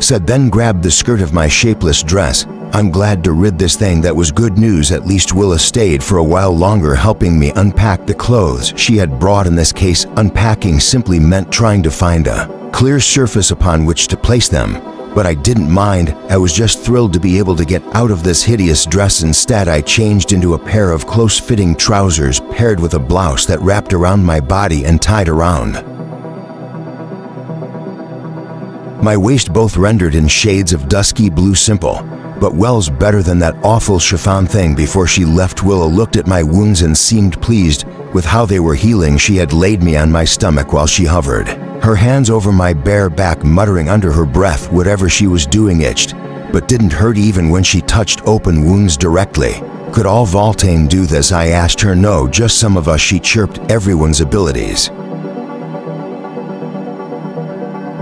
Speaker 1: said, then grabbed the skirt of my shapeless dress I'm glad to rid this thing. That was good news. At least Willa stayed for a while longer, helping me unpack the clothes she had brought. In this case, unpacking simply meant trying to find a clear surface upon which to place them. But I didn't mind. I was just thrilled to be able to get out of this hideous dress. Instead, I changed into a pair of close-fitting trousers paired with a blouse that wrapped around my body and tied around my waist, both rendered in shades of dusky blue. Simple, but well's better than that awful chiffon thing. Before she left, Willa looked at my wounds and seemed pleased with how they were healing. She had laid me on my stomach while she hovered her hands over my bare back, muttering under her breath. Whatever she was doing itched, but didn't hurt even when she touched open wounds directly. Could all Voltaine do this? I asked her. No, just some of us, she chirped. Everyone's abilities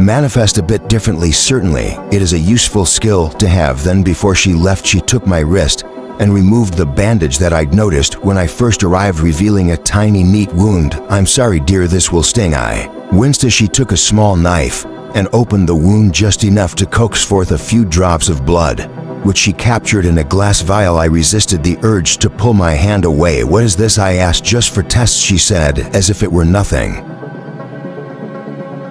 Speaker 1: manifest a bit differently. Certainly, it is a useful skill to have. Then before she left, she took my wrist and removed the bandage that I'd noticed when I first arrived, revealing a tiny, neat wound. I'm sorry, dear, this will sting. I winced as she took a small knife and opened the wound just enough to coax forth a few drops of blood, which she captured in a glass vial. I resisted the urge to pull my hand away. What is this? I asked. Just for tests, she said, as if it were nothing.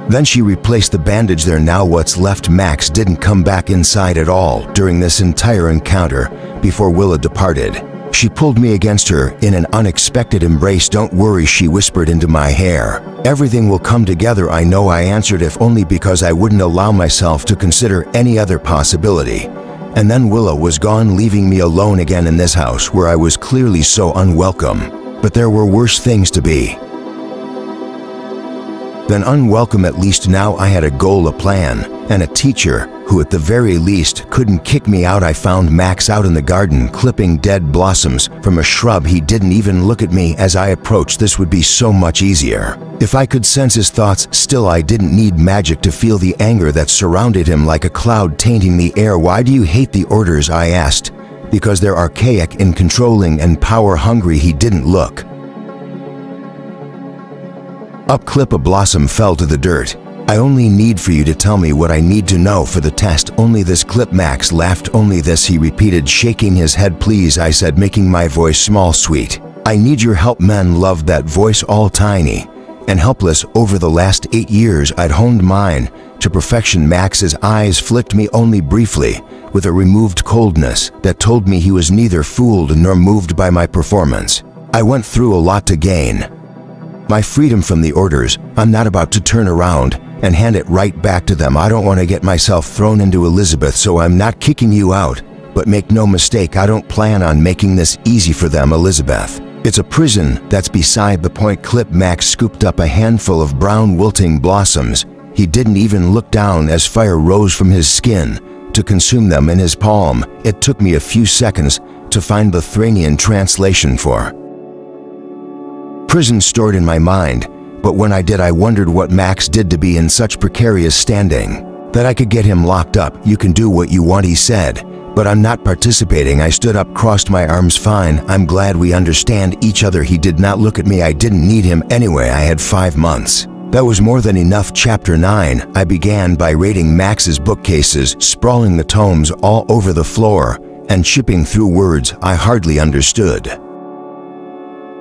Speaker 1: Then she replaced the bandage there. Now what's left? Max didn't come back inside at all during this entire encounter. Before Willa departed, she pulled me against her in an unexpected embrace. Don't worry, she whispered into my hair. Everything will come together. I know, I answered, if only because I wouldn't allow myself to consider any other possibility. And then Willa was gone, leaving me alone again in this house where I was clearly so unwelcome. But there were worse things to be than unwelcome. At least now I had a goal, a plan, and a teacher who at the very least couldn't kick me out. I found Max out in the garden clipping dead blossoms from a shrub. He didn't even look at me as I approached. This would be so much easier if I could sense his thoughts. Still, I didn't need magic to feel the anger that surrounded him like a cloud tainting the air. Why do you hate the orders? I asked. Because they're archaic and controlling and power-hungry. He didn't look up. Clip. A blossom fell to the dirt. I only need for you to tell me what I need to know for the test. Only this. Clip. Max laughed. Only this, he repeated, shaking his head. Please, I said, making my voice small. Sweet. I need your help. Men loved that voice. All tiny and helpless. Over the last 8 years, I'd honed mine to perfection. Max's eyes flicked me only briefly with a removed coldness that told me he was neither fooled nor moved by my performance. I went through a lot to gain my freedom from the orders. I'm not about to turn around and hand it right back to them. I don't want to get myself thrown into Elizabeth, so I'm not kicking you out. But make no mistake, I don't plan on making this easy for them, Elizabeth. It's a prison. That's beside the point. Clip. Max scooped up a handful of brown wilting blossoms. He didn't even look down as fire rose from his skin to consume them in his palm. It took me a few seconds to find the Thranian translation for prison stored in my mind, but when I did, I wondered what Max did to be in such precarious standing that I could get him locked up. You can do what you want, he said, but I'm not participating. I stood up, crossed my arms. Fine, I'm glad we understand each other. He did not look at me. I didn't need him anyway. I had 5 months. That was more than enough. Chapter 9. I began by raiding Max's bookcases, sprawling the tomes all over the floor, and chipping through words I hardly understood.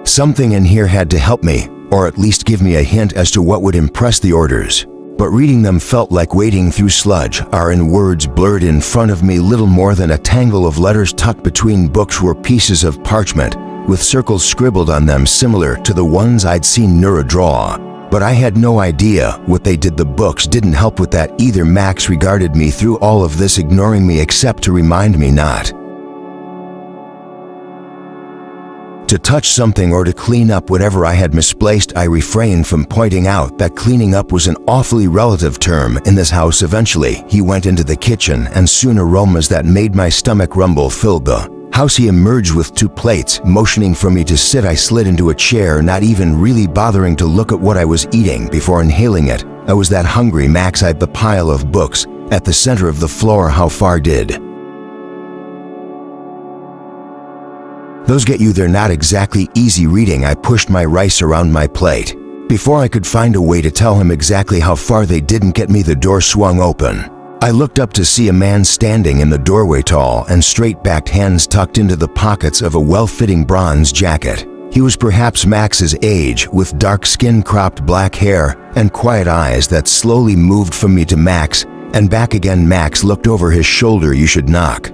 Speaker 1: Something in here had to help me, or at least give me a hint as to what would impress the orders. But reading them felt like wading through sludge. In words blurred in front of me, little more than a tangle of letters tucked between books were pieces of parchment with circles scribbled on them similar to the ones I'd seen Nura draw. But I had no idea what they did. The books didn't help with that either. Max regarded me through all of this, ignoring me except to remind me not to touch something or to clean up whatever I had misplaced. I refrained from pointing out that cleaning up was an awfully relative term in this house. Eventually, he went into the kitchen, and soon aromas that made my stomach rumble filled the house. He emerged with 2 plates, motioning for me to sit. I slid into a chair, not even really bothering to look at what I was eating before inhaling it. I was that hungry. Max eyed the pile of books at the center of the floor. How far did those get you? They're not exactly easy reading. I pushed my rice around my plate. Before I could find a way to tell him exactly how far they didn't get me, the door swung open, I looked up to see a man standing in the doorway, tall and straight-backed, hands tucked into the pockets of a well-fitting bronze jacket. He was perhaps Max's age, with dark skin, cropped black hair, and quiet eyes that slowly moved from me to Max and back again. Max looked over his shoulder. "You should knock.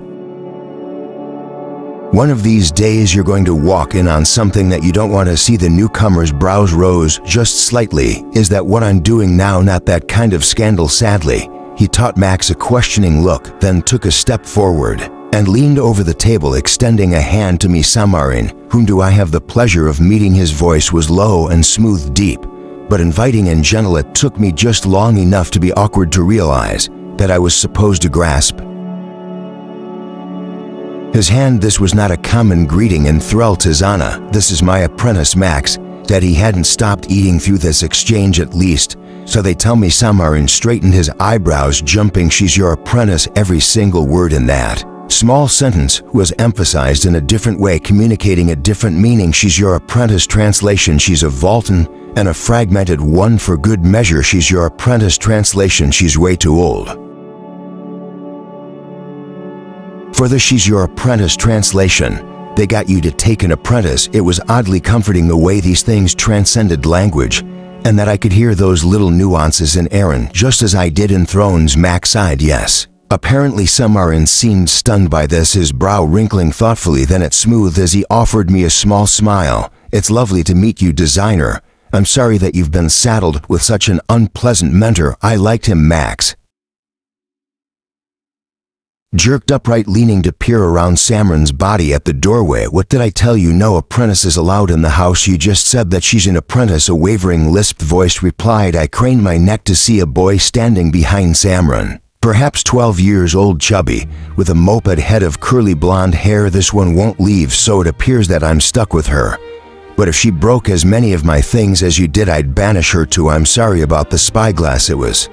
Speaker 1: One of these days you're going to walk in on something that you don't want to see." The newcomer's brows rose just slightly. "Is that what I'm doing now?" "Not that kind of scandal, sadly." He taught Max a questioning look, then took a step forward and leaned over the table, extending a hand to me. "Samarin, whom do I have the pleasure of meeting?" His voice was low and smooth, deep, but inviting and gentle. It took me just long enough to be awkward to realize that I was supposed to grasp his hand. This was not a common greeting, enthralled. "Tizana, this is my apprentice Max." That he hadn't stopped eating through this exchange, at least, so they tell me. Samarin straightened his eyebrows, jumping. "She's your apprentice." Every single word in that small sentence was emphasized in a different way, communicating a different meaning. "She's your apprentice." Translation: she's a Voltan and a fragmented one for good measure. "She's your apprentice." Translation: she's way too old for the "she's your apprentice." Translation: they got you to take an apprentice. It was oddly comforting the way these things transcended language, and that I could hear those little nuances in Aaron, just as I did in Thrones. Max sighed yes. Apparently Samarin seemed stunned by this, his brow wrinkling thoughtfully, then it smoothed as he offered me a small smile. "It's lovely to meet you, designer. I'm sorry that you've been saddled with such an unpleasant mentor." I liked him. Max jerked upright, leaning to peer around Samarin's body at the doorway. "What did I tell you? No apprentices allowed in the house." "You just said that she's an apprentice," a wavering, lisped voice replied. I craned my neck to see a boy standing behind Samarin. Perhaps 12 years old, chubby, with a moped head of curly blonde hair. "This one won't leave, so it appears that I'm stuck with her. But if she broke as many of my things as you did, I'd banish her too." "I'm sorry about the spyglass. It was..."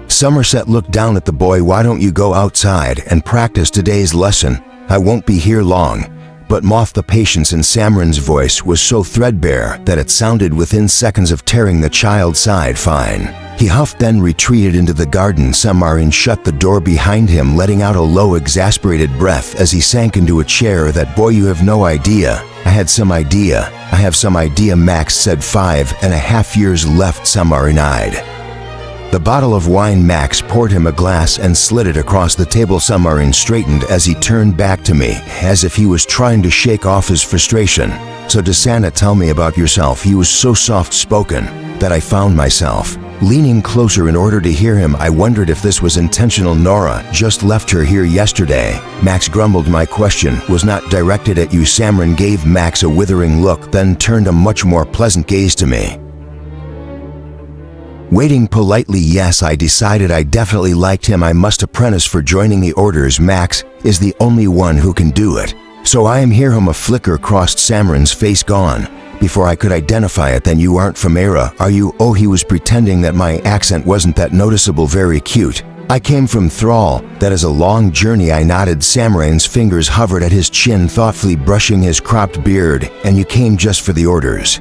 Speaker 1: Somerset looked down at the boy. "Why don't you go outside and practice today's lesson? I won't be here long." But moth, the patience in Samarin's voice was so threadbare that it sounded within seconds of tearing the child's side. "Fine." He huffed, then retreated into the garden. Samarin shut the door behind him, letting out a low, exasperated breath as he sank into a chair. "That boy, you have no idea." "I had some idea. I have some idea," Max said. 5.5 years left. Samarin eyed the bottle of wine. Max poured him a glass and slid it across the table. Samarin straightened as he turned back to me, as if he was trying to shake off his frustration. "So Desana, tell me about yourself." He was so soft-spoken that I found myself leaning closer in order to hear him. I wondered if this was intentional. "Nora just left her here yesterday." Max grumbled. "My question was not directed at you." Samarin gave Max a withering look, then turned a much more pleasant gaze to me, waiting politely. "Yes, I decided I definitely liked him. I must apprentice for joining the orders. Max is the only one who can do it. So I am here." A flicker crossed Samarin's face. "Gone before I could identify it." "Then you aren't from Era, are you?" "Oh," he was pretending that my accent wasn't that noticeable. "Very cute. I came from Thrall." "That is a long journey." I nodded. Samarin's fingers hovered at his chin, thoughtfully brushing his cropped beard. "And you came just for the orders?"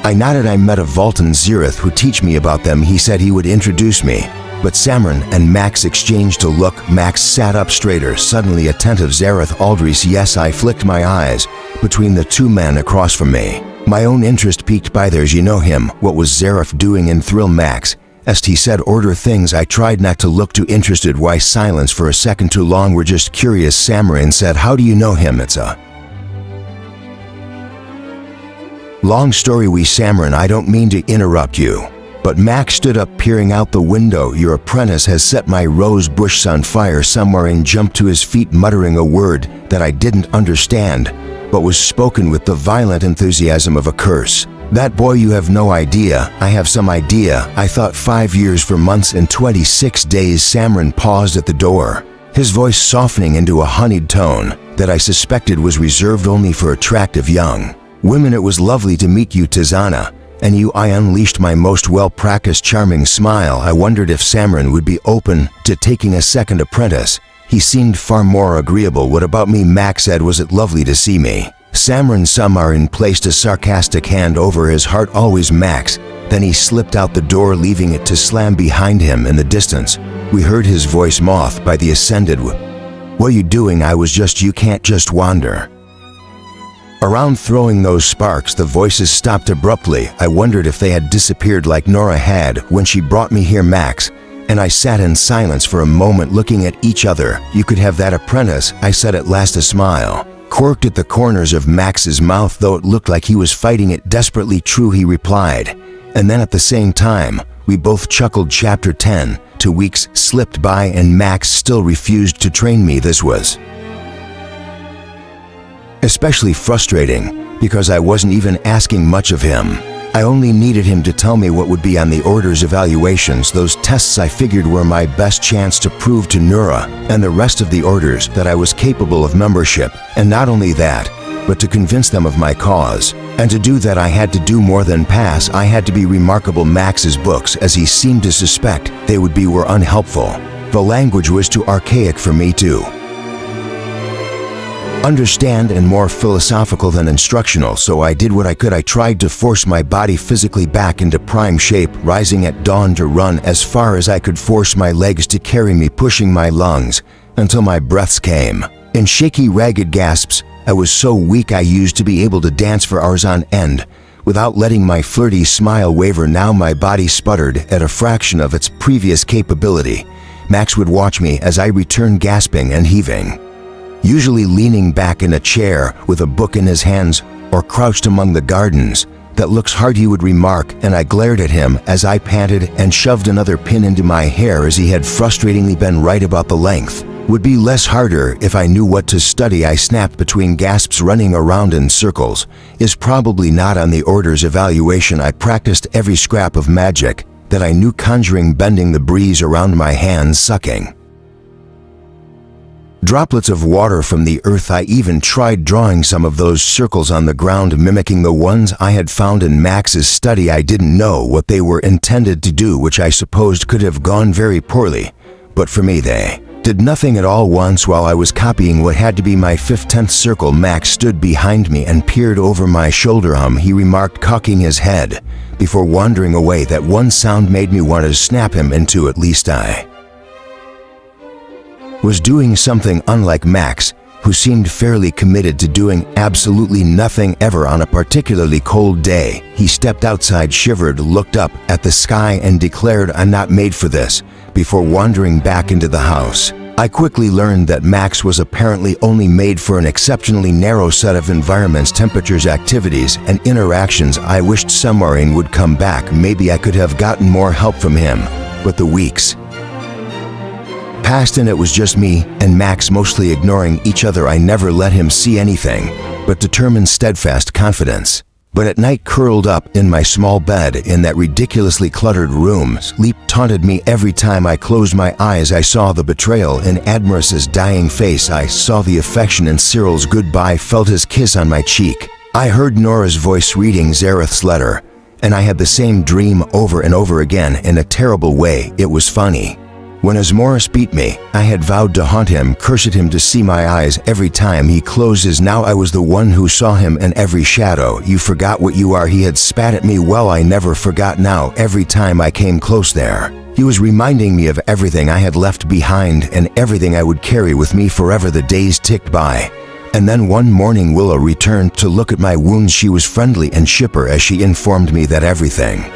Speaker 1: I nodded. "I met a Voltan Zereth who teach me about them. He said he would introduce me." But Samarin and Max exchanged a look. Max sat up straighter, suddenly attentive. "Zereth Aldris." "Yes." I flicked my eyes between the two men across from me, my own interest piqued by theirs. "You know him. What was Zereth doing in Thrill?" Max asked. "He said order things." I tried not to look too interested. "Why silence for a second too long?" "We're just curious." Samarin said. "How do you know him?" "It's a long story." Samarin, I don't mean to interrupt you, but Max stood up, peering out the window. "Your apprentice has set my rose bush on fire." Samarin jumped to his feet, muttering a word that I didn't understand, but was spoken with the violent enthusiasm of a curse. "That boy, you have no idea." "I have some idea. I thought 5 years for months and 26 days. Samarin paused at the door, his voice softening into a honeyed tone that I suspected was reserved only for attractive young women. "It was lovely to meet you, Tizana. And you?" I unleashed my most well-practiced charming smile. I wondered if Samarin would be open to taking a second apprentice. He seemed far more agreeable. "What about me?" Max said. "Was it lovely to see me?" Samron Samarin placed a sarcastic hand over his heart. Always Max. Then he slipped out the door, leaving it to slam behind him. In the distance, we heard his voice moth by the ascended. What you doing? I was just, you can't just wander around throwing those sparks. The voices stopped abruptly. I wondered if they had disappeared like Nora had when she brought me here, Max, and I sat in silence for a moment looking at each other. You could have that apprentice, I said at last. A smile quirked at the corners of Max's mouth, though it looked like he was fighting it desperately. True, he replied. And then at the same time, we both chuckled. Chapter 10. 2 weeks slipped by and Max still refused to train me. This was especially frustrating because I wasn't even asking much of him. I only needed him to tell me what would be on the order's evaluations. Those tests I figured were my best chance to prove to Nura and the rest of the orders that I was capable of membership, and not only that, but to convince them of my cause. And to do that I had to do more than pass. I had to be remarkable. Max's books, as he seemed to suspect they would be, were unhelpful. The language was too archaic for me to understand and more philosophical than instructional, so I did what I could. I tried to force my body physically back into prime shape, rising at dawn to run as far as I could, force my legs to carry me, pushing my lungs until my breaths came in shaky, ragged gasps. I was so weak I used to be able to dance for hours on end without letting my flirty smile waver. Now my body sputtered at a fraction of its previous capability. Max would watch me as I returned, gasping and heaving, usually leaning back in a chair with a book in his hands or crouched among the gardens. That looks hard, he would remark, and I glared at him as I panted and shoved another pin into my hair, as he had frustratingly been right about the length. Would be less harder if I knew what to study. I snapped between gasps. Running around in circles is probably not on the order's evaluation. I practiced every scrap of magic that I knew, conjuring, bending the breeze around my hands, sucking droplets of water from the earth. I even tried drawing some of those circles on the ground, mimicking the ones I had found in Max's study. I didn't know what they were intended to do, which I supposed could have gone very poorly, but for me they did nothing at all. Once, while I was copying what had to be my 10th circle, Max stood behind me and peered over my shoulder. He remarked, cocking his head before wandering away. That one sound made me want to snap him in two. At least I was doing something unlike Max, who seemed fairly committed to doing absolutely nothing ever. On a particularly cold day, he stepped outside, shivered, looked up at the sky and declared, I'm not made for this, before wandering back into the house. I quickly learned that Max was apparently only made for an exceptionally narrow set of environments, temperatures, activities, and interactions. I wished Samarin would come back. Maybe I could have gotten more help from him, but the weeks passed and it was just me and Max, mostly ignoring each other. I never let him see anything but determined, steadfast confidence. But at night, curled up in my small bed in that ridiculously cluttered room, sleep taunted me every time I closed my eyes. I saw the betrayal in Admirus's dying face. I saw the affection in Cyril's goodbye, felt his kiss on my cheek. I heard Nora's voice reading Zareth's letter, and I had the same dream over and over again in a terrible way. It was funny. When Asmoris beat me, I had vowed to haunt him, cursed him to see my eyes every time he closed his. Now I was the one who saw him in every shadow. You forgot what you are, he had spat at me. Well, I never forgot. Now every time I came close there, he was reminding me of everything I had left behind and everything I would carry with me forever. The days ticked by, and then one morning Willow returned to look at my wounds. She was friendly and chipper as she informed me that everything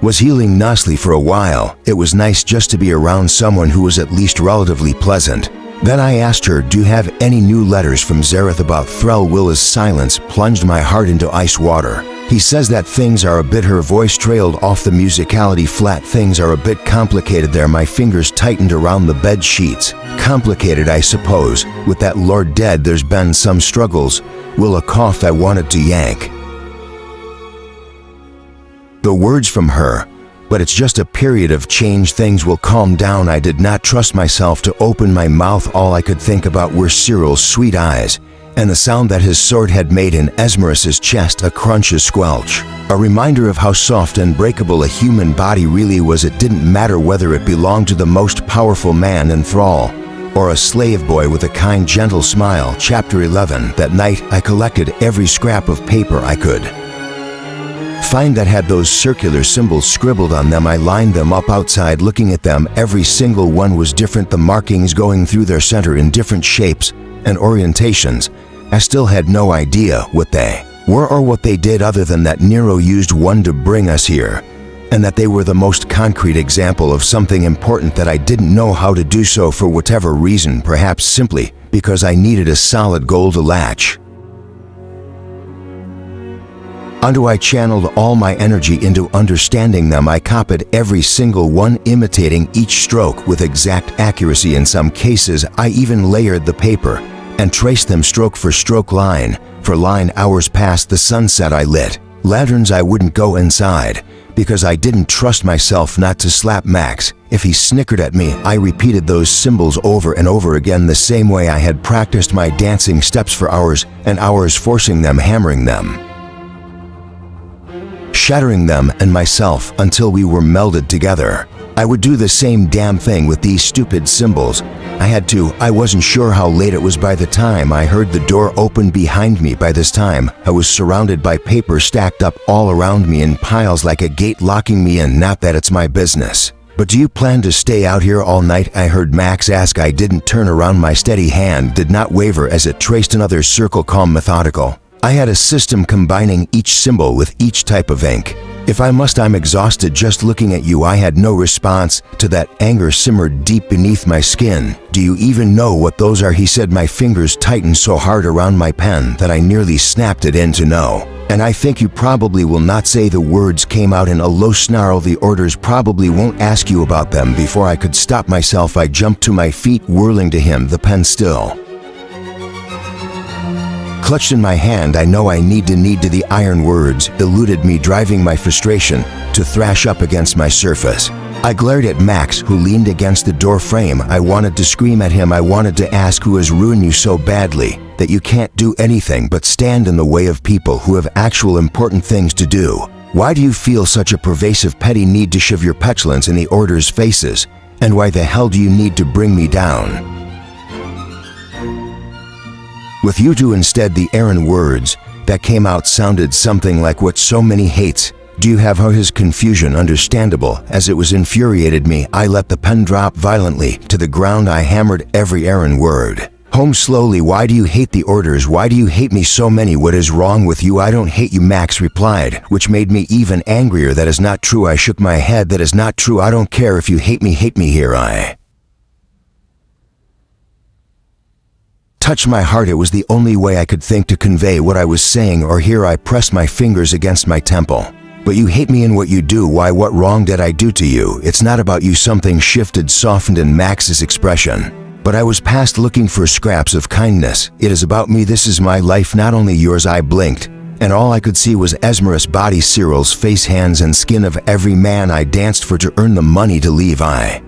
Speaker 1: was healing nicely for a while. It was nice just to be around someone who was at least relatively pleasant. Then I asked her, do you have any new letters from Zareth about Thrall? Willa's silence plunged my heart into ice water. He says that things are a bit, her voice trailed off the musicality flat, things are a bit complicated there. My fingers tightened around the bed sheets. Complicated, I suppose. With that lord dead, there's been some struggles. Willa coughed. I wanted to yank the words from her, but it's just a period of change. Things will calm down. I did not trust myself to open my mouth. All I could think about were Cyril's sweet eyes and the sound that his sword had made in Esmeralda's chest, a crunch, a squelch, a reminder of how soft and breakable a human body really was. It didn't matter whether it belonged to the most powerful man in Thrall or a slave boy with a kind, gentle smile. Chapter 11. That night, I collected every scrap of paper I could find that had those circular symbols scribbled on them. I lined them up outside, looking at them. Every single one was different, the markings going through their center in different shapes and orientations. I still had no idea what they were or what they did, other than that Nero used one to bring us here, and that they were the most concrete example of something important that I didn't know how to do so for whatever reason, perhaps simply because I needed a solid goal to latch onto. I channeled all my energy into understanding them. I copied every single one, imitating each stroke with exact accuracy. In some cases, I even layered the paper and traced them stroke for stroke, line for line. Hours past the sunset. I lit lanterns. I wouldn't go inside because I didn't trust myself not to slap Max if he snickered at me. I repeated those symbols over and over again, the same way I had practiced my dancing steps for hours and hours, forcing them, hammering them, shattering them and myself until we were melded together. I would do the same damn thing with these stupid symbols. I had to. I wasn't sure how late it was by the time I heard the door open behind me. By this time, I was surrounded by paper stacked up all around me in piles like a gate locking me in. Not that it's my business. But do you plan to stay out here all night? I heard Max ask. I didn't turn around. My steady hand did not waver as it traced another circle, calm, methodical. I had a system combining each symbol with each type of ink. If I must, I'm exhausted just looking at you. I had no response to that. Anger simmered deep beneath my skin. Do you even know what those are? He said. My fingers tightened so hard around my pen that I nearly snapped it into no. And I think you probably will not say. The words came out in a low snarl. The orders probably won't ask you about them. Before I could stop myself, I jumped to my feet, whirling to him, the pen still clutched in my hand. I know I need to the iron words eluded me, driving my frustration to thrash up against my surface. I glared at Max, who leaned against the door frame. I wanted to scream at him. I wanted to ask, who has ruined you so badly that you can't do anything but stand in the way of people who have actual important things to do? Why do you feel such a pervasive petty need to shove your petulance in the orders' faces? And why the hell do you need to bring me down with you two instead? The errand words that came out sounded something like what so many hates. Do you have his confusion understandable as it was infuriated me? I let the pen drop violently to the ground. I hammered every errand word home slowly. Why do you hate the orders? Why do you hate me so many? What is wrong with you? I don't hate you, Max replied, which made me even angrier. That is not true. I shook my head. That is not true. I don't care if you hate me here. I touched my heart. It was the only way I could think to convey what I was saying. Or here I pressed my fingers against my temple. But you hate me in what you do. Why? What wrong did I do to you? It's not about you. Something shifted, softened in Max's expression. But I was past looking for scraps of kindness. It is about me. This is my life, not only yours. I blinked, and all I could see was Esmer's body, Cyril's face, hands, and skin of every man I danced for to earn the money to leave. I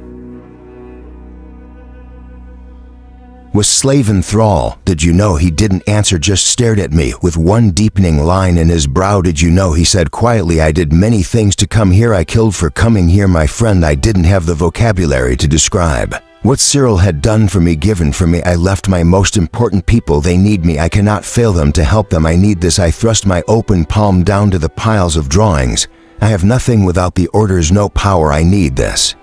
Speaker 1: was slave and thrall. Did you know? He didn't answer, just stared at me with one deepening line in his brow. Did you know? He said quietly. I did many things to come here. I killed for coming here, my friend. I didn't have the vocabulary to describe what Cyril had done for me, given for me. I left my most important people. They need me. I cannot fail them to help them. I need this. I thrust my open palm down to the piles of drawings. I have nothing without the orders, no power. I need this.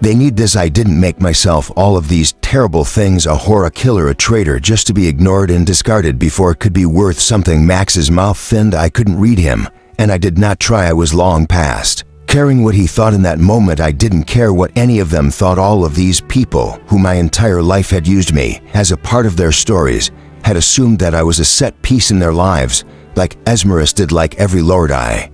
Speaker 1: They need this. I didn't make myself all of these terrible things, a whore, a killer, a traitor, just to be ignored and discarded before it could be worth something. Max's mouth thinned. I couldn't read him, and I did not try. I was long past caring what he thought in that moment. I didn't care what any of them thought. All of these people who my entire life had used me as a part of their stories, had assumed that I was a set piece in their lives, like Esmerus did, like every lord I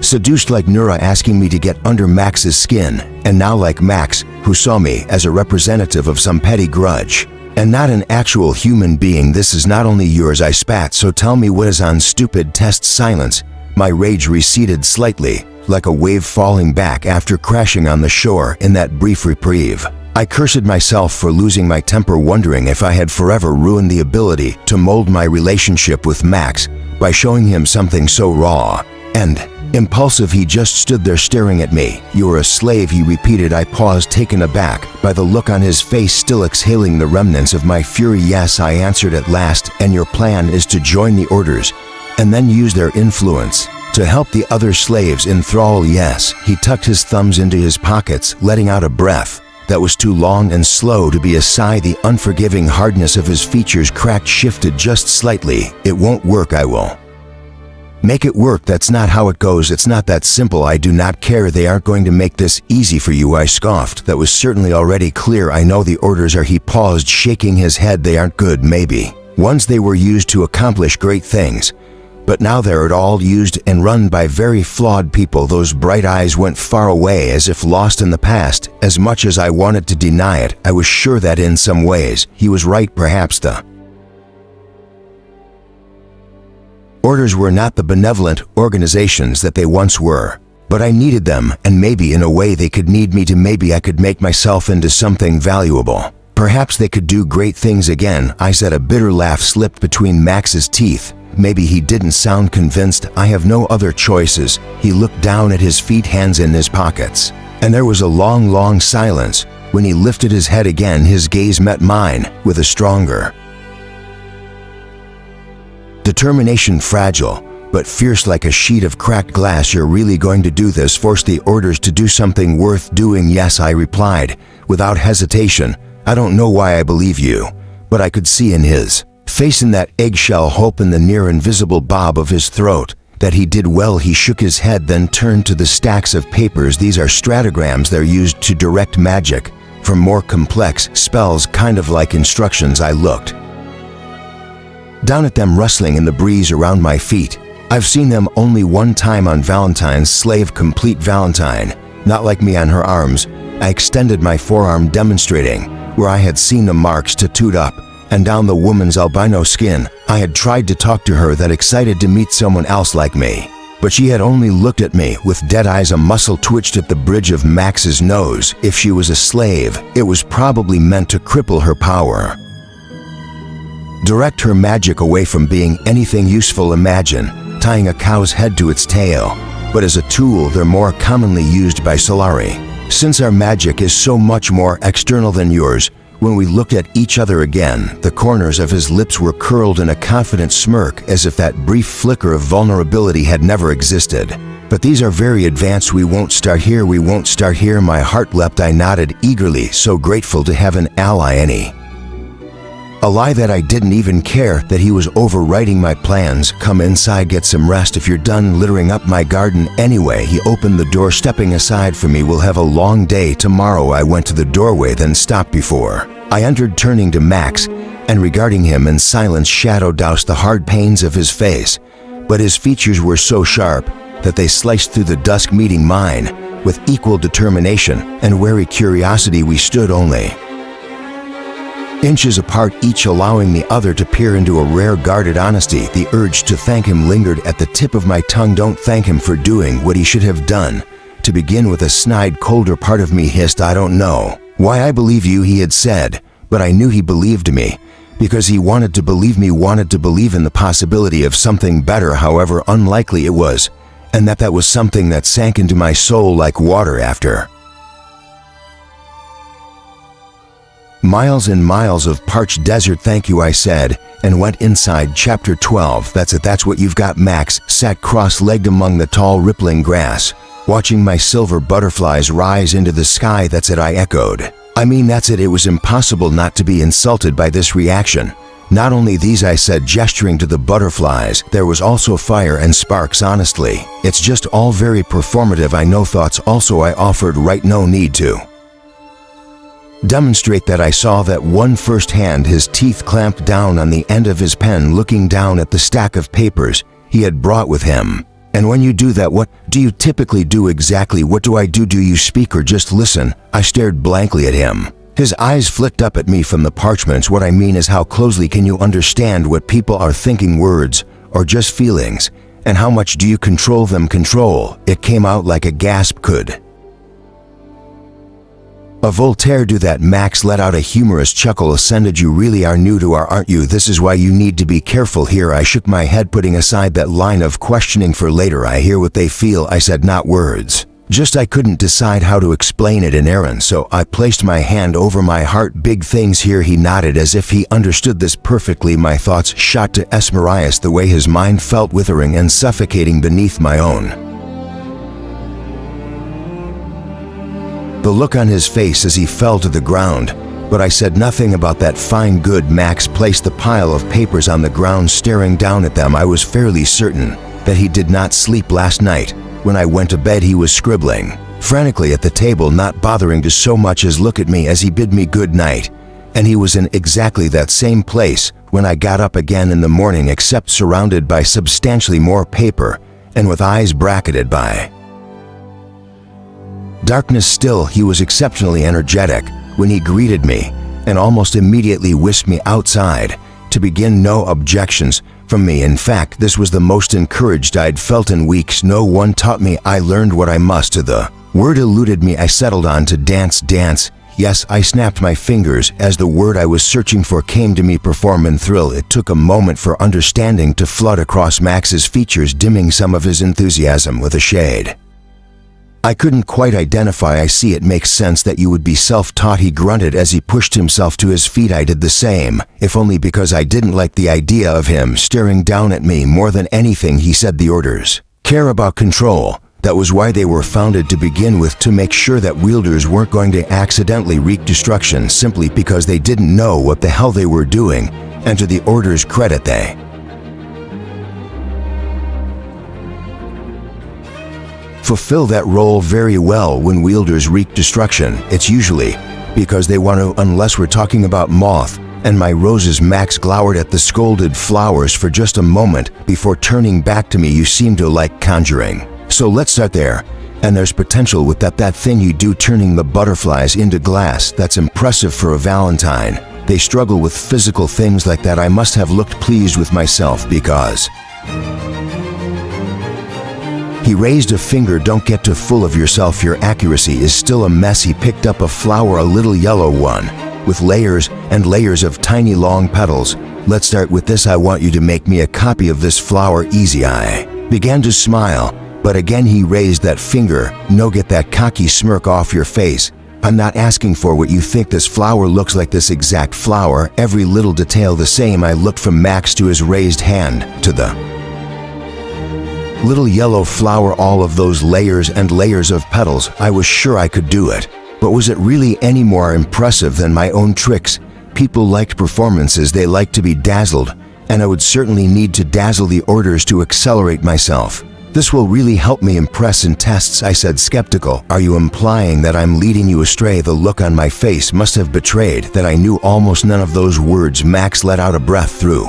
Speaker 1: seduced, like Nura asking me to get under Max's skin, and now like Max, who saw me as a representative of some petty grudge, and not an actual human being. This is not only yours. I spat. So tell me what is on. Stupid test. Silence. My rage receded slightly, like a wave falling back after crashing on the shore. In that brief reprieve, I cursed myself for losing my temper, wondering if I had forever ruined the ability to mold my relationship with Max by showing him something so raw and Impulsive, he just stood there staring at me. "You're a slave," he repeated. I paused, taken aback by the look on his face, still exhaling the remnants of my fury. "Yes," I answered at last, "and your plan is to join the orders and then use their influence to help the other slaves in thrall." "Yes." He tucked his thumbs into his pockets, letting out a breath that was too long and slow to be a sigh. The unforgiving hardness of his features cracked, shifted just slightly. "It won't work. I will make it work. That's not how it goes. It's not that simple. I do not care. They aren't going to make this easy for you," I scoffed. That was certainly already clear. "I know the orders are—" He paused, shaking his head. "They aren't good, maybe. Once they were used to accomplish great things. But now they're all used and run by very flawed people." Those bright eyes went far away, as if lost in the past. As much as I wanted to deny it, I was sure that in some ways he was right. Perhaps the orders were not the benevolent organizations that they once were. But I needed them, and maybe in a way they could need me too. Maybe I could make myself into something valuable. Perhaps they could do great things again, I said. A bitter laugh slipped between Max's teeth. Maybe he didn't sound convinced. "I have no other choices." He looked down at his feet, hands in his pockets. And there was a long, long silence. When he lifted his head again, his gaze met mine with a stronger determination, fragile but fierce like a sheet of cracked glass. "You're really going to do this? Force the orders to do something worth doing?" "Yes," I replied without hesitation. "I don't know why I believe you." But I could see in his face, in that eggshell hope in the near invisible bob of his throat, that he did well. He shook his head, then turned to the stacks of papers. "These are stratagrams. They're used to direct magic from more complex spells, kind of like instructions." I looked down at them, rustling in the breeze around my feet. "I've seen them only one time on Valentine's slave, complete Valentine, not like me on her arms." I extended my forearm, demonstrating where I had seen the marks tattooed up and down the woman's albino skin. I had tried to talk to her, that excited to meet someone else like me, but she had only looked at me with dead eyes. A muscle twitched at the bridge of Max's nose. If she was a slave, it was probably meant to cripple her power, direct her magic away from being anything useful. Imagine tying a cow's head to its tail. But as a tool, they're more commonly used by Solari. Since our magic is so much more external than yours. When we looked at each other again, the corners of his lips were curled in a confident smirk, as if that brief flicker of vulnerability had never existed. "But these are very advanced. We won't start here. We won't start here." My heart leapt. I nodded eagerly, so grateful to have an ally. A lie that I didn't even care that he was overwriting my plans. "Come inside, get some rest if you're done littering up my garden anyway." He opened the door, stepping aside from me. "We'll have a long day tomorrow." I went to the doorway, then stopped before I entered, turning to Max and regarding him in silence. Shadow doused the hard pains of his face, but his features were so sharp that they sliced through the dusk, meeting mine with equal determination and wary curiosity. We stood only inches apart, each allowing the other to peer into a rare guarded honesty. The urge to thank him lingered at the tip of my tongue. Don't thank him for doing what he should have done to begin with. A snide, colder part of me hissed. "I don't know why I believe you," he had said, but I knew he believed me because he wanted to believe me, wanted to believe in the possibility of something better, however unlikely it was, and that was something that sank into my soul like water after miles and miles of parched desert. "Thank you," I said, and went inside. Chapter 12. "That's it. That's what you've got." Max sat cross-legged among the tall, rippling grass, watching my silver butterflies rise into the sky. "That's it," I echoed. "I mean, that's it." It was impossible not to be insulted by this reaction. "Not only these," I said, gesturing to the butterflies. "There was also fire and sparks. Honestly, it's just all very performative. I know." "Thoughts also," I offered. "Right, no need to demonstrate that." I saw that one firsthand. His teeth clamped down on the end of his pen, looking down at the stack of papers he had brought with him. "And when you do that, what do you typically do exactly?" "What do I do? Do you speak or just listen?" I stared blankly at him. His eyes flicked up at me from the parchments. "What I mean is, how closely can you understand what people are thinking, words or just feelings? And how much do you control them?" "Control." It came out like a gasp. "Could A Voltaire do that. Max let out a humorous chuckle. Ascended. You really are new to our, aren't you? This is why you need to be careful here. I shook my head, putting aside that line of questioning for later. I hear what they feel, I said, not words. Just I couldn't decide how to explain it in Aaron, so I placed my hand over my heart. Big things here. He nodded as if he understood this perfectly. My thoughts shot to Esmerias, the way his mind felt withering and suffocating beneath my own. The look on his face as he fell to the ground, but I said nothing about that. Fine, good. Max placed the pile of papers on the ground, staring down at them. I was fairly certain that he did not sleep last night. When I went to bed, he was scribbling frantically at the table, not bothering to so much as look at me as he bid me good night. And he was in exactly that same place when I got up again in the morning, except surrounded by substantially more paper and with eyes bracketed by darkness. Still, he was exceptionally energetic when he greeted me and almost immediately whisked me outside to begin. No objections from me. In fact, this was the most encouraged I'd felt in weeks. No one taught me. I learned what I must. The word eluded me. I settled on to dance. Dance. Yes, I snapped my fingers as the word I was searching for came to me. Perform and thrill. It took a moment for understanding to flood across Max's features, dimming some of his enthusiasm with a shade I couldn't quite identify. I see, it makes sense that you would be self-taught, he grunted as he pushed himself to his feet. I did the same, if only because I didn't like the idea of him staring down at me more than anything. He said the orders care about control. That was why they were founded to begin with, to make sure that wielders weren't going to accidentally wreak destruction simply because they didn't know what the hell they were doing. And to the orders' credit, they fulfill that role very well. When wielders wreak destruction, it's usually because they want to, unless we're talking about moth and my roses. Max glowered at the scolded flowers for just a moment before turning back to me. You seem to like conjuring, so let's start there. And there's potential with that thing you do, turning the butterflies into glass. That's impressive for a Valentine. They struggle with physical things like that. I must have looked pleased with myself because he raised a finger. Don't get too full of yourself. Your accuracy is still a mess. He picked up a flower, a little yellow one, with layers and layers of tiny long petals. Let's start with this. I want you to make me a copy of this flower. Easy. I began to smile, but again he raised that finger. No, get that cocky smirk off your face. I'm not asking for what you think. This flower looks like this exact flower, every little detail the same. I looked from Max to his raised hand to the little yellow flower, all of those layers and layers of petals. I was sure I could do it, but was it really any more impressive than my own tricks? People liked performances. They liked to be dazzled, and I would certainly need to dazzle the orders to accelerate myself. This will really help me impress in tests, I said, skeptical. Are you implying that I'm leading you astray? The look on my face must have betrayed that I knew almost none of those words. Max let out a breath through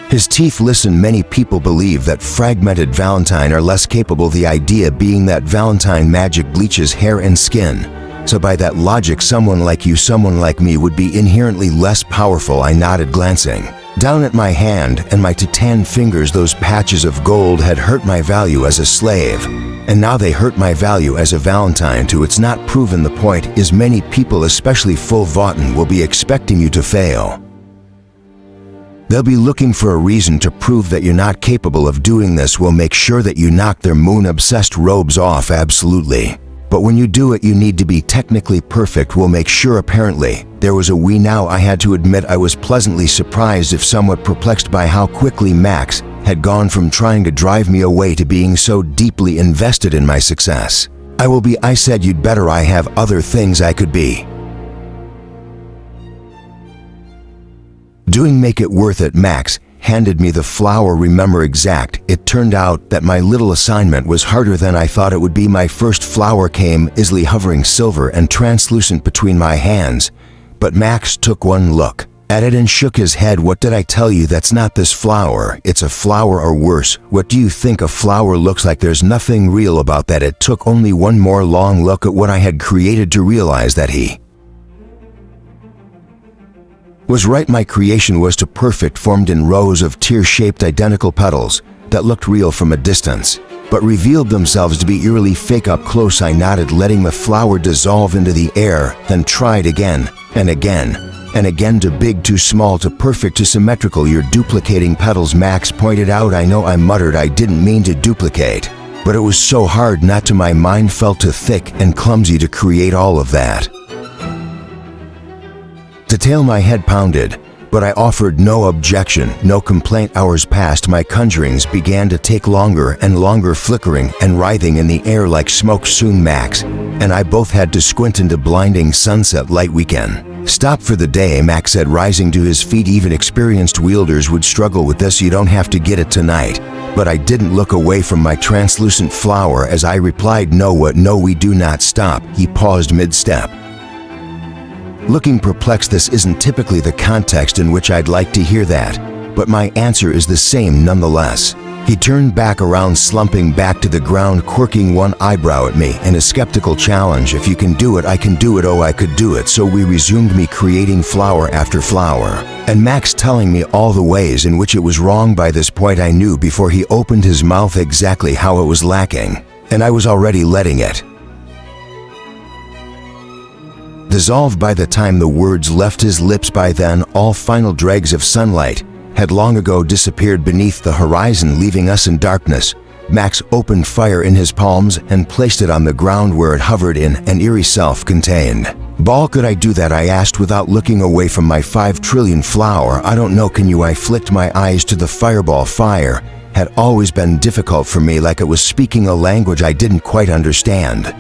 Speaker 1: his teeth. Listen, many people believe that fragmented Valentine are less capable, the idea being that Valentine magic bleaches hair and skin. So by that logic, someone like you, someone like me, would be inherently less powerful. I nodded, glancing down at my hand and my titanium fingers. Those patches of gold had hurt my value as a slave, and now they hurt my value as a Valentine too. It's not proven. The point is, many people, especially full Vaughton, will be expecting you to fail. They'll be looking for a reason to prove that you're not capable of doing this. We'll make sure that you knock their moon-obsessed robes off, absolutely. But when you do it, you need to be technically perfect. We'll make sure. Apparently, there was a we now. I had to admit I was pleasantly surprised, if somewhat perplexed, by how quickly Max had gone from trying to drive me away to being so deeply invested in my success. I will be, I said. You'd better. I have other things I could be doing. Make it worth it. Max handed me the flower. Remember exact. It turned out that my little assignment was harder than I thought it would be. My first flower came easily, hovering silver and translucent between my hands, but Max took one look at it and shook his head. What did I tell you? That's not this flower. It's a flower, or worse. What do you think a flower looks like? There's nothing real about that. It took only one more long look at what I had created to realize that he was right. My creation was too perfect, formed in rows of tear-shaped identical petals. that looked real from a distance, but revealed themselves to be eerily fake up close. I nodded, letting the flower dissolve into the air, then tried again, and again, and again. Too big, too small, too perfect, too symmetrical. You're duplicating petals, Max pointed out. I know, I muttered. I didn't mean to duplicate, but it was so hard not to. My mind felt too thick and clumsy to create all of that. Detail. My head pounded, but I offered no objection, no complaint. Hours passed. My conjurings began to take longer and longer, flickering and writhing in the air like smoke. Soon Max and I both had to squint into blinding sunset light. We can stop for the day, Max said, rising to his feet. Even experienced wielders would struggle with this. You don't have to get it tonight. But I didn't look away from my translucent flower as I replied, no. What? No, we do not stop. He paused mid-step, looking perplexed. This isn't typically the context in which I'd like to hear that, but my answer is the same nonetheless. He turned back around, slumping back to the ground, quirking one eyebrow at me in a skeptical challenge. If you can do it, I can do it. Oh, I could do it. So we resumed, me creating flower after flower, and Max telling me all the ways in which it was wrong. By this point I knew, before he opened his mouth, exactly how it was lacking, and I was already letting it dissolve by the time the words left his lips. By then, all final dregs of sunlight had long ago disappeared beneath the horizon, leaving us in darkness. Max opened fire in his palms and placed it on the ground, where it hovered in an eerie self-contained ball. Could I do that? I asked without looking away from my 5 trillion flower. I don't know. Can you? I flicked my eyes to the fireball. Fire had always been difficult for me, like it was speaking a language I didn't quite understand.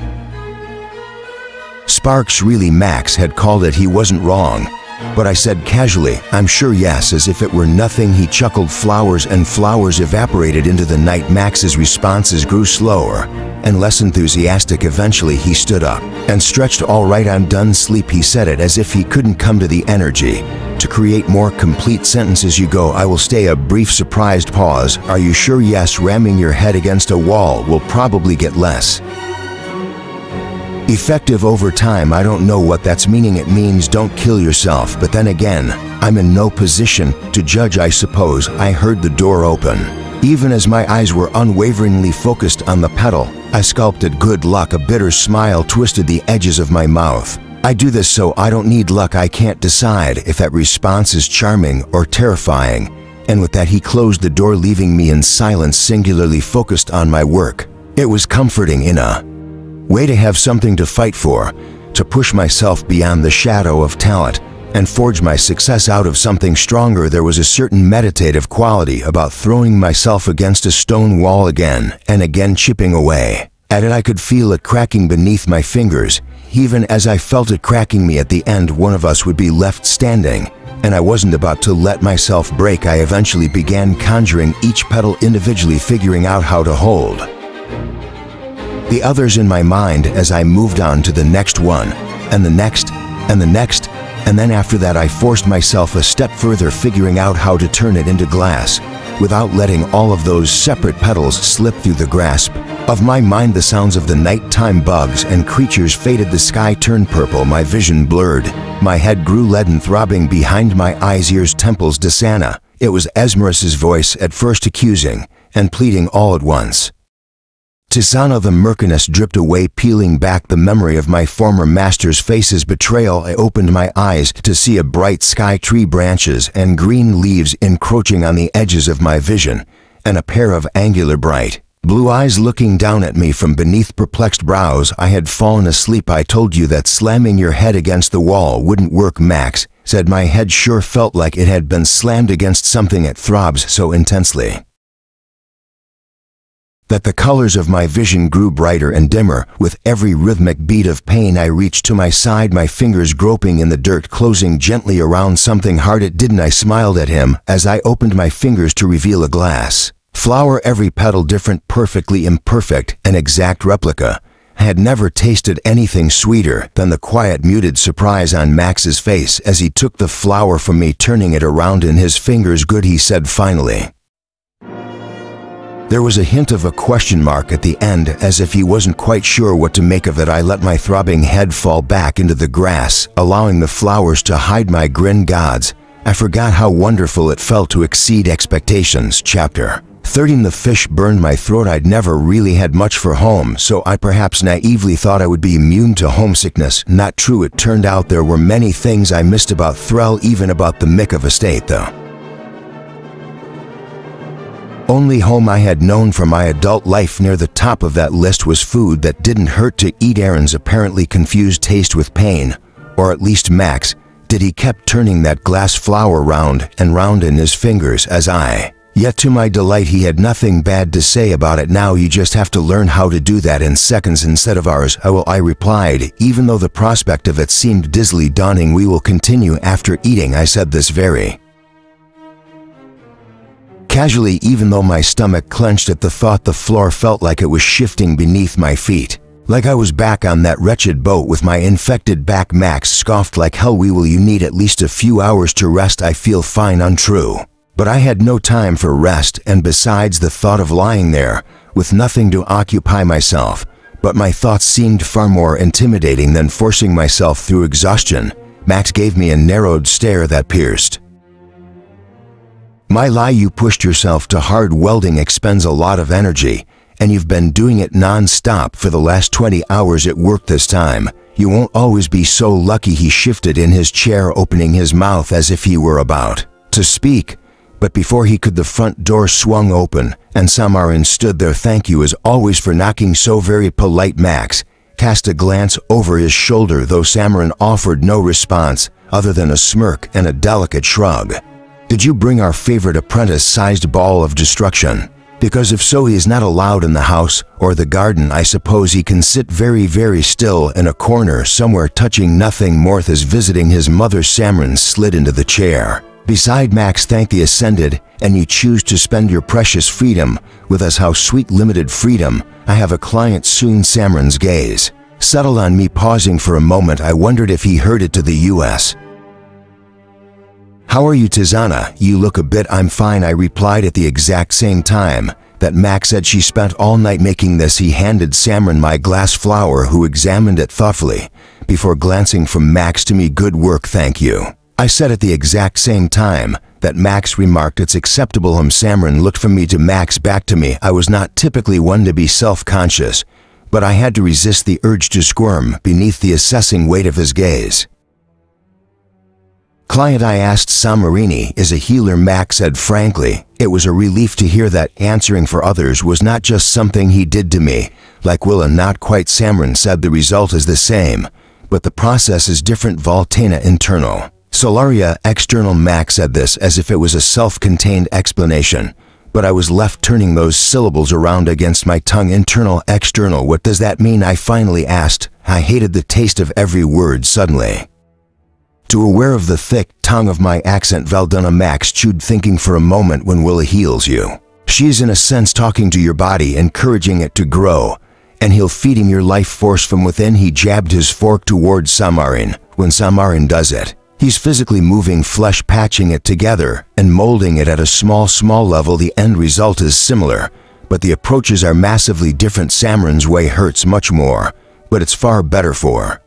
Speaker 1: Sparks, really, Max had called it. He wasn't wrong. But I said casually, I'm sure, yes, as if it were nothing. He chuckled. Flowers and flowers evaporated into the night. Max's responses grew slower and less enthusiastic. Eventually he stood up and stretched. All right, I'm done. Sleep. He said it as if he couldn't come to the energy to create more complete sentences. You go. I will stay. A brief surprised pause. Are you sure? Yes. Ramming your head against a wall will probably get less effective over time. I don't know what that's meaning. It means don't kill yourself, but then again, I'm in no position to judge, I suppose. I heard the door open. Even as my eyes were unwaveringly focused on the petal, I sculpted good luck. A bitter smile twisted the edges of my mouth. I do this so I don't need luck. I can't decide if that response is charming or terrifying. And with that, he closed the door, leaving me in silence, singularly focused on my work. It was comforting in a way to have something to fight for, to push myself beyond the shadow of talent and forge my success out of something stronger. There was a certain meditative quality about throwing myself against a stone wall again and again, chipping away at it. I could feel it cracking beneath my fingers. Even as I felt it cracking me, at the end one of us would be left standing, and I wasn't about to let myself break. I eventually began conjuring each petal individually, figuring out how to hold the others in my mind as I moved on to the next one, and the next, and the next, and then after that I forced myself a step further, figuring out how to turn it into glass without letting all of those separate petals slip through the grasp of my mind. The sounds of the nighttime bugs and creatures faded. The sky turned purple. My vision blurred. My head grew leaden, throbbing behind my eyes, ears, temples. Desana. It was Esmeralda's voice, at first accusing and pleading all at once. Tisana. The murkiness dripped away, peeling back the memory of my former master's face's betrayal. I opened my eyes to see a bright sky, tree branches and green leaves encroaching on the edges of my vision, and a pair of angular bright blue eyes looking down at me from beneath perplexed brows. I had fallen asleep. I told you that slamming your head against the wall wouldn't work, Max said. My head sure felt like it had been slammed against something. It throbs so intensely that the colors of my vision grew brighter and dimmer. With every rhythmic beat of pain, I reached to my side, my fingers groping in the dirt, closing gently around something hard. It didn't. I smiled at him as I opened my fingers to reveal a glass flower, every petal different, perfectly imperfect, an exact replica. I had never tasted anything sweeter than the quiet, muted surprise on Max's face as he took the flower from me, turning it around in his fingers. Good, he said finally. There was a hint of a question mark at the end, as if he wasn't quite sure what to make of it. I let my throbbing head fall back into the grass, allowing the flowers to hide my grin. Gods, I forgot how wonderful it felt to exceed expectations. Chapter Thirteen, the fish burned my throat. I'd never really had much for home, so I perhaps naively thought I would be immune to homesickness. Not true. It turned out there were many things I missed about Threll, even about the Mick of Estate, though. Only home I had known from my adult life. Near the top of that list was food that didn't hurt to eat. Aaron's apparently confused taste with pain, or at least Max did. He kept turning that glass flower round and round in his fingers as Yet to my delight, he had nothing bad to say about it. Now you just have to learn how to do that in seconds instead of hours. I replied, even though the prospect of it seemed dizzily daunting. We will continue after eating, I said this very casually, even though my stomach clenched at the thought. The floor felt like it was shifting beneath my feet, like I was back on that wretched boat with my infected back. Max scoffed, like hell, you need at least a few hours to rest. I feel fine. Untrue. But I had no time for rest, and besides, the thought of lying there with nothing to occupy myself but my thoughts seemed far more intimidating than forcing myself through exhaustion. Max gave me a narrowed stare that pierced my lie. You pushed yourself to hard. Welding expends a lot of energy, and you've been doing it non-stop for the last 20 hours. It worked this time. You won't always be so lucky. He shifted in his chair, opening his mouth as if he were about to speak. But before he could, the front door swung open, and Samarin stood there. Thank you as always for knocking so very polite. Max cast a glance over his shoulder, though Samarin offered no response other than a smirk and a delicate shrug. Did you bring our favorite apprentice-sized ball of destruction? Because if so, he is not allowed in the house or the garden. I suppose he can sit very, very still in a corner somewhere, touching nothing. Morth is visiting his mother. Samarin slid into the chair beside Max. Thank the ascended, and you choose to spend your precious freedom with us. How sweet. Limited freedom. I have a client soon. Samarin's gaze settled on me, pausing for a moment. I wondered if he heard it. To the U.S. How are you, Tizana? You look a bit. I'm fine, I replied at the exact same time that Max said. She spent all night making this. He handed Samarin my glass flower, who examined it thoughtfully before glancing from Max to me. Good work, thank you, I said at the exact same time that Max remarked. It's acceptable. Samarin looked from me to Max, back to me. I was not typically one to be self-conscious, but I had to resist the urge to squirm beneath the assessing weight of his gaze. Client, I asked. Samarini is a healer, Max said frankly. It was a relief to hear that answering for others was not just something he did to me. Like Willa, not quite. Samarin said the result is the same, but the process is different. Voltana internal, Solaria external. Max said this as if it was a self-contained explanation, but I was left turning those syllables around against my tongue. Internal, external, what does that mean? I finally asked. I hated the taste of every word suddenly. Too aware of the thick tongue of my accent. Valdana. Max chewed, thinking for a moment. When Willa heals you, she's in a sense talking to your body, encouraging it to grow, and he'll feeding your life force from within. He jabbed his fork towards Samarin. When Samarin does it, he's physically moving flesh, patching it together and molding it at a small level. The end result is similar, but the approaches are massively different. Samarin's way hurts much more, but it's far better for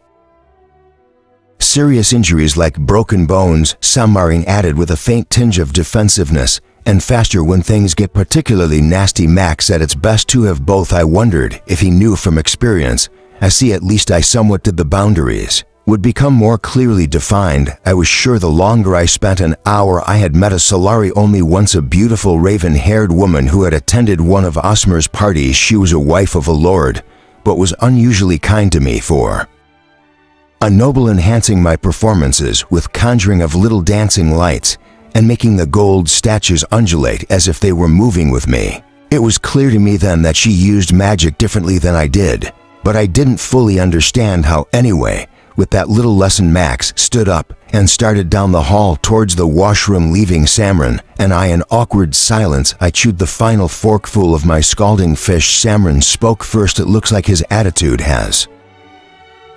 Speaker 1: serious injuries like broken bones, Samarin added with a faint tinge of defensiveness, and faster when things get particularly nasty. Max said it's best to have both. I wondered if he knew from experience. I see. At least I somewhat did. The boundaries would become more clearly defined. I was sure the longer I spent. An hour. I had met a Solari only once, a beautiful raven-haired woman who had attended one of Osmar's parties. She was a wife of a lord, but was unusually kind to me for a noble, enhancing my performances with conjuring of little dancing lights and making the gold statues undulate as if they were moving with me. It was clear to me then that she used magic differently than I did, but I didn't fully understand how. Anyway, with that little lesson, Max stood up and started down the hall towards the washroom, leaving Samarin and I in awkward silence. I chewed the final forkful of my scalding fish. Samarin spoke first. It looks like his attitude has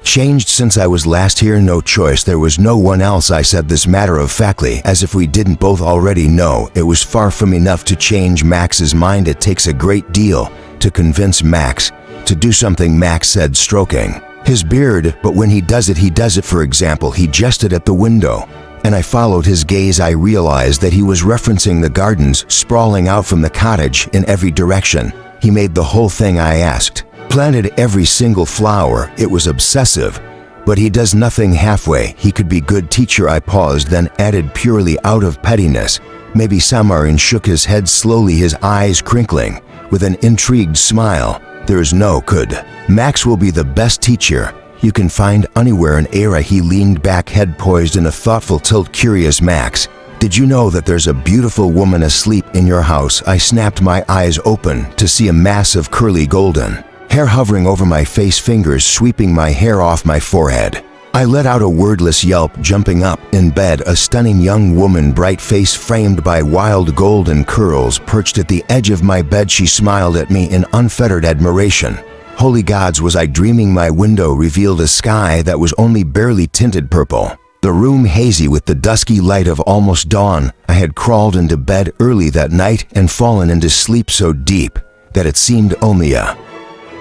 Speaker 1: changed since I was last here. No choice, there was no one else, I said this matter-of-factly, as if we didn't both already know. It was far from enough to change Max's mind. It takes a great deal to convince Max to do something, Max said, stroking his beard, but when he does it, he does it. For example, he gestured at the window and I followed his gaze. I realized that he was referencing the gardens sprawling out from the cottage in every direction. He made the whole thing I asked, planted every single flower. It was obsessive, but he does nothing halfway. He could be good teacher. I paused, then added purely out of pettiness, maybe Samarin. Shook his head slowly, his eyes crinkling with an intrigued smile. There's no could. Max will be the best teacher you can find anywhere in Era. He leaned back, head poised in a thoughtful tilt. Curious, Max, did you know that there's a beautiful woman asleep in your house? I snapped, my eyes open to see a mass of curly golden hair hovering over my face, fingers sweeping my hair off my forehead. I let out a wordless yelp, jumping up in bed. A stunning young woman, bright face framed by wild golden curls, perched at the edge of my bed. She smiled at me in unfettered admiration. Holy gods, was I dreaming? My window revealed a sky that was only barely tinted purple, the room hazy with the dusky light of almost dawn. I had crawled into bed early that night and fallen into sleep so deep that it seemed only a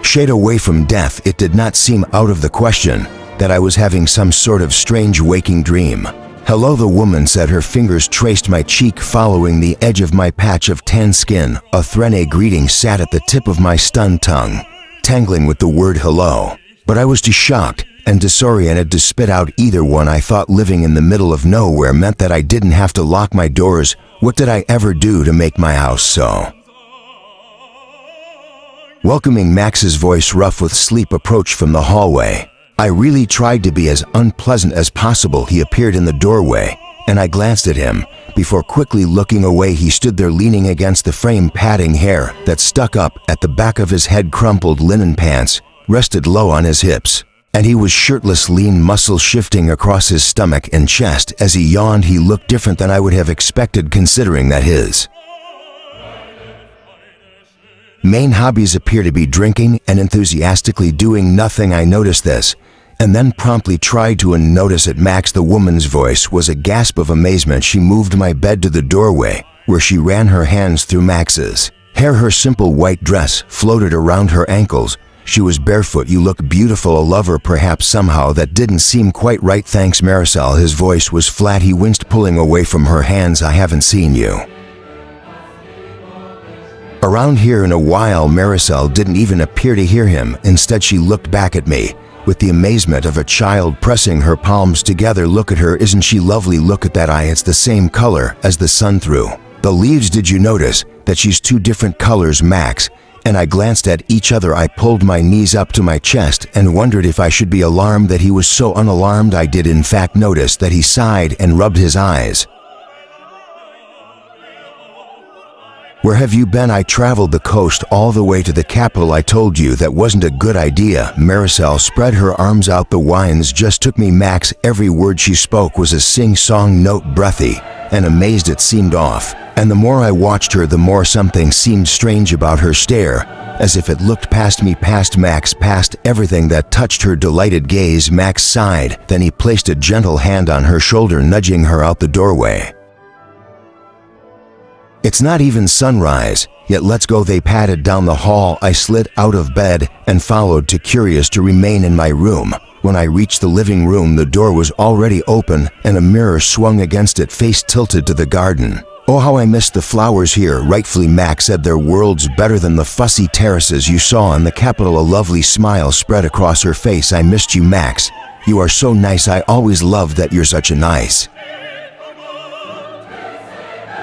Speaker 1: shade away from death. It did not seem out of the question that I was having some sort of strange waking dream. Hello, the woman said. Her fingers traced my cheek, following the edge of my patch of tan skin. A Threne greeting sat at the tip of my stunned tongue, tangling with the word hello. But I was too shocked and disoriented to spit out either one. I thought living in the middle of nowhere meant that I didn't have to lock my doors. What did I ever do to make my house so welcoming? Max's voice, rough with sleep, approached from the hallway. I really tried to be as unpleasant as possible. He appeared in the doorway, and I glanced at him before quickly looking away. He stood there leaning against the frame, patting hair that stuck up at the back of his head. Crumpled linen pants rested low on his hips, and he was shirtless, lean muscles shifting across his stomach and chest. As he yawned, he looked different than I would have expected, considering that his main hobbies appear to be drinking and enthusiastically doing nothing. I noticed this, and then promptly tried to unnotice it. Max, the woman's voice was a gasp of amazement. She moved my bed to the doorway, where she ran her hands through Max's hair. Her simple white dress floated around her ankles. She was barefoot. You look beautiful. A lover, perhaps. Somehow that didn't seem quite right. Thanks, Marisol. His voice was flat. He winced, pulling away from her hands. I haven't seen you around here in a while. Marisol didn't even appear to hear him. Instead, she looked back at me with the amazement of a child, pressing her palms together. Look at her. Isn't she lovely? Look at that eye. It's the same color as the sun through the leaves. Did you notice that she's two different colors, Max? And I glanced at each other. I pulled my knees up to my chest and wondered if I should be alarmed that he was so unalarmed. I did in fact notice that he sighed and rubbed his eyes. Where have you been? I traveled the coast all the way to the capital. I told you that wasn't a good idea. Marisol spread her arms out. The wines just took me, Max. Every word she spoke was a sing-song note, breathy and amazed. It seemed off, and the more I watched her, the more something seemed strange about her stare, as if it looked past me, past Max, past everything that touched her delighted gaze. Max sighed, then he placed a gentle hand on her shoulder, nudging her out the doorway. It's not even sunrise yet. Let's go. They padded down the hall. I slid out of bed and followed, too curious to remain in my room. When I reached the living room, the door was already open and a mirror swung against it, face tilted to the garden. Oh, how I missed the flowers here. Rightfully, Max said, they're worlds better than the fussy terraces you saw in the capital. A lovely smile spread across her face. I missed you, Max. You are so nice. I always loved that you're such a nice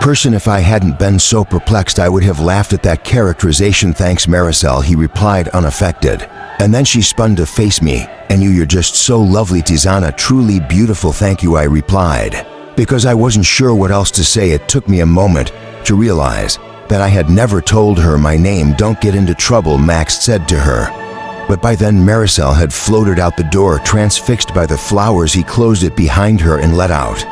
Speaker 1: person. If I hadn't been so perplexed, I would have laughed at that characterization. Thanks, Marisol, he replied, unaffected. And then she spun to face me. And you're just so lovely, Tizana, truly beautiful. Thank you, I replied, because I wasn't sure what else to say. It took me a moment to realize that I had never told her my name. Don't get into trouble, Max said to her. But by then Marisol had floated out the door, transfixed by the flowers. He closed it behind her and let out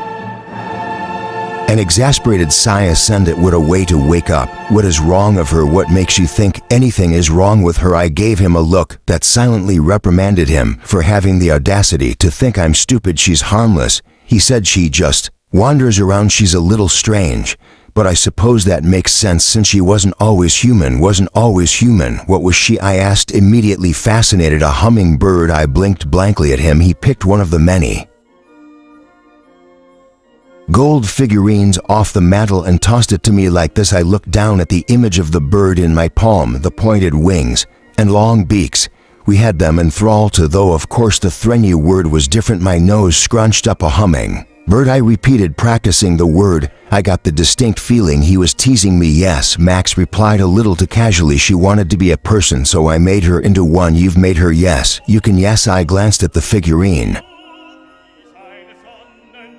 Speaker 1: an exasperated sigh. Ascendant, what a way to wake up. What is wrong of her? What makes you think anything is wrong with her? I gave him a look that silently reprimanded him for having the audacity to think I'm stupid. She's harmless, he said. She just wanders around. She's a little strange, but I suppose that makes sense since she wasn't always human. What was she? I asked, immediately fascinated. A hummingbird. I blinked blankly at him. He picked one of the many gold figurines off the mantel and tossed it to me like this. I looked down at the image of the bird in my palm, the pointed wings and long beaks. We had them enthralled to, though of course the Threnyu word was different. My nose scrunched up a humming. Bird, I repeated, practicing the word. I got the distinct feeling he was teasing me. Yes, Max replied a little too casually. She wanted to be a person, so I made her into one. You've made her. Yes, you can. Yes, I glanced at the figurine,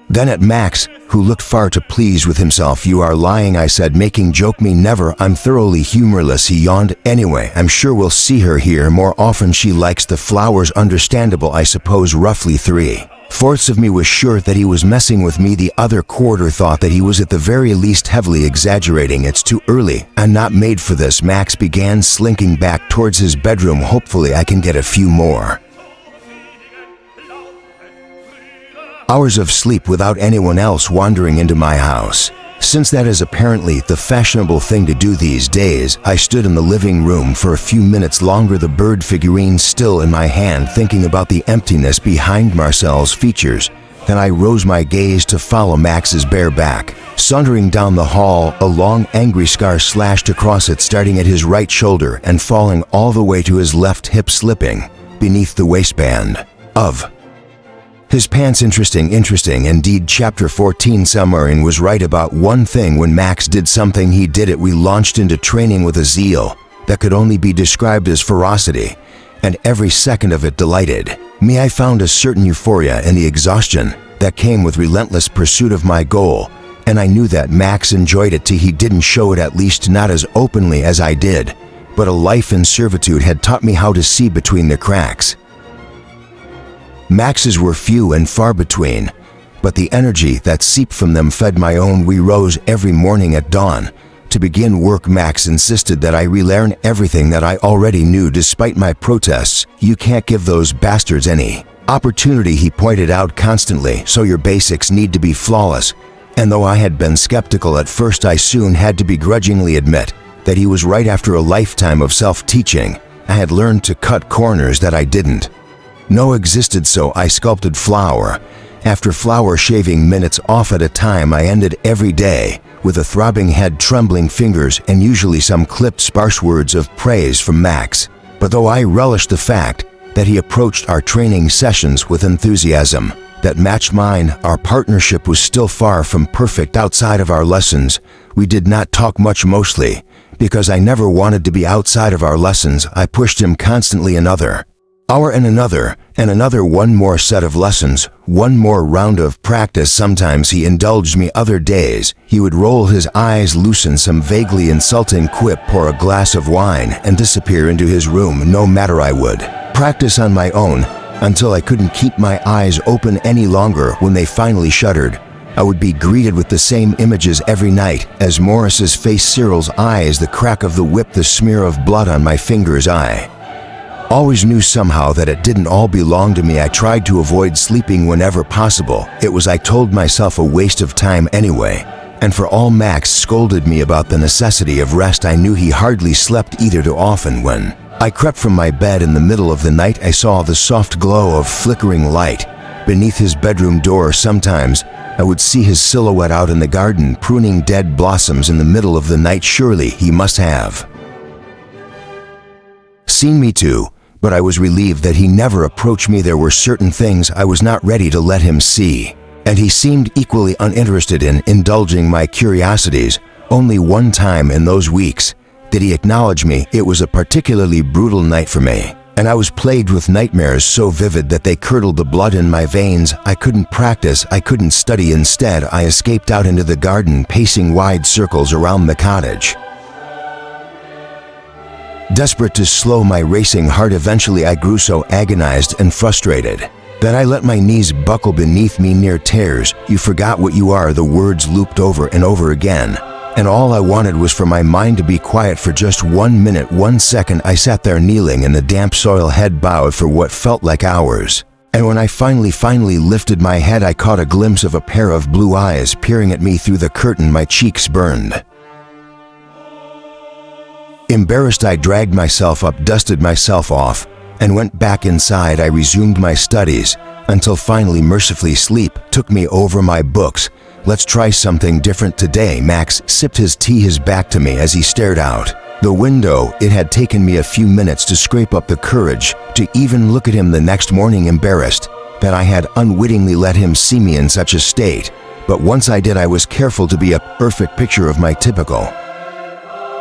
Speaker 1: then at Max, who looked far too pleased with himself. You are lying, I said, making joke. Me never. I'm thoroughly humorless. He yawned. Anyway, I'm sure we'll see her here more often. She likes the flowers. Understandable, I suppose. Roughly 3/4 of me was sure that he was messing with me. The other quarter thought that he was at the very least heavily exaggerating. It's too early. I'm not made for this. Max began slinking back towards his bedroom. Hopefully I can get a few more hours of sleep without anyone else wandering into my house. Since that is apparently the fashionable thing to do these days, I stood in the living room for a few minutes longer, the bird figurine still in my hand, thinking about the emptiness behind Marcel's features. Then I rose my gaze to follow Max's bare back. Sauntering down the hall, a long angry scar slashed across it, starting at his right shoulder and falling all the way to his left hip, slipping beneath the waistband of his pants. Interesting indeed. Chapter 14. Submarine was right about one thing. When Max did something, he did it. We launched into training with a zeal that could only be described as ferocity, and every second of it delighted me. I found a certain euphoria in the exhaustion that came with relentless pursuit of my goal, and I knew that Max enjoyed it too. He didn't show it, at least not as openly as I did, but a life in servitude had taught me how to see between the cracks. Max's were few and far between, but the energy that seeped from them fed my own. We rose every morning at dawn to begin work. Max insisted that I relearn everything that I already knew despite my protests. You can't give those bastards any opportunity, he pointed out constantly, so your basics need to be flawless. And though I had been skeptical at first, I soon had to begrudgingly admit that he was right. After a lifetime of self-teaching, I had learned to cut corners that I didn't know existed. So I sculpted flower after flower, shaving minutes off at a time. I ended every day with a throbbing head, trembling fingers, and usually some clipped sparse words of praise from Max. But though I relished the fact that he approached our training sessions with enthusiasm that matched mine, our partnership was still far from perfect. Outside of our lessons, we did not talk much, mostly because I never wanted to be outside of our lessons. I pushed him constantly. Another hour and another, one more set of lessons, one more round of practice. Sometimes he indulged me, other days he would roll his eyes, loosen some vaguely insulting quip, pour a glass of wine, and disappear into his room. No matter, I would practice on my own until I couldn't keep my eyes open any longer. When they finally shuttered, I would be greeted with the same images every night, as Morris's face, Cyril's eyes, the crack of the whip, the smear of blood on my fingers. I always knew somehow that it didn't all belong to me. I tried to avoid sleeping whenever possible. It was, I told myself, a waste of time anyway. And for all Max scolded me about the necessity of rest, I knew he hardly slept either too often. When I crept from my bed in the middle of the night, I saw the soft glow of flickering light beneath his bedroom door. Sometimes I would see his silhouette out in the garden, pruning dead blossoms in the middle of the night. Surely he must have seen me too, but I was relieved that he never approached me. There were certain things I was not ready to let him see, and he seemed equally uninterested in indulging my curiosities. Only one time in those weeks did he acknowledge me. It was a particularly brutal night for me, and I was plagued with nightmares so vivid that they curdled the blood in my veins. I couldn't practice, I couldn't study. Instead, I escaped out into the garden, pacing wide circles around the cottage, desperate to slow my racing heart. Eventually I grew so agonized and frustrated that I let my knees buckle beneath me near tears. You forgot what you are, the words looped over and over again, and all I wanted was for my mind to be quiet for just 1 minute, 1 second. I sat there kneeling in the damp soil, head bowed for what felt like hours. And when I finally lifted my head, I caught a glimpse of a pair of blue eyes peering at me through the curtain. My cheeks burned. Embarrassed, I dragged myself up, dusted myself off, and went back inside. I resumed my studies until finally, mercifully, sleep took me over. My books Let's try something different today." Max sipped his tea, his back to me as he stared out the window. It had taken me a few minutes to scrape up the courage to even look at him the next morning, embarrassed that I had unwittingly let him see me in such a state. But once I did, I was careful to be a perfect picture of my typical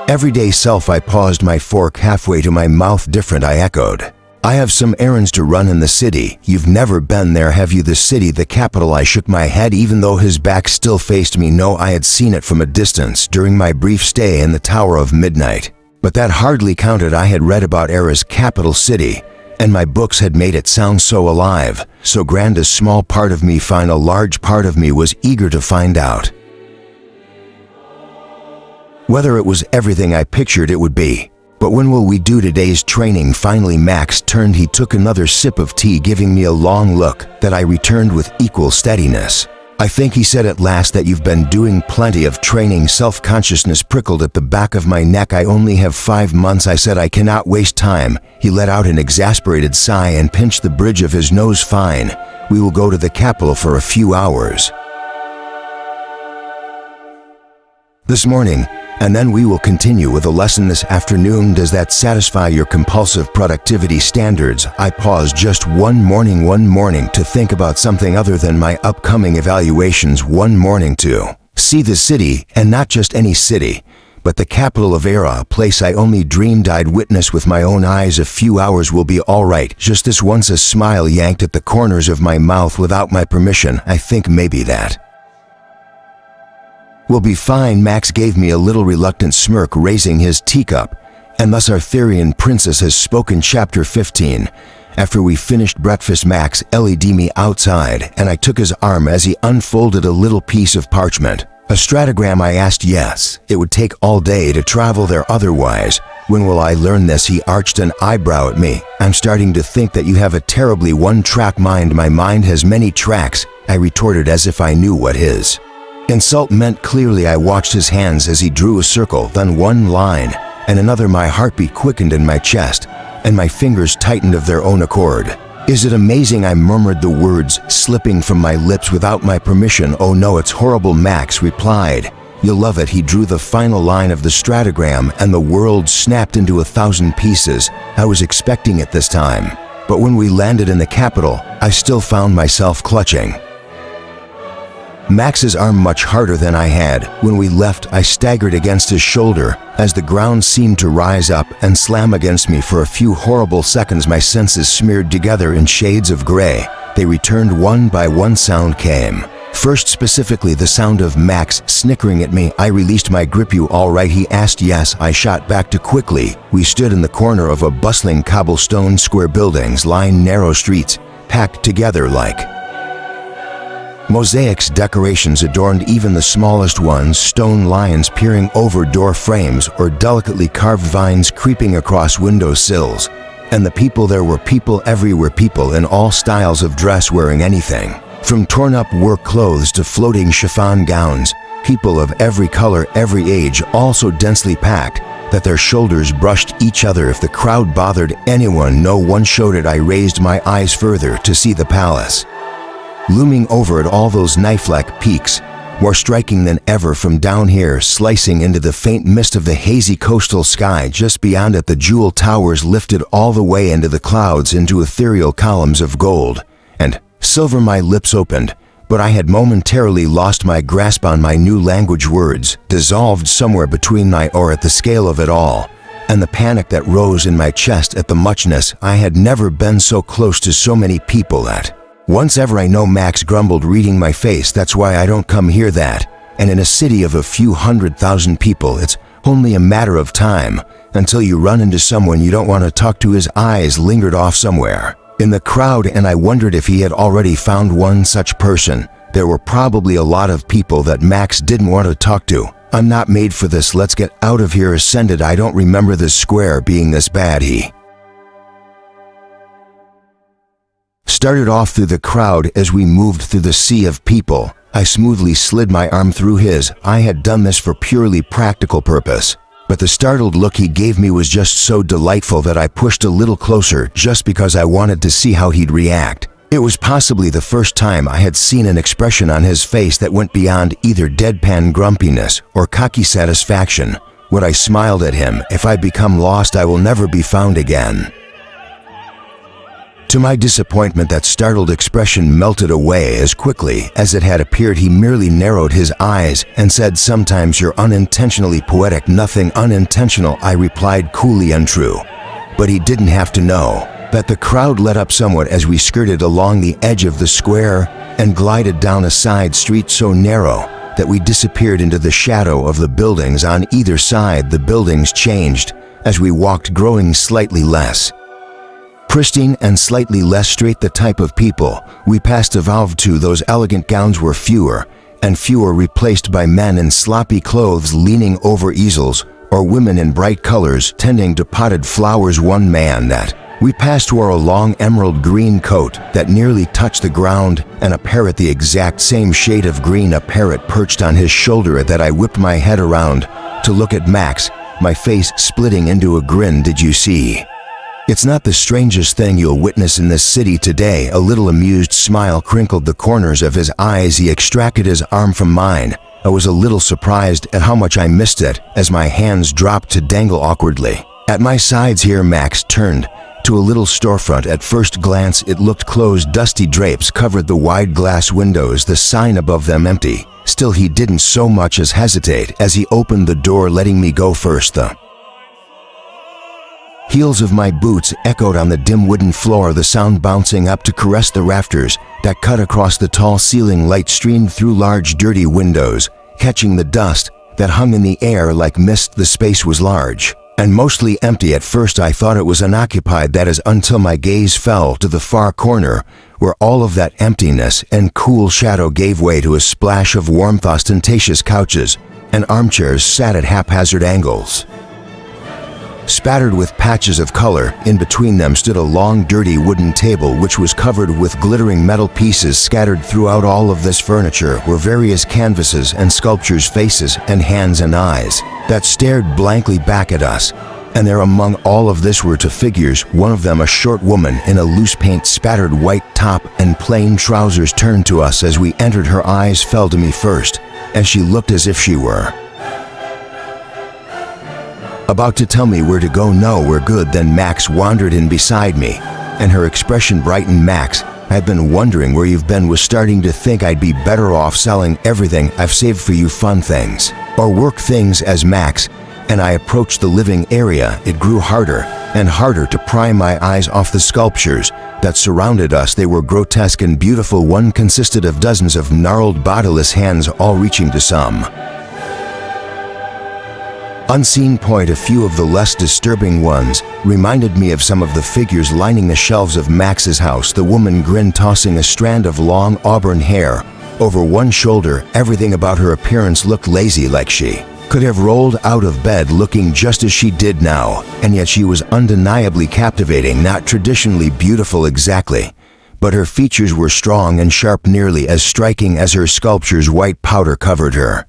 Speaker 1: everyday self. I paused, my fork halfway to my mouth. "Different," I echoed. "I have some errands to run in the city." "You've never been there, have you? The city, the capital?" I shook my head, even though his back still faced me. No, I had seen it from a distance during my brief stay in the Tower of Midnight. But that hardly counted. I had read about Era's capital city, and my books had made it sound so alive, so grand. A small part of me, fine, a large part of me, was eager to find out whether it was everything I pictured it would be. "But when will we do today's training?" Finally Max turned. He took another sip of tea, giving me a long look that I returned with equal steadiness. "I think," he said at last, "that you've been doing plenty of training." Self-consciousness prickled at the back of my neck. "I only have 5 months," I said. "I cannot waste time." He let out an exasperated sigh and pinched the bridge of his nose. "Fine. We will go to the capital for a few hours this morning, and then we will continue with a lesson this afternoon. Does that satisfy your compulsive productivity standards?" I paused just one morning to think about something other than my upcoming evaluations. One morning to see the city, and not just any city, but the capital of Era, a place I only dreamed I'd witness with my own eyes. "A few hours will be all right. Just this once." A smile yanked at the corners of my mouth without my permission. "I think maybe that will be fine." Max gave me a little reluctant smirk, raising his teacup. "And thus Arthurian princess has spoken." Chapter 15. After we finished breakfast, Max led me outside, and I took his arm as he unfolded a little piece of parchment. "A stratogram?" I asked. "Yes. It would take all day to travel there otherwise." "When will I learn this?" He arched an eyebrow at me. "I'm starting to think that you have a terribly one-track mind." "My mind has many tracks," I retorted, as if I knew what his insult meant. Clearly I watched his hands as he drew a circle, then one line, and another. My heartbeat quickened in my chest, and my fingers tightened of their own accord. "Is it amazing?" I murmured, the words slipping from my lips without my permission. "Oh no, it's horrible," Max replied. "You'll love it." He drew the final line of the stratogram, and the world snapped into 1,000 pieces. I was expecting it this time, but when we landed in the capital, I still found myself clutching Max's arm much harder than I had. When we left, I staggered against his shoulder as the ground seemed to rise up and slam against me. For a few horrible seconds, my senses smeared together in shades of gray. They returned one by one. Sound came. First, specifically, the sound of Max snickering at me. I released my grip. "You all right?" he asked. "Yes," I shot back too quickly. We stood in the corner of a bustling cobblestone square. Buildings lined narrow streets, packed together like mosaics. Decorations adorned even the smallest ones, stone lions peering over door frames or delicately carved vines creeping across window sills. And the people, there were people everywhere, people in all styles of dress, wearing anything from torn-up work clothes to floating chiffon gowns. People of every color, every age, all so densely packed that their shoulders brushed each other if the crowd bothered anyone. No one showed it. I raised my eyes further to see the palace looming over it, all those knife-like peaks, more striking than ever from down here, slicing into the faint mist of the hazy coastal sky. Just beyond it, the jewel towers lifted all the way into the clouds, into ethereal columns of gold and silver. My lips opened, but I had momentarily lost my grasp on my new language. Words dissolved somewhere between my or at the scale of it all, and the panic that rose in my chest at the muchness. I had never been so close to so many people at once ever. "I know," Max grumbled, reading my face. "That's why I don't come here. That, and in a city of a few 100,000 people, it's only a matter of time until you run into someone you don't want to talk to." His eyes lingered off somewhere in the crowd, and I wondered if he had already found one such person. There were probably a lot of people that Max didn't want to talk to. "I'm not made for this. Let's get out of here." Ascended. "I don't remember this square being this bad." He started off through the crowd. As we moved through the sea of people, I smoothly slid my arm through his. I had done this for purely practical purpose, but the startled look he gave me was just so delightful that I pushed a little closer just because I wanted to see how he'd react. It was possibly the first time I had seen an expression on his face that went beyond either deadpan grumpiness or cocky satisfaction when I smiled at him. "If I become lost, I will never be found again." To my disappointment, that startled expression melted away as quickly as it had appeared. He merely narrowed his eyes and said, "Sometimes you're unintentionally poetic." "Nothing unintentional," I replied coolly. "Untrue." But he didn't have to know that the crowd let up somewhat as we skirted along the edge of the square and glided down a side street so narrow that we disappeared into the shadow of the buildings on either side. The buildings changed as we walked, growing slightly less pristine and slightly less straight. The type of people we passed evolved too. Those elegant gowns were fewer and fewer, replaced by men in sloppy clothes leaning over easels, or women in bright colors tending to potted flowers. One man that we passed wore a long emerald green coat that nearly touched the ground, and a parrot the exact same shade of green. A parrot perched on his shoulder. At that, I whipped my head around to look at Max, my face splitting into a grin. "Did you see? It's not the strangest thing you'll witness in this city today." A little amused smile crinkled the corners of his eyes. He extracted his arm from mine. I was a little surprised at how much I missed it as my hands dropped to dangle awkwardly at my sides. Here Max turned to a little storefront. At first glance it looked closed. Dusty drapes covered the wide glass windows, the sign above them empty. Still, he didn't so much as hesitate as he opened the door, letting me go first. The heels of my boots echoed on the dim wooden floor, the sound bouncing up to caress the rafters that cut across the tall ceiling. Light streamed through large dirty windows, catching the dust that hung in the air like mist. The space was large and mostly empty. At first I thought it was unoccupied, that is, until my gaze fell to the far corner, where all of that emptiness and cool shadow gave way to a splash of warmth. Ostentatious couches and armchairs sat at haphazard angles, spattered with patches of color. In between them stood a long, dirty wooden table which was covered with glittering metal pieces. Scattered throughout all of this furniture were various canvases and sculptures, faces and hands and eyes that stared blankly back at us. And there among all of this were two figures, one of them a short woman in a loose paint-spattered white top and plain trousers, turned to us as we entered. Her eyes fell to me first, as she looked as if she were about to tell me where to go. "No, we're good." Then Max wandered in beside me, and her expression brightened. "Max, I've been wondering where you've been. Was starting to think I'd be better off selling everything I've saved for you. Fun things or work things." As Max and I approached the living area, it grew harder and harder to pry my eyes off the sculptures that surrounded us. They were grotesque and beautiful. One consisted of dozens of gnarled, bodiless hands, all reaching to some unseen point. A few of the less disturbing ones reminded me of some of the figures lining the shelves of Max's house. The woman grinned, tossing a strand of long auburn hair over one shoulder. Everything about her appearance looked lazy, like she could have rolled out of bed looking just as she did now, and yet she was undeniably captivating. Not traditionally beautiful exactly, but her features were strong and sharp, nearly as striking as her sculptures. White powder covered her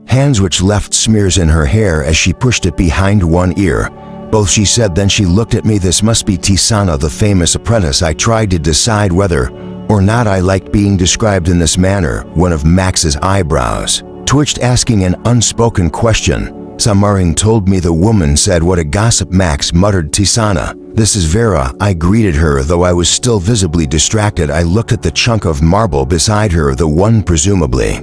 Speaker 1: hands, which left smears in her hair as she pushed it behind one ear. "Both," she said. Then she looked at me. "This must be Tisana, the famous apprentice." I tried to decide whether or not I liked being described in this manner. One of Max's eyebrows twitched, asking an unspoken question. "Samaring told me," the woman said. "What a gossip." Max muttered. "Tisana, this is Vera." I greeted her, though I was still visibly distracted. I looked at the chunk of marble beside her, the one presumably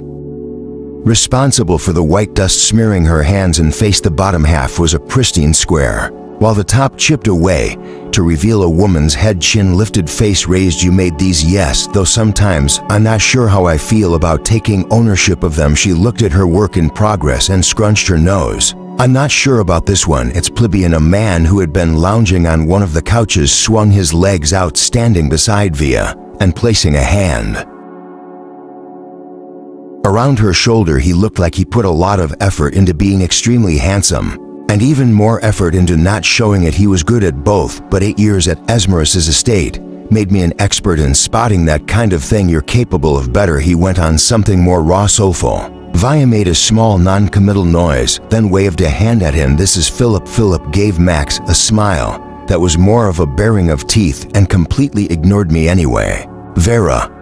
Speaker 1: responsible for the white dust smearing her hands and face. The bottom half was a pristine square, while the top chipped away to reveal a woman's head, chin lifted, face raised. "You made these?" "Yes, though sometimes I'm not sure how I feel about taking ownership of them." She looked at her work in progress and scrunched her nose. "I'm not sure about this one. It's plebeian." A man who had been lounging on one of the couches swung his legs out, standing beside Via and placing a hand around her shoulder. He looked like he put a lot of effort into being extremely handsome, and even more effort into not showing it. He was good at both, but 8 years at Esmeralda's estate made me an expert in spotting that kind of thing. "You're capable of better," he went on, something more raw, soulful. Via made a small non-committal noise, then waved a hand at him. "This is Philip." Philip gave Max a smile that was more of a baring of teeth and completely ignored me anyway. Vera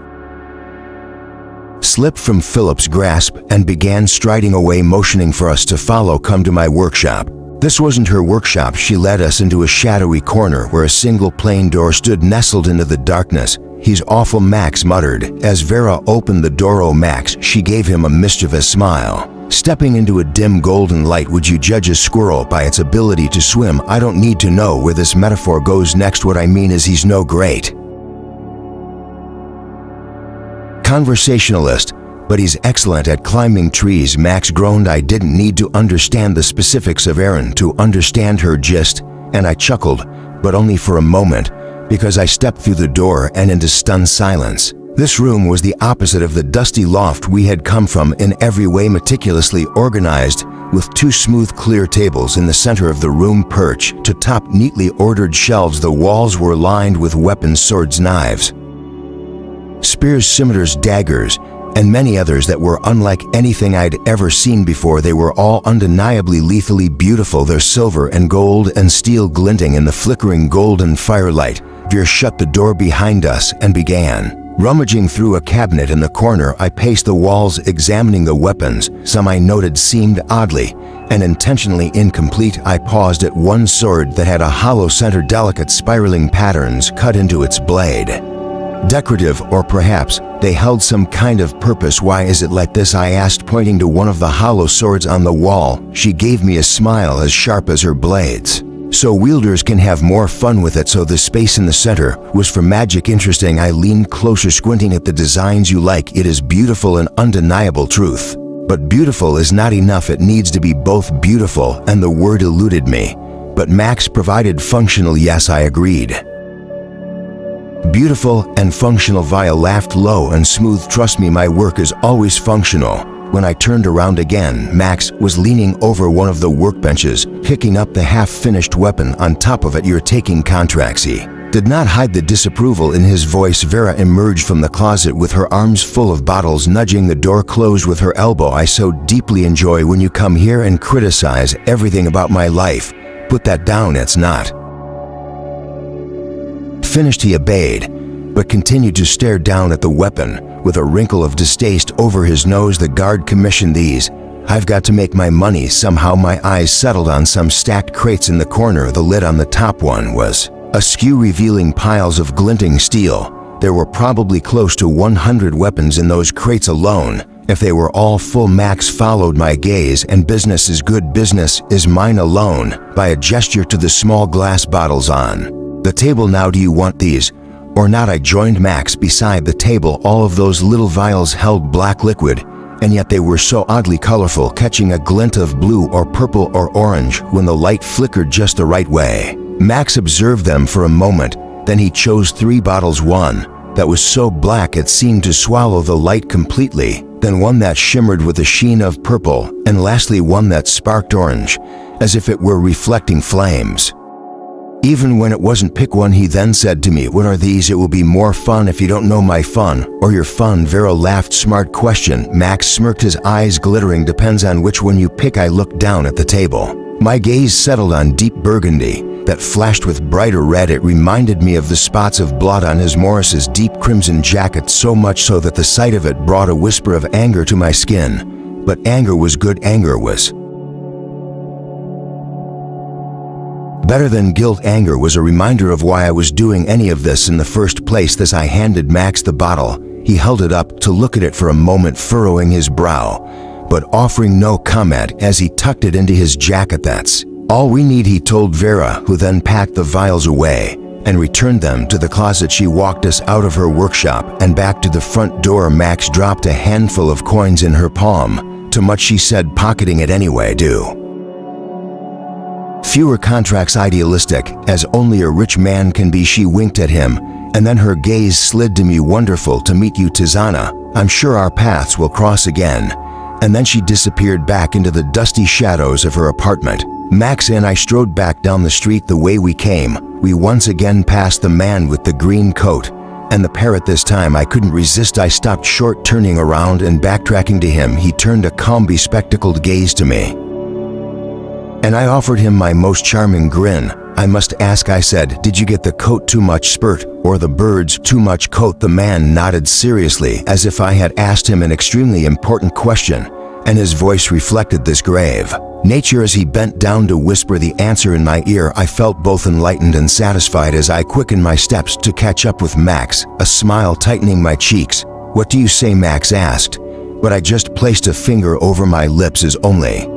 Speaker 1: slipped from Philip's grasp and began striding away, motioning for us to follow. Come to my workshop. This wasn't her workshop. She led us into a shadowy corner where a single plain door stood nestled into the darkness. He's awful, Max muttered. As Vera opened the door, oh Max, she gave him a mischievous smile. Stepping into a dim golden light, would you judge a squirrel by its ability to swim? I don't need to know where this metaphor goes next. What I mean is he's no great conversationalist, but he's excellent at climbing trees, Max groaned. I didn't need to understand the specifics of Erin to understand her gist, and I chuckled, but only for a moment, because I stepped through the door and into stunned silence. This room was the opposite of the dusty loft we had come from, in every way meticulously organized, with two smooth, clear tables in the center of the room perched to top neatly ordered shelves. The walls were lined with weapons, swords, knives, spears, scimitars, daggers, and many others that were unlike anything I'd ever seen before. They were all undeniably lethally beautiful, their silver and gold and steel glinting in the flickering golden firelight. Vera shut the door behind us and began rummaging through a cabinet in the corner. I paced the walls, examining the weapons. Some I noted seemed oddly and intentionally incomplete. I paused at one sword that had a hollow center, delicate spiraling patterns cut into its blade. Decorative, or perhaps they held some kind of purpose. Why is it like this? I asked, pointing to one of the hollow swords on the wall. She gave me a smile as sharp as her blades. So wielders can have more fun with it. So the space in the center was for magic. Interesting. I leaned closer, squinting at the designs. You like it is beautiful and undeniable truth. But beautiful is not enough. It needs to be both beautiful, and the word eluded me. But Max provided functional. Yes, I agreed. Beautiful and functional. Via laughed low and smooth. Trust me, my work is always functional. When I turned around again, Max was leaning over one of the workbenches, picking up the half-finished weapon. On top of it, you're taking contracts. He did not hide the disapproval in his voice. Vera emerged from the closet with her arms full of bottles, nudging the door closed with her elbow. I so deeply enjoy when you come here and criticize everything about my life. Put that down, it's not finished. He obeyed, but continued to stare down at the weapon with a wrinkle of distaste over his nose. The guard commissioned these. I've got to make my money somehow. My eyes settled on some stacked crates in the corner. The lid on the top one was askew, revealing piles of glinting steel. There were probably close to 100 weapons in those crates alone. If they were all full, Max followed my gaze. And business is good, business is mine alone, by a gesture to the small glass bottles on the table. Now, do you want these or not? I joined Max beside the table. All of those little vials held black liquid, and yet they were so oddly colorful, catching a glint of blue or purple or orange when the light flickered just the right way. Max observed them for a moment, then he chose 3 bottles, one that was so black it seemed to swallow the light completely, then one that shimmered with a sheen of purple, and lastly one that sparked orange, as if it were reflecting flames. Even when it wasn't, pick one, he then said to me. What are these? It will be more fun if you don't know my fun, or your fun. Vera laughed. Smart question. Max smirked, his eyes glittering. Depends on which one you pick. I looked down at the table. My gaze settled on deep burgundy that flashed with brighter red. It reminded me of the spots of blood on his Morris's deep crimson jacket, so much so that the sight of it brought a whisper of anger to my skin. But anger was good. Anger was better than guilt. Anger was a reminder of why I was doing any of this in the first place. This, I handed Max the bottle. He held it up to look at it for a moment, furrowing his brow, but offering no comment as he tucked it into his jacket. That's all we need, he told Vera, who then packed the vials away and returned them to the closet. She walked us out of her workshop and back to the front door. Max dropped a handful of coins in her palm. Too much, she said, pocketing it anyway. Do fewer contracts, idealistic as only a rich man can be. She winked at him, and then her gaze slid to me. Wonderful to meet you, Tizana. I'm sure our paths will cross again. And then she disappeared back into the dusty shadows of her apartment. Max and I strode back down the street the way we came. We once again passed the man with the green coat and the parrot. This time I couldn't resist. I stopped short, turning around and backtracking to him. He turned a calm, bespectacled gaze to me, and I offered him my most charming grin. "I must ask," I said, "did you get the coat too much spurt, or the birds too much coat?" The man nodded seriously, as if I had asked him an extremely important question, and his voice reflected this grave nature as he bent down to whisper the answer in my ear. I felt both enlightened and satisfied as I quickened my steps to catch up with Max, a smile tightening my cheeks. "What do you say?" Max asked, but I just placed a finger over my lips as only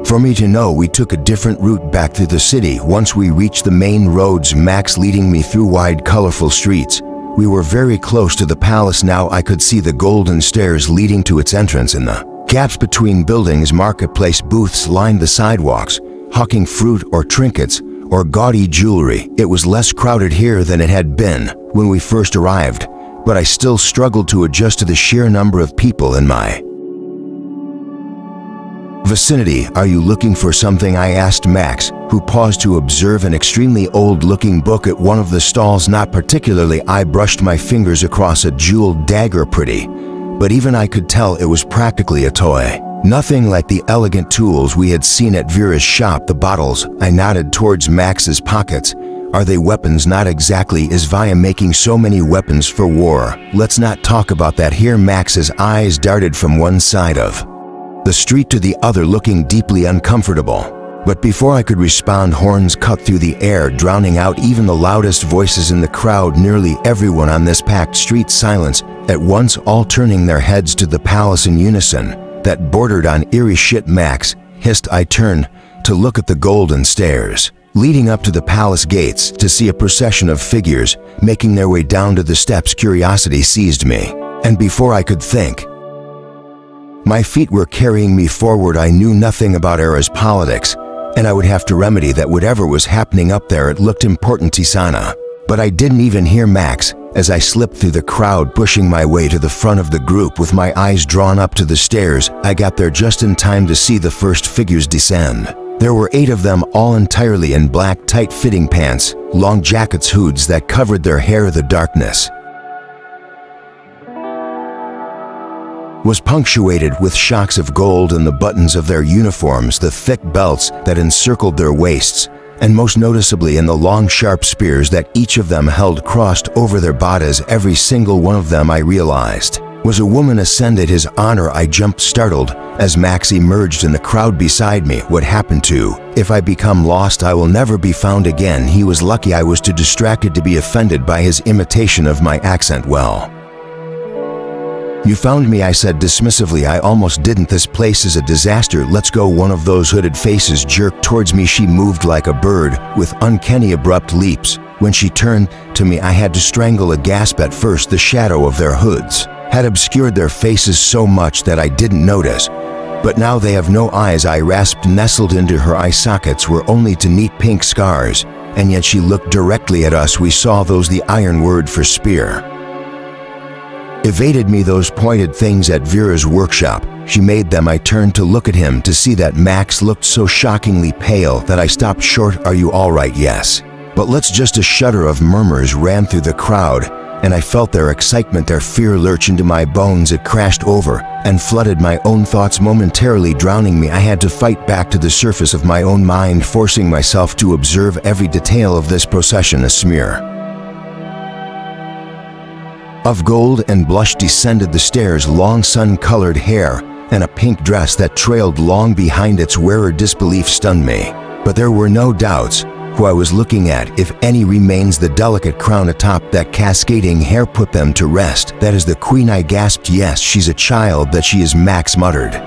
Speaker 1: for me to know. We took a different route back through the city. Once we reached the main roads, Max leading me through wide, colorful streets. We were very close to the palace now. I could see the golden stairs leading to its entrance. In the gaps between buildings, marketplace booths lined the sidewalks, hawking fruit or trinkets or gaudy jewelry. It was less crowded here than it had been when we first arrived, but I still struggled to adjust to the sheer number of people in my vicinity. "Are you looking for something?" I asked Max, who paused to observe an extremely old-looking book at one of the stalls. "Not particularly." I brushed my fingers across a jeweled dagger. Pretty, but even I could tell it was practically a toy. Nothing like the elegant tools we had seen at Vera's shop. "The bottles," I nodded towards Max's pockets. "Are they weapons?" "Not exactly. Is Via making so many weapons for war?" "Let's not talk about that here." Max's eyes darted from one side of the street to the other, looking deeply uncomfortable. But before I could respond, horns cut through the air, drowning out even the loudest voices in the crowd. Nearly everyone on this packed street silence at once, all turning their heads to the palace in unison. That bordered on eerie. "Shit," Max hissed. I turned to look at the golden stairs leading up to the palace gates to see a procession of figures making their way down to the steps. Curiosity seized me, and before I could think, my feet were carrying me forward. I knew nothing about Era's politics, and I would have to remedy that. Whatever was happening up there, it looked important. Tisana. But I didn't even hear Max as I slipped through the crowd, pushing my way to the front of the group with my eyes drawn up to the stairs. I got there just in time to see the first figures descend. There were 8 of them, all entirely in black, tight-fitting pants, long jackets, hoods that covered their hair. The darkness was punctuated with shocks of gold in the buttons of their uniforms, the thick belts that encircled their waists, and most noticeably in the long, sharp spears that each of them held crossed over their bodies. Every single one of them, I realized, was a woman. Ascended his honor. I jumped, startled, as Max emerged in the crowd beside me. "What happened to? If I become lost, I will never be found again." He was lucky I was too distracted to be offended by his imitation of my accent. "Well, you found me," I said dismissively. "I almost didn't. This place is a disaster. Let's go." One of those hooded faces jerked towards me. She moved like a bird, with uncanny abrupt leaps. When she turned to me, I had to strangle a gasp. At first, the shadow of their hoods had obscured their faces so much that I didn't notice. But now they have no eyes, I rasped. Nestled into her eye sockets were only 2 neat pink scars, and yet she looked directly at us. We saw those, the iron word for spear, evaded me. "Those pointed things at Vera's workshop. She made them." I turned to look at him to see that Max looked so shockingly pale that I stopped short. "Are you all right?" "Yes, but let's just." A shudder of murmurs ran through the crowd, and I felt their excitement, their fear lurch into my bones. It crashed over and flooded my own thoughts, momentarily drowning me. I had to fight back to the surface of my own mind, forcing myself to observe every detail of this procession. A smear of gold and blush descended the stairs, long sun-colored hair, and a pink dress that trailed long behind its wearer. Disbelief stunned me, but there were no doubts who I was looking at. If any remains, the delicate crown atop that cascading hair put them to rest. "That is the queen," I gasped. "Yes, she's a child that she is," Max muttered.